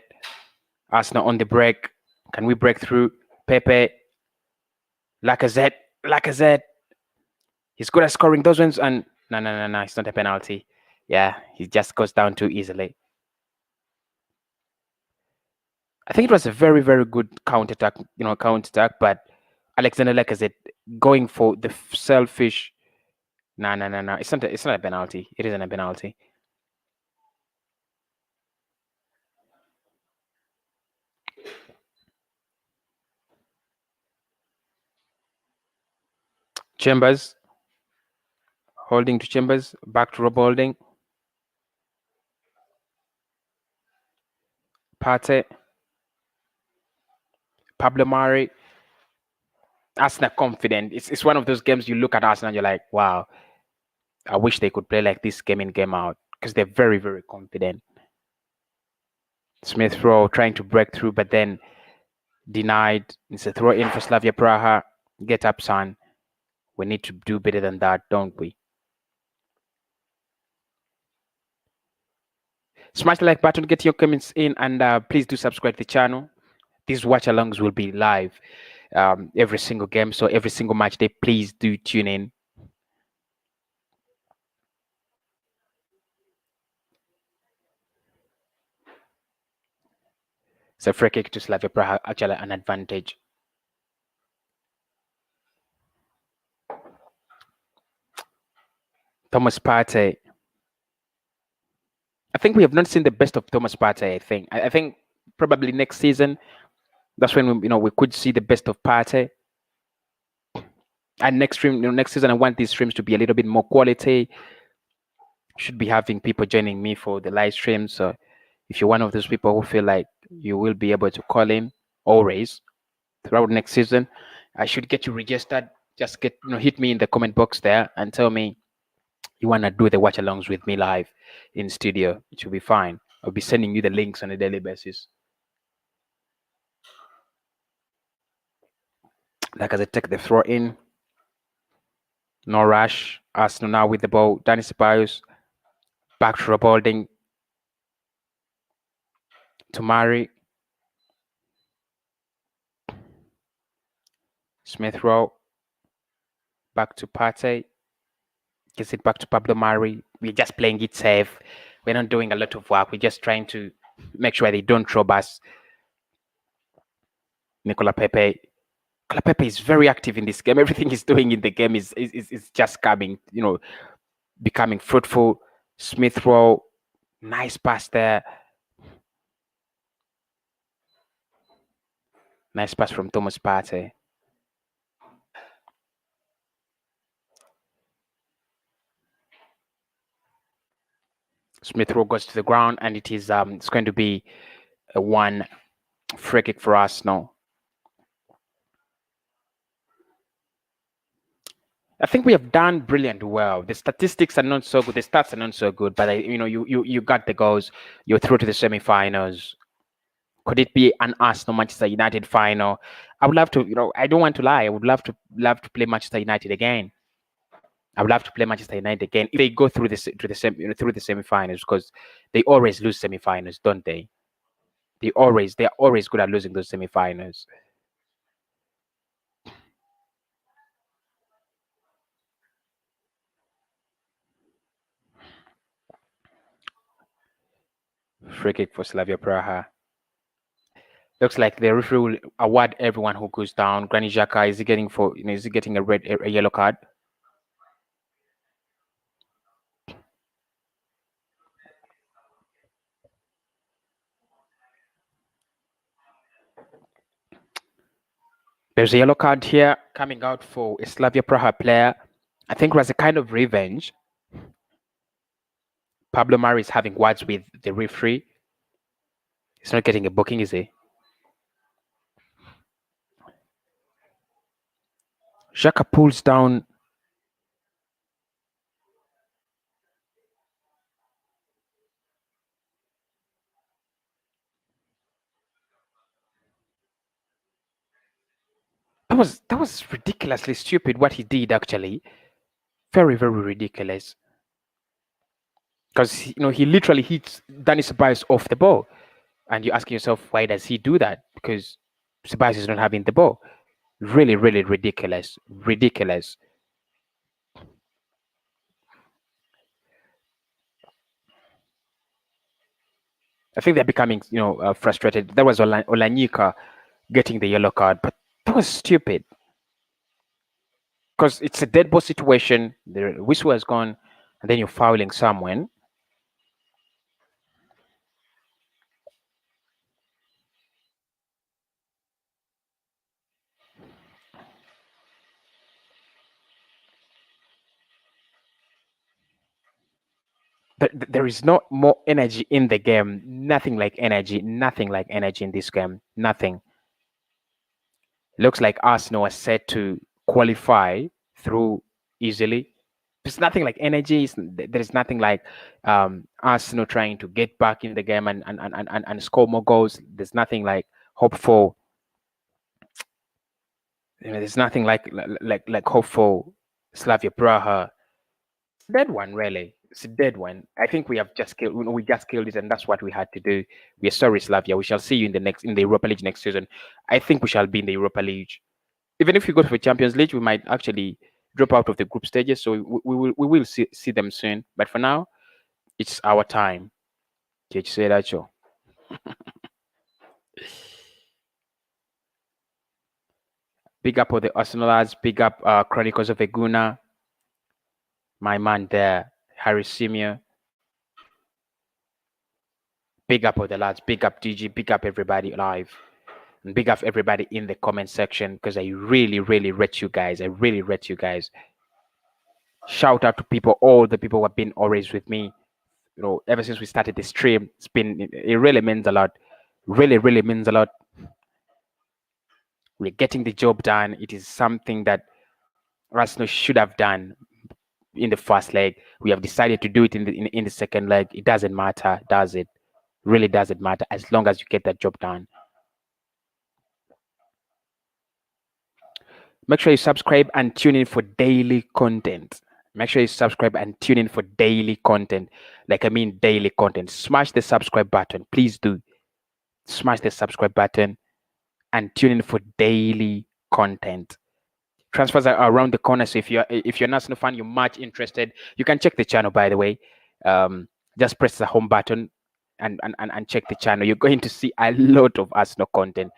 Arsenal on the break. Can we break through? Pepe. Lacazette. He's good at scoring those ones, and no, it's not a penalty. Yeah, he just goes down too easily. I think it was a very, very good counter-attack, but Alexander Lacazette going for the selfish. No. It's not a penalty. It isn't a penalty. Chambers. Holding to Chambers. Back to Rob Holding. Pate. Pablo Mari. Arsenal confident. It's one of those games you look at Arsenal and you're like, wow, I wish they could play like this game in, game out, because they're very, very confident. Smith Rowe trying to break through, but then denied. It's a throw in for Slavia Praha. Get up, son. We need to do better than that, don't we? Smash the like button, get your comments in, and please do subscribe to the channel. These watch-alongs will be live every single game, so every single match day, please do tune in. So free kick to Slavia Praha, actually an advantage. Thomas Partey. I think we have not seen the best of Thomas Partey. I think probably next season, that's when we could see the best of Partey. And next season, I want these streams to be a little bit more quality. Should be having people joining me for the live stream. So if you're one of those people who feel like you will be able to call in always throughout next season, I should get you registered. Just hit me in the comment box there and tell me you want to do the watch alongs with me live in studio. It should be fine. I'll be sending you the links on a daily basis. Like as I take the throw in, no rush. Arsenal now with the ball. Danny Ceballos back to Holding to Mari. Smith Rowe back to Partey. Gets it back to Pablo Mari. We're just playing it safe. We're not doing a lot of work. We're just trying to make sure they don't rob us. Nicolas Pepe. Nicolas Pepe is very active in this game. Everything he's doing in the game is just coming, becoming fruitful. Smith Rowe, nice pass there. Nice pass from Thomas Partey. Smith Rowe goes to the ground, and it is it's going to be a 1 free kick for Arsenal. I think we have done brilliant well. The statistics are not so good. The stats are not so good, but you got the goals. You're through to the semi-finals. Could it be an Arsenal Manchester United final? I would love to. I don't want to lie. I would love to play Manchester United again. I would love to play Manchester United again if they go through the semi-finals, because they always lose semi-finals, don't they? They're always good at losing those semi-finals. Free kick for Slavia Praha. Looks like the referee will award everyone who goes down. Granit Xhaka, is he getting a yellow card? There's a yellow card here coming out for a Slavia Praha player. I think it was a kind of revenge. Pablo Mari is having words with the referee. He's not getting a booking, is he? Xhaka pulls down. That was ridiculously stupid what he did, actually. Very, very ridiculous. Because he literally hits Danny Ceballos off the ball. And you're asking yourself, why does he do that? Because Ceballos is not having the ball. Really, really ridiculous. Ridiculous. I think they're becoming, frustrated. That was Olanyika getting the yellow card, but that was stupid. Because it's a dead ball situation. The whistle has gone, and then you're fouling someone. There is no more energy in the game. Nothing like energy. Nothing like energy in this game. Nothing. Looks like Arsenal are set to qualify through easily. There's nothing like energy. There's nothing like Arsenal trying to get back in the game and score more goals. There's nothing like hope for. There's nothing like hope for Slavia Praha. Dead one, really. It's a dead one. I think we just killed it, and that's what we had to do. We are sorry, Slavia. We shall see you in the Europa League next season. I think we shall be in the Europa League. Even if we go to the Champions League, we might actually drop out of the group stages. So we will see them soon. But for now, it's our time. Say that, Big up all the Arsenalers. Big up Chronicles of Eguna. My man there, Harry Simio. Big up all the lads. Big up DG. Big up everybody live. And big up everybody in the comment section, because I really, really rate you guys. I really rate you guys. Shout out to people, all the people who have been always with me. You know, ever since we started the stream, it really means a lot. Really, really means a lot. We're getting the job done. It is something that Arsenal should have done in the first leg. We have decided to do it in the second leg. It doesn't matter, does it? Really doesn't matter, as long as you get that job done. Make sure you subscribe and tune in for daily content. Make sure you subscribe and tune in for daily content. Like, I mean daily content. Smash the subscribe button. Please do. Smash the subscribe button and tune in for daily content. Transfers are around the corner, so if you're an Arsenal fan, you're much interested, you can check the channel, by the way. Just press the home button and check the channel. You're going to see a lot of Arsenal content.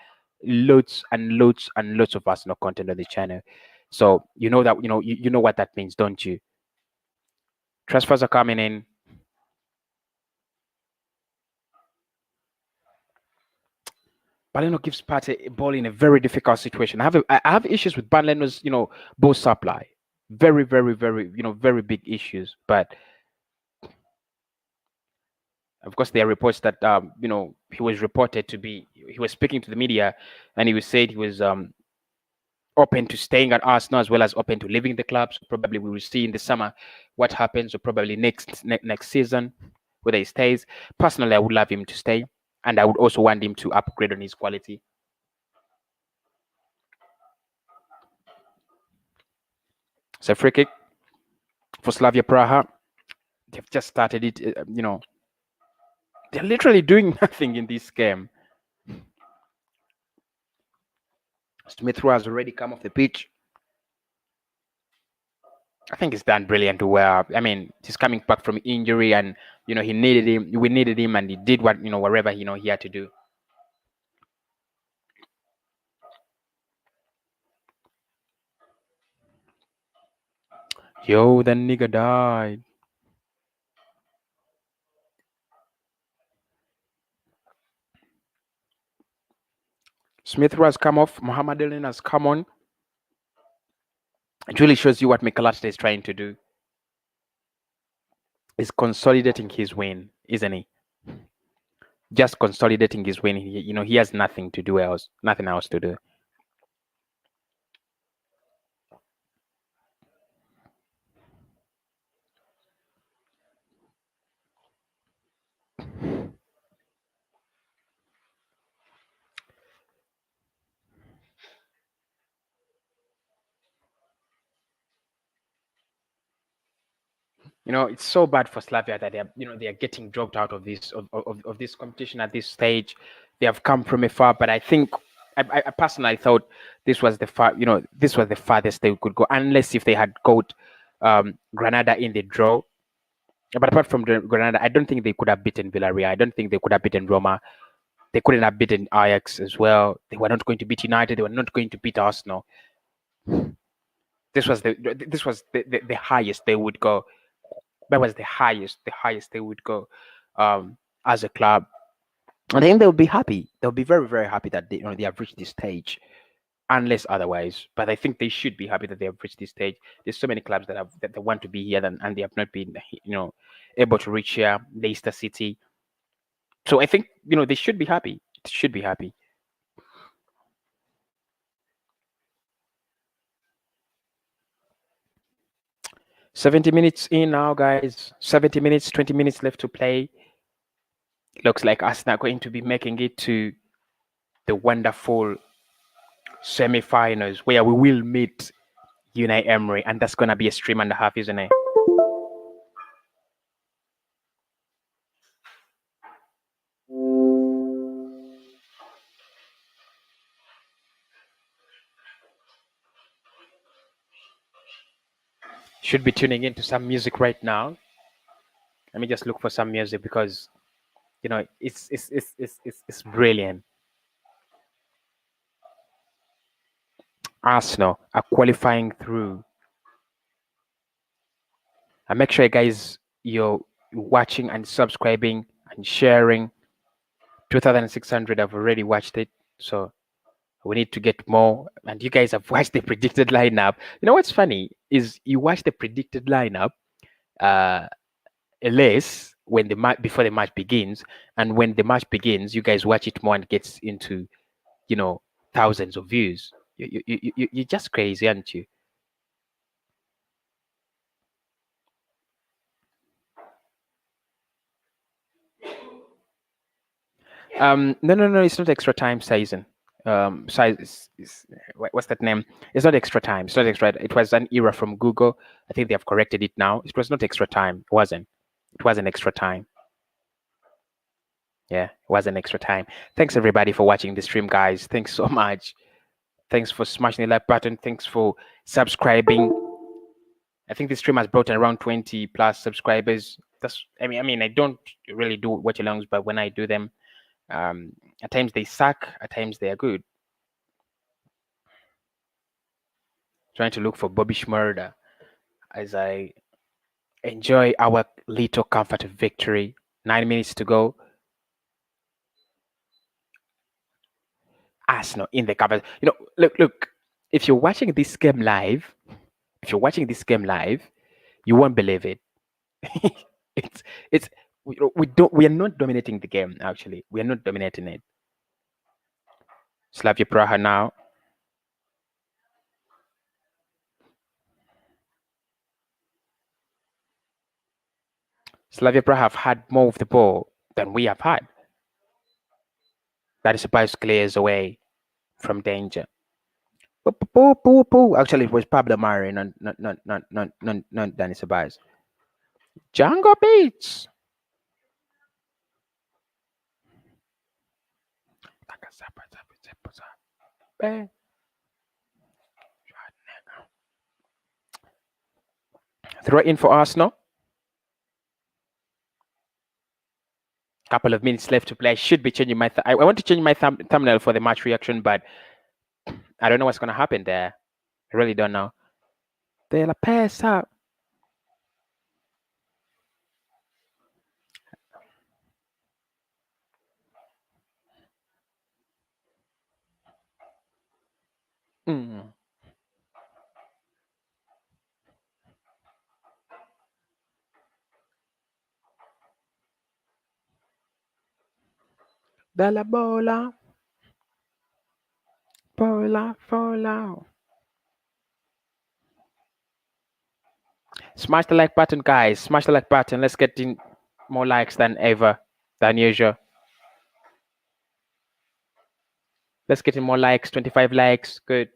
Loads and loads and loads of Arsenal content on the channel. So you know that, you know what that means, don't you? Transfers are coming in. Baleno gives Partey a ball in a very difficult situation. I have issues with Baleno's, ball supply. Very, very, very, very big issues. But of course, there are reports that he was reported to be. He was speaking to the media, and he was said he was open to staying at Arsenal as well as open to leaving the club. So probably we will see in the summer what happens, or probably next season whether he stays. Personally, I would love him to stay, and I would also want him to upgrade on his quality. It's a free kick for Slavia Praha. They've just started it. They're literally doing nothing in this game. Smith Rowe has already come off the pitch. I think he's done brilliant well. I mean, he's coming back from injury, and he needed him. We needed him, and he did whatever he had to do. Yo, the nigga died. Smith Rowe has come off. Mohamed Elneny has come on. It really shows you what Nicolas is trying to do. He's consolidating his win, isn't he? Just consolidating his win. He has nothing to do else. Nothing else to do. It's so bad for Slavia that they are getting dropped out of this of this competition at this stage. They have come from afar, but I think I personally thought this was the farthest they could go, unless if they had got Granada in the draw. But apart from Granada, I don't think they could have beaten Villarreal. I don't think they could have beaten Roma. They couldn't have beaten Ajax as well. They were not going to beat United. They were not going to beat Arsenal. This was the highest they would go. That was the highest they would go as a club. I think they'll be happy. They'll be very, very happy that they have reached this stage, unless otherwise. But I think they should be happy that they have reached this stage. There's so many clubs that they want to be here, and they have not been able to reach here. Leicester City. So I think they should be happy. They should be happy. $70 minutes in now, guys. 70 minutes, 20 minutes left to play. Looks like Arsenal are going to be making it to the wonderful semi-finals, where we will meet Unai Emery, and that's going to be a stream and a half, isn't it? Should be tuning into some music right now. Let me just look for some music, because it's brilliant. Arsenal are qualifying through. And make sure, guys, you're watching and subscribing and sharing. 2,600 have already watched it, so we need to get more. And you guys have watched the predicted lineup. You know what's funny is you watch the predicted lineup less when the match before the match begins, and when the match begins, you guys watch it more and gets into, thousands of views. You're just crazy, aren't you? No, it's not extra time season. Size is what's that name? It's not extra time. It's not extra. It was an error from Google. I think they have corrected it now. It was not extra time. It wasn't. It wasn't extra time. Yeah, it wasn't extra time. Thanks everybody for watching the stream, guys. Thanks so much. Thanks for smashing the like button. Thanks for subscribing. I think this stream has brought in around 20 plus subscribers. I mean, I don't really do watch alongs, but when I do them, at times they suck, at times they are good. Trying to look for Bobbish murder as I enjoy our little comfort of victory. 9 minutes to go. Arsenal in the cover. Look. If you're watching this game live, you won't believe it. it's we are not dominating the game. Actually, we are not dominating it. Slavia Praha now. Slavia Praha have had more of the ball than we have had. That is supposed clears away from danger. Actually, it was Pablo Mari, not Danny Ceballos. Django Beats. Throw in for Arsenal. Couple of minutes left to play. I should be changing my. I want to change my thumbnail for the match reaction, but I don't know what's going to happen there. I really don't know. De la Pesa. De la bola. Bola. Smash the like button, guys. Smash the like button. Let's get in more likes than ever, than usual. Let's get in more likes. 25 likes. Good.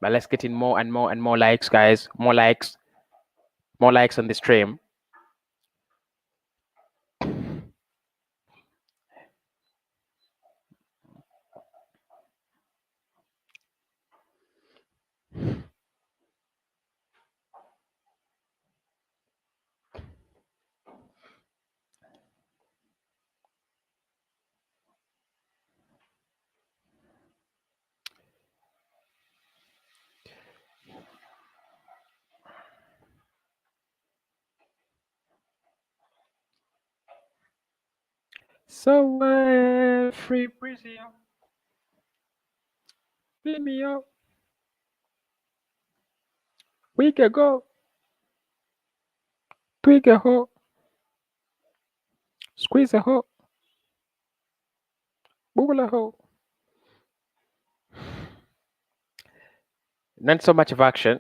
But let's get in more and more and more likes, guys. More likes. More likes on the stream. So, free Brazil. Beat me up. We can go. Tweak a hole. Squeeze a hole. Bubble a hole. Not so much of action.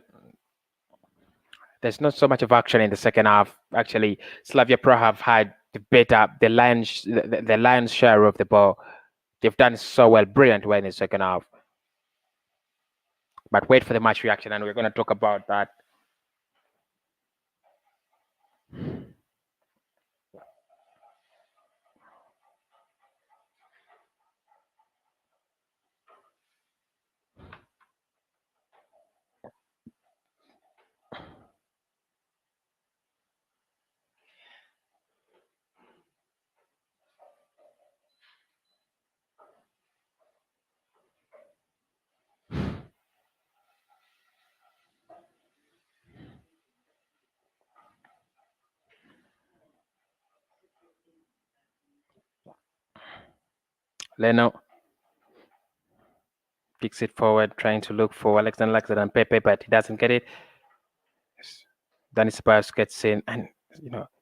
There's not so much of action in the second half. Actually, Slavia Praha have had the lion's share of the ball. They've done so well, brilliant well in the second half. But wait for the match reaction, and we're going to talk about that. Leno kicks it forward, trying to look for Alexander and Pepe, but he doesn't get it. Danny Ceballos gets in, and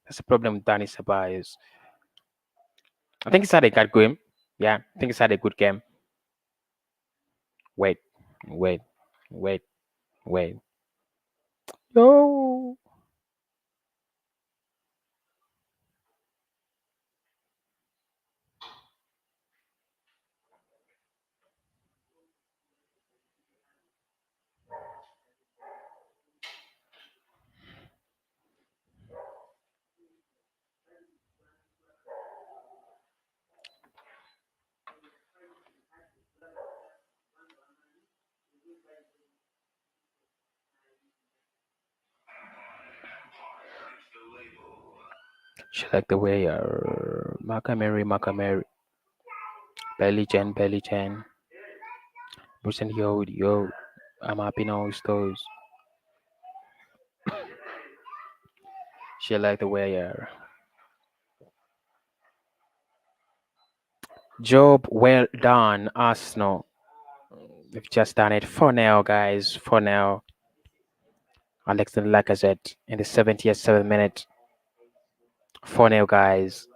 that's a problem with Danny Ceballos. I think he's had a good game. Yeah, I think he's had a good game. Wait. Yo. She like the way Makameri, Bellerin, Bruce yo, I'm happy now those. She like the way Job, well done, Arsenal. We've just done it. 4-0, guys. 4-0. Alexander Lacazette in the 77th minute. 4-0, guys.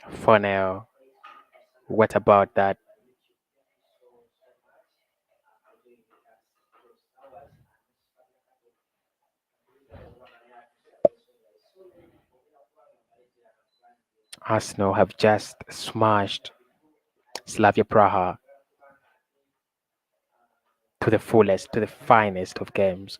4-0. What about that? Arsenal have just smashed Slavia Praha to the fullest, to the finest of games.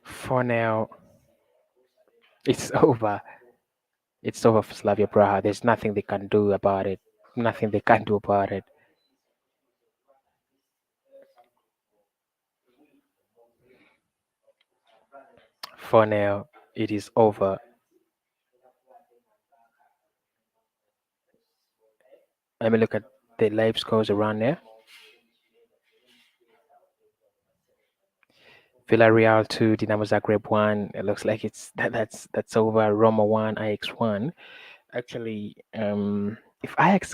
For now, it's over. It's over for Slavia Praha. There's nothing they can do about it. Nothing they can do about it. For now, it is over. Let me look at the live scores around there. Villarreal 2, Dinamo Zagreb 1. It looks like that's over. Roma 1, Ajax 1. Actually, if Ajax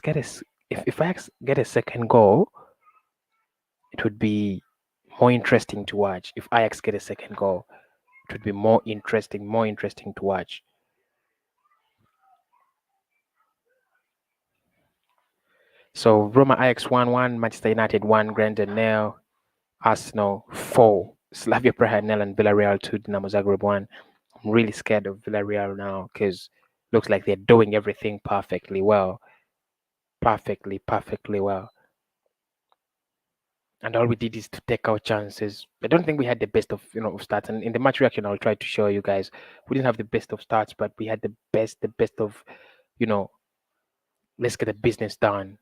get a second goal, it would be more interesting to watch. If Ajax get a second goal, it would be more interesting to watch. So Roma Ajax 1-1, Manchester United 1, Grandin 0, Arsenal 4, Slavia Praha 0, and Villarreal 2, Dinamo Zagreb 1. I'm really scared of Villarreal now because looks like they're doing everything perfectly well. Perfectly well. And all we did is to take our chances. I don't think we had the best of of starts. And in the match reaction, I'll try to show you guys. We didn't have the best of starts, but we had the best of, let's get the business done.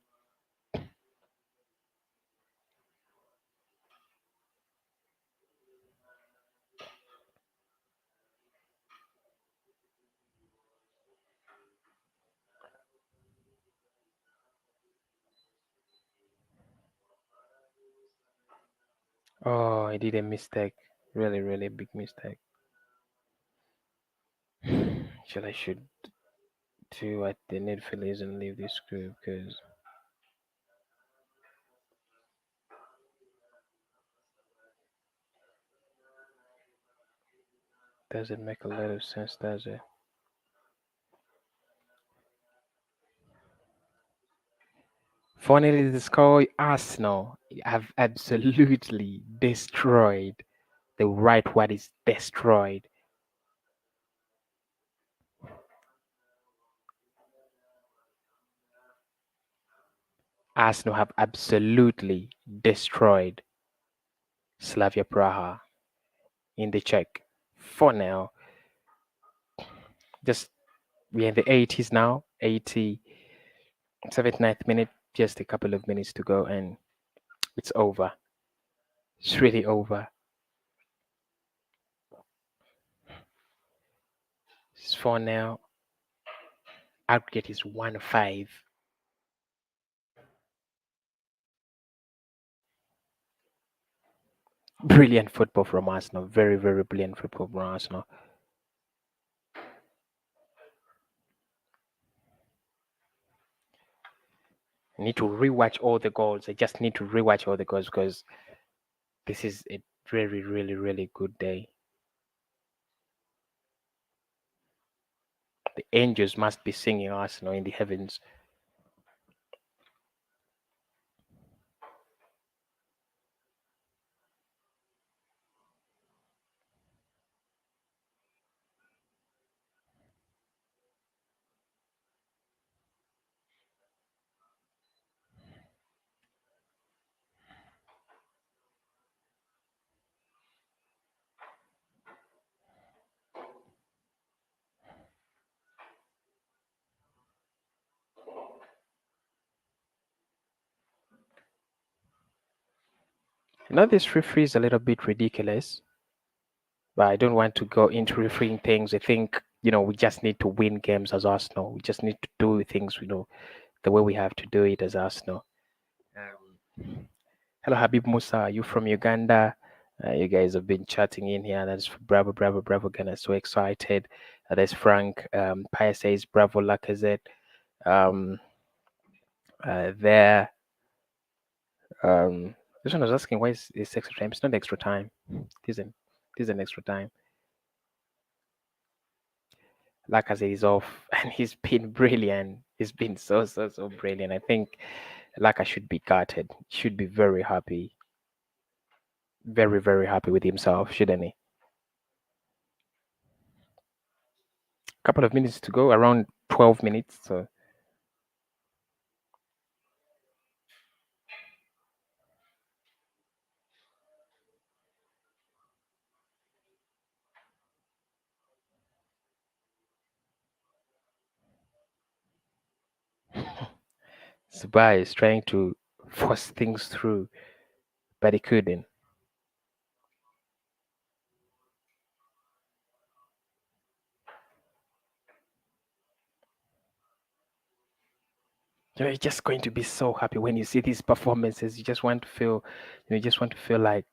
Oh, I did a mistake. Really big mistake. I should do what the needful is and leave this group because doesn't make a lot of sense, does it? Finally, the score, Arsenal have absolutely destroyed. The right word is destroyed. Arsenal have absolutely destroyed Slavia Praha in the Czech. 4-0. Just we're in the 80s now. 79th minute. Just a couple of minutes to go and it's over. It's really over. It's 4-0. Aggregate is 1-5. Brilliant football from Arsenal. Very, very brilliant football from Arsenal. I need to rewatch all the goals. I just need to rewatch all the goals because this is a very, really, really good day. The angels must be singing Arsenal in the heavens. This referee is a little bit ridiculous, but I don't want to go into refereeing things. I think, we just need to win games as Arsenal. We just need to do things, the way we have to do it as Arsenal. Hello, Habib Musa. Are you from Uganda? You guys have been chatting in here. That's bravo, bravo, bravo. Ghana, so excited. There's Frank. Paya says bravo, Lacazette. There. This one was asking why is extra time? It's not extra time. It isn't. It is an extra time. Lacazette is off, and he's been brilliant. He's been so brilliant. I think Laka should be gutted. Should be very happy. Very, very happy with himself, shouldn't he? Couple of minutes to go, around 12 minutes. So Zubai is trying to force things through, but he couldn't. You're just going to be so happy when you see these performances. You just want to feel, like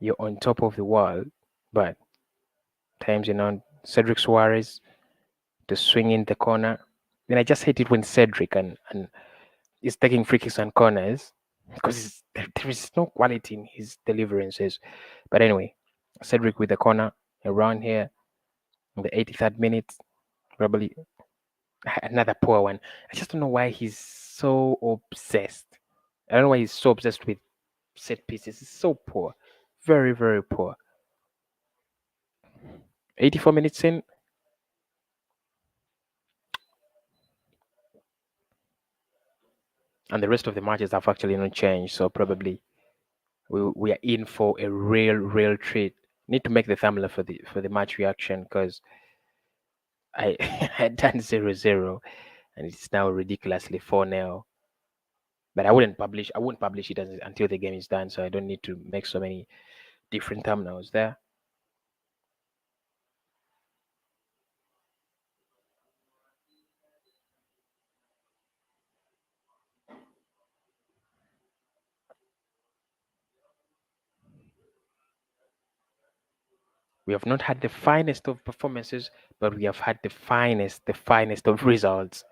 you're on top of the world. But times, Cedric Suarez to swing in the corner. Then I just hate it when Cedric and is taking free kicks and corners because there is no quality in his deliverances. But anyway, Cedric with the corner around here in the 83rd minute, probably another poor one. I just don't know why he's so obsessed. I don't know why he's so obsessed with set pieces. It's so poor. Very, very poor. 84 minutes in. And the rest of the matches have actually not changed. So probably we are in for a real treat. Need to make the thumbnail for the match reaction because I had done 0-0 and it's now ridiculously 4-0. But I won't publish it until the game is done, so I don't need to make so many different thumbnails there. We have not had the finest of performances, but we have had the finest of results.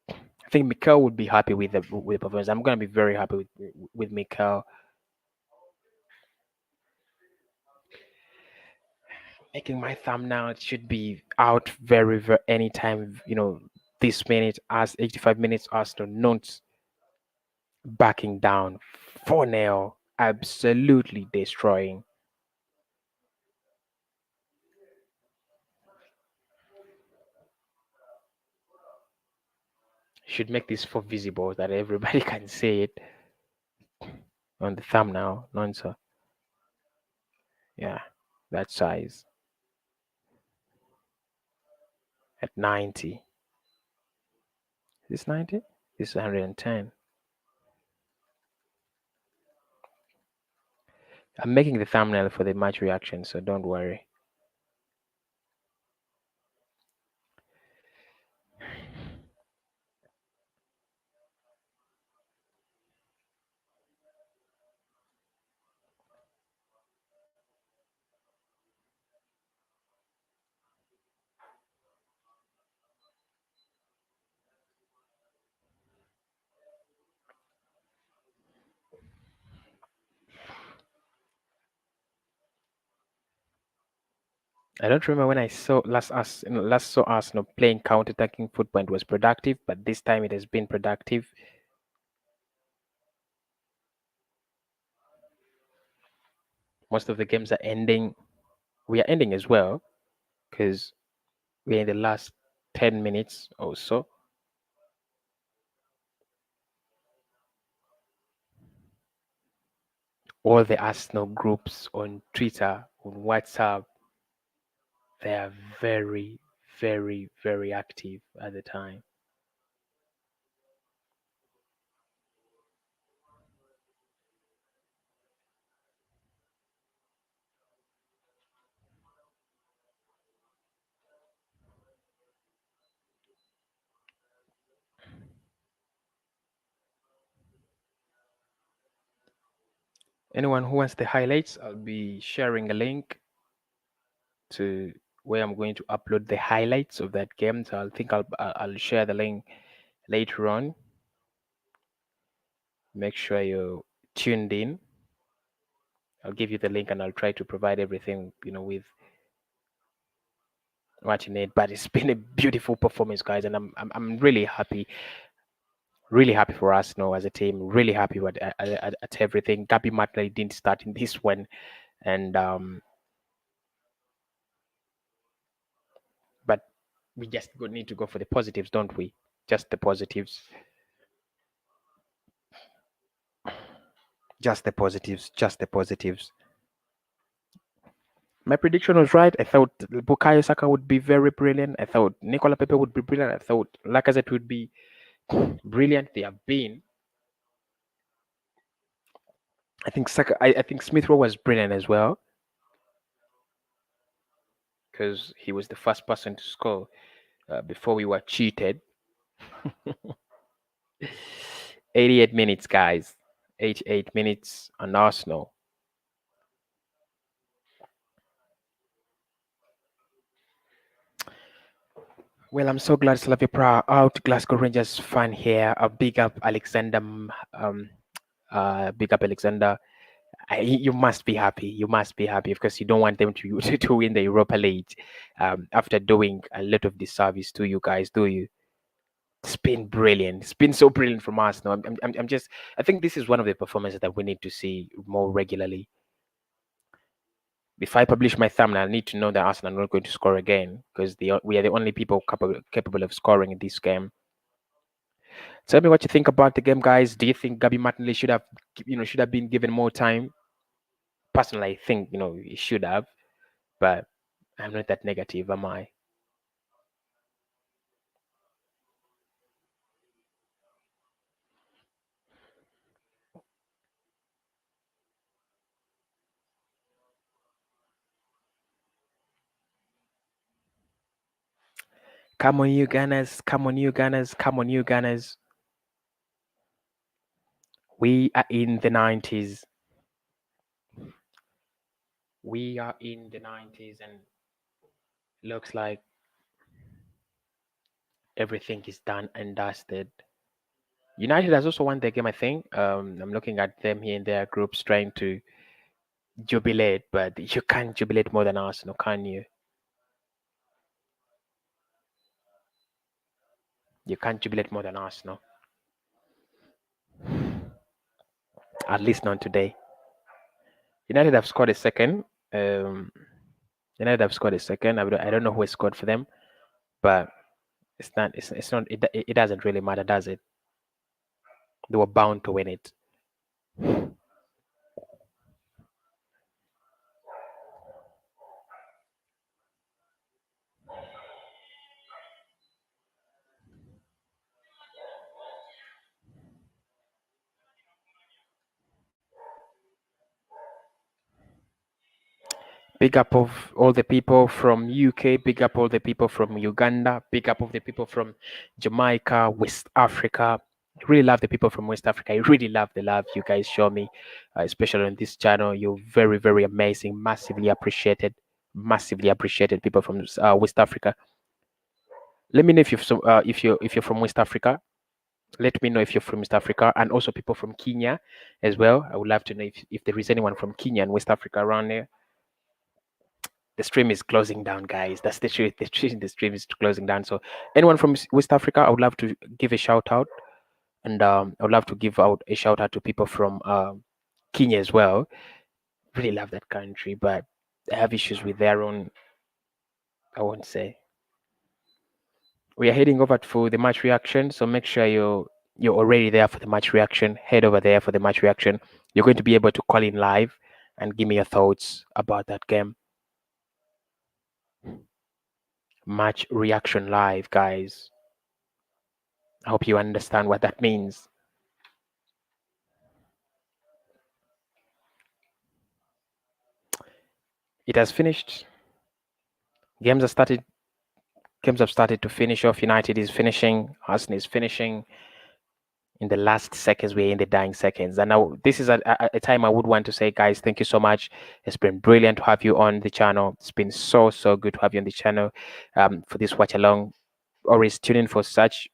I think Mikel would be happy with the performance. I'm going to be very happy with Mikel. Making my thumbnail, it should be out very anytime. This minute, as 85 minutes, Arsenal not backing down 4-0, absolutely destroying. Should make this for visible that everybody can see it on the thumbnail. Nonsense. Yeah, that size. At 90. Is this 90? This is 110. I'm making the thumbnail for the match reaction, so don't worry. I don't remember when I saw last saw Arsenal playing counter-attacking football and it was productive, but this time it has been productive. Most of the games are ending. We are ending as well because we're in the last 10 minutes or so. All the Arsenal groups on Twitter, on WhatsApp, they are very, very, very active at the time. Anyone who wants the highlights, I'll be sharing a link to where I'm going to upload the highlights of that game. So I'll share the link later on. Make sure you're tuned in. I'll give you the link and I'll try to provide everything, with what you need. But it's been a beautiful performance, guys, and I'm really happy. Really happy for Arsenal as a team. Really happy at everything. Gabby Martinelli didn't start in this one, and but we just need to go for the positives, don't we? Just the positives. Just the positives. Just the positives. My prediction was right. I thought Bukayo Saka would be very brilliant. I thought Nicolas Pepe would be brilliant. I thought Lacazette would be brilliant. They have been. I think Saka. I think Smith Rowe was brilliant as well because he was the first person to score before we were cheated. 88 minutes, guys. 88 minutes on Arsenal. Well, I'm so glad SLAVIA Praha out. Glasgow Rangers fan here. A big up Alexander. Big up Alexander. You must be happy. You must be happy because you don't want them to win the Europa League after doing a lot of disservice to you guys, do you? It's been brilliant. It's been so brilliant from Arsenal. I think this is one of the performances that we need to see more regularly. If I publish my thumbnail, I need to know that Arsenal are not going to score again because we are the only people capable of scoring in this game. Tell me what you think about the game, guys. Do you think Gabby Martinelli should have been given more time? Personally, I think he should have, but I'm not that negative, am I? Come on, you Gunners. Come on, you Gunners. Come on, you Gunners. We are in the 90s. We are in the 90s, and looks like everything is done and dusted. United has also won their game, I think. I'm looking at them here in their groups trying to jubilate, but you can't jubilate more than Arsenal, can you? You can't jubilate more than Arsenal. At least not today. United have scored a second. United have scored a second. I don't know who has scored for them, but it's not. It doesn't really matter, does it? They were bound to win it. Big up of all the people from UK. Big up all the people from Uganda. Big up of the people from Jamaica, West Africa. I really love the people from West Africa. I really love the love you guys show me, especially on this channel. You're very, very amazing. Massively appreciated. Massively appreciated, people from West Africa. Let me know if you're from West Africa. Let me know if you're from West Africa, and also people from Kenya as well. I would love to know if there is anyone from Kenya and West Africa around there. the stream is closing down, guys. That's the truth. The stream is closing down. So anyone from West Africa, I would love to give a shout out, and I would love to give out a shout out to people from Kenya as well. Really love that country, but they have issues with their own. I won't say. We are heading over for the match reaction, so make sure you're already there for the match reaction. Head over there for the match reaction. You're going to be able to call in live and give me your thoughts about that game. Match reaction live, guys. I hope you understand what that means. It has finished. Games have started to finish off. United is finishing. Arsenal is finishing. In the last seconds, we're in the dying seconds. And now this is a time I would want to say, guys, thank you so much. It's been brilliant to have you on the channel. It's been so good to have you on the channel for this watch along. Always tune in for such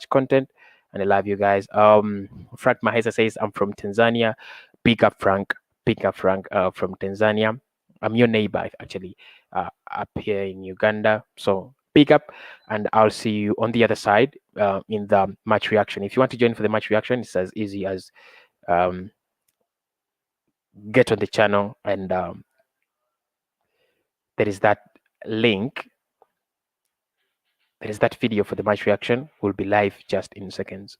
content, and I love you guys. Frank Mahesa says, I'm from Tanzania. Big up Frank from Tanzania. I'm your neighbor actually, up here in Uganda. So big up, and I'll see you on the other side in the match reaction. If you want to join for the match reaction, it's as easy as get on the channel, and there is that link. There is that video for the match reaction. Will be live just in seconds.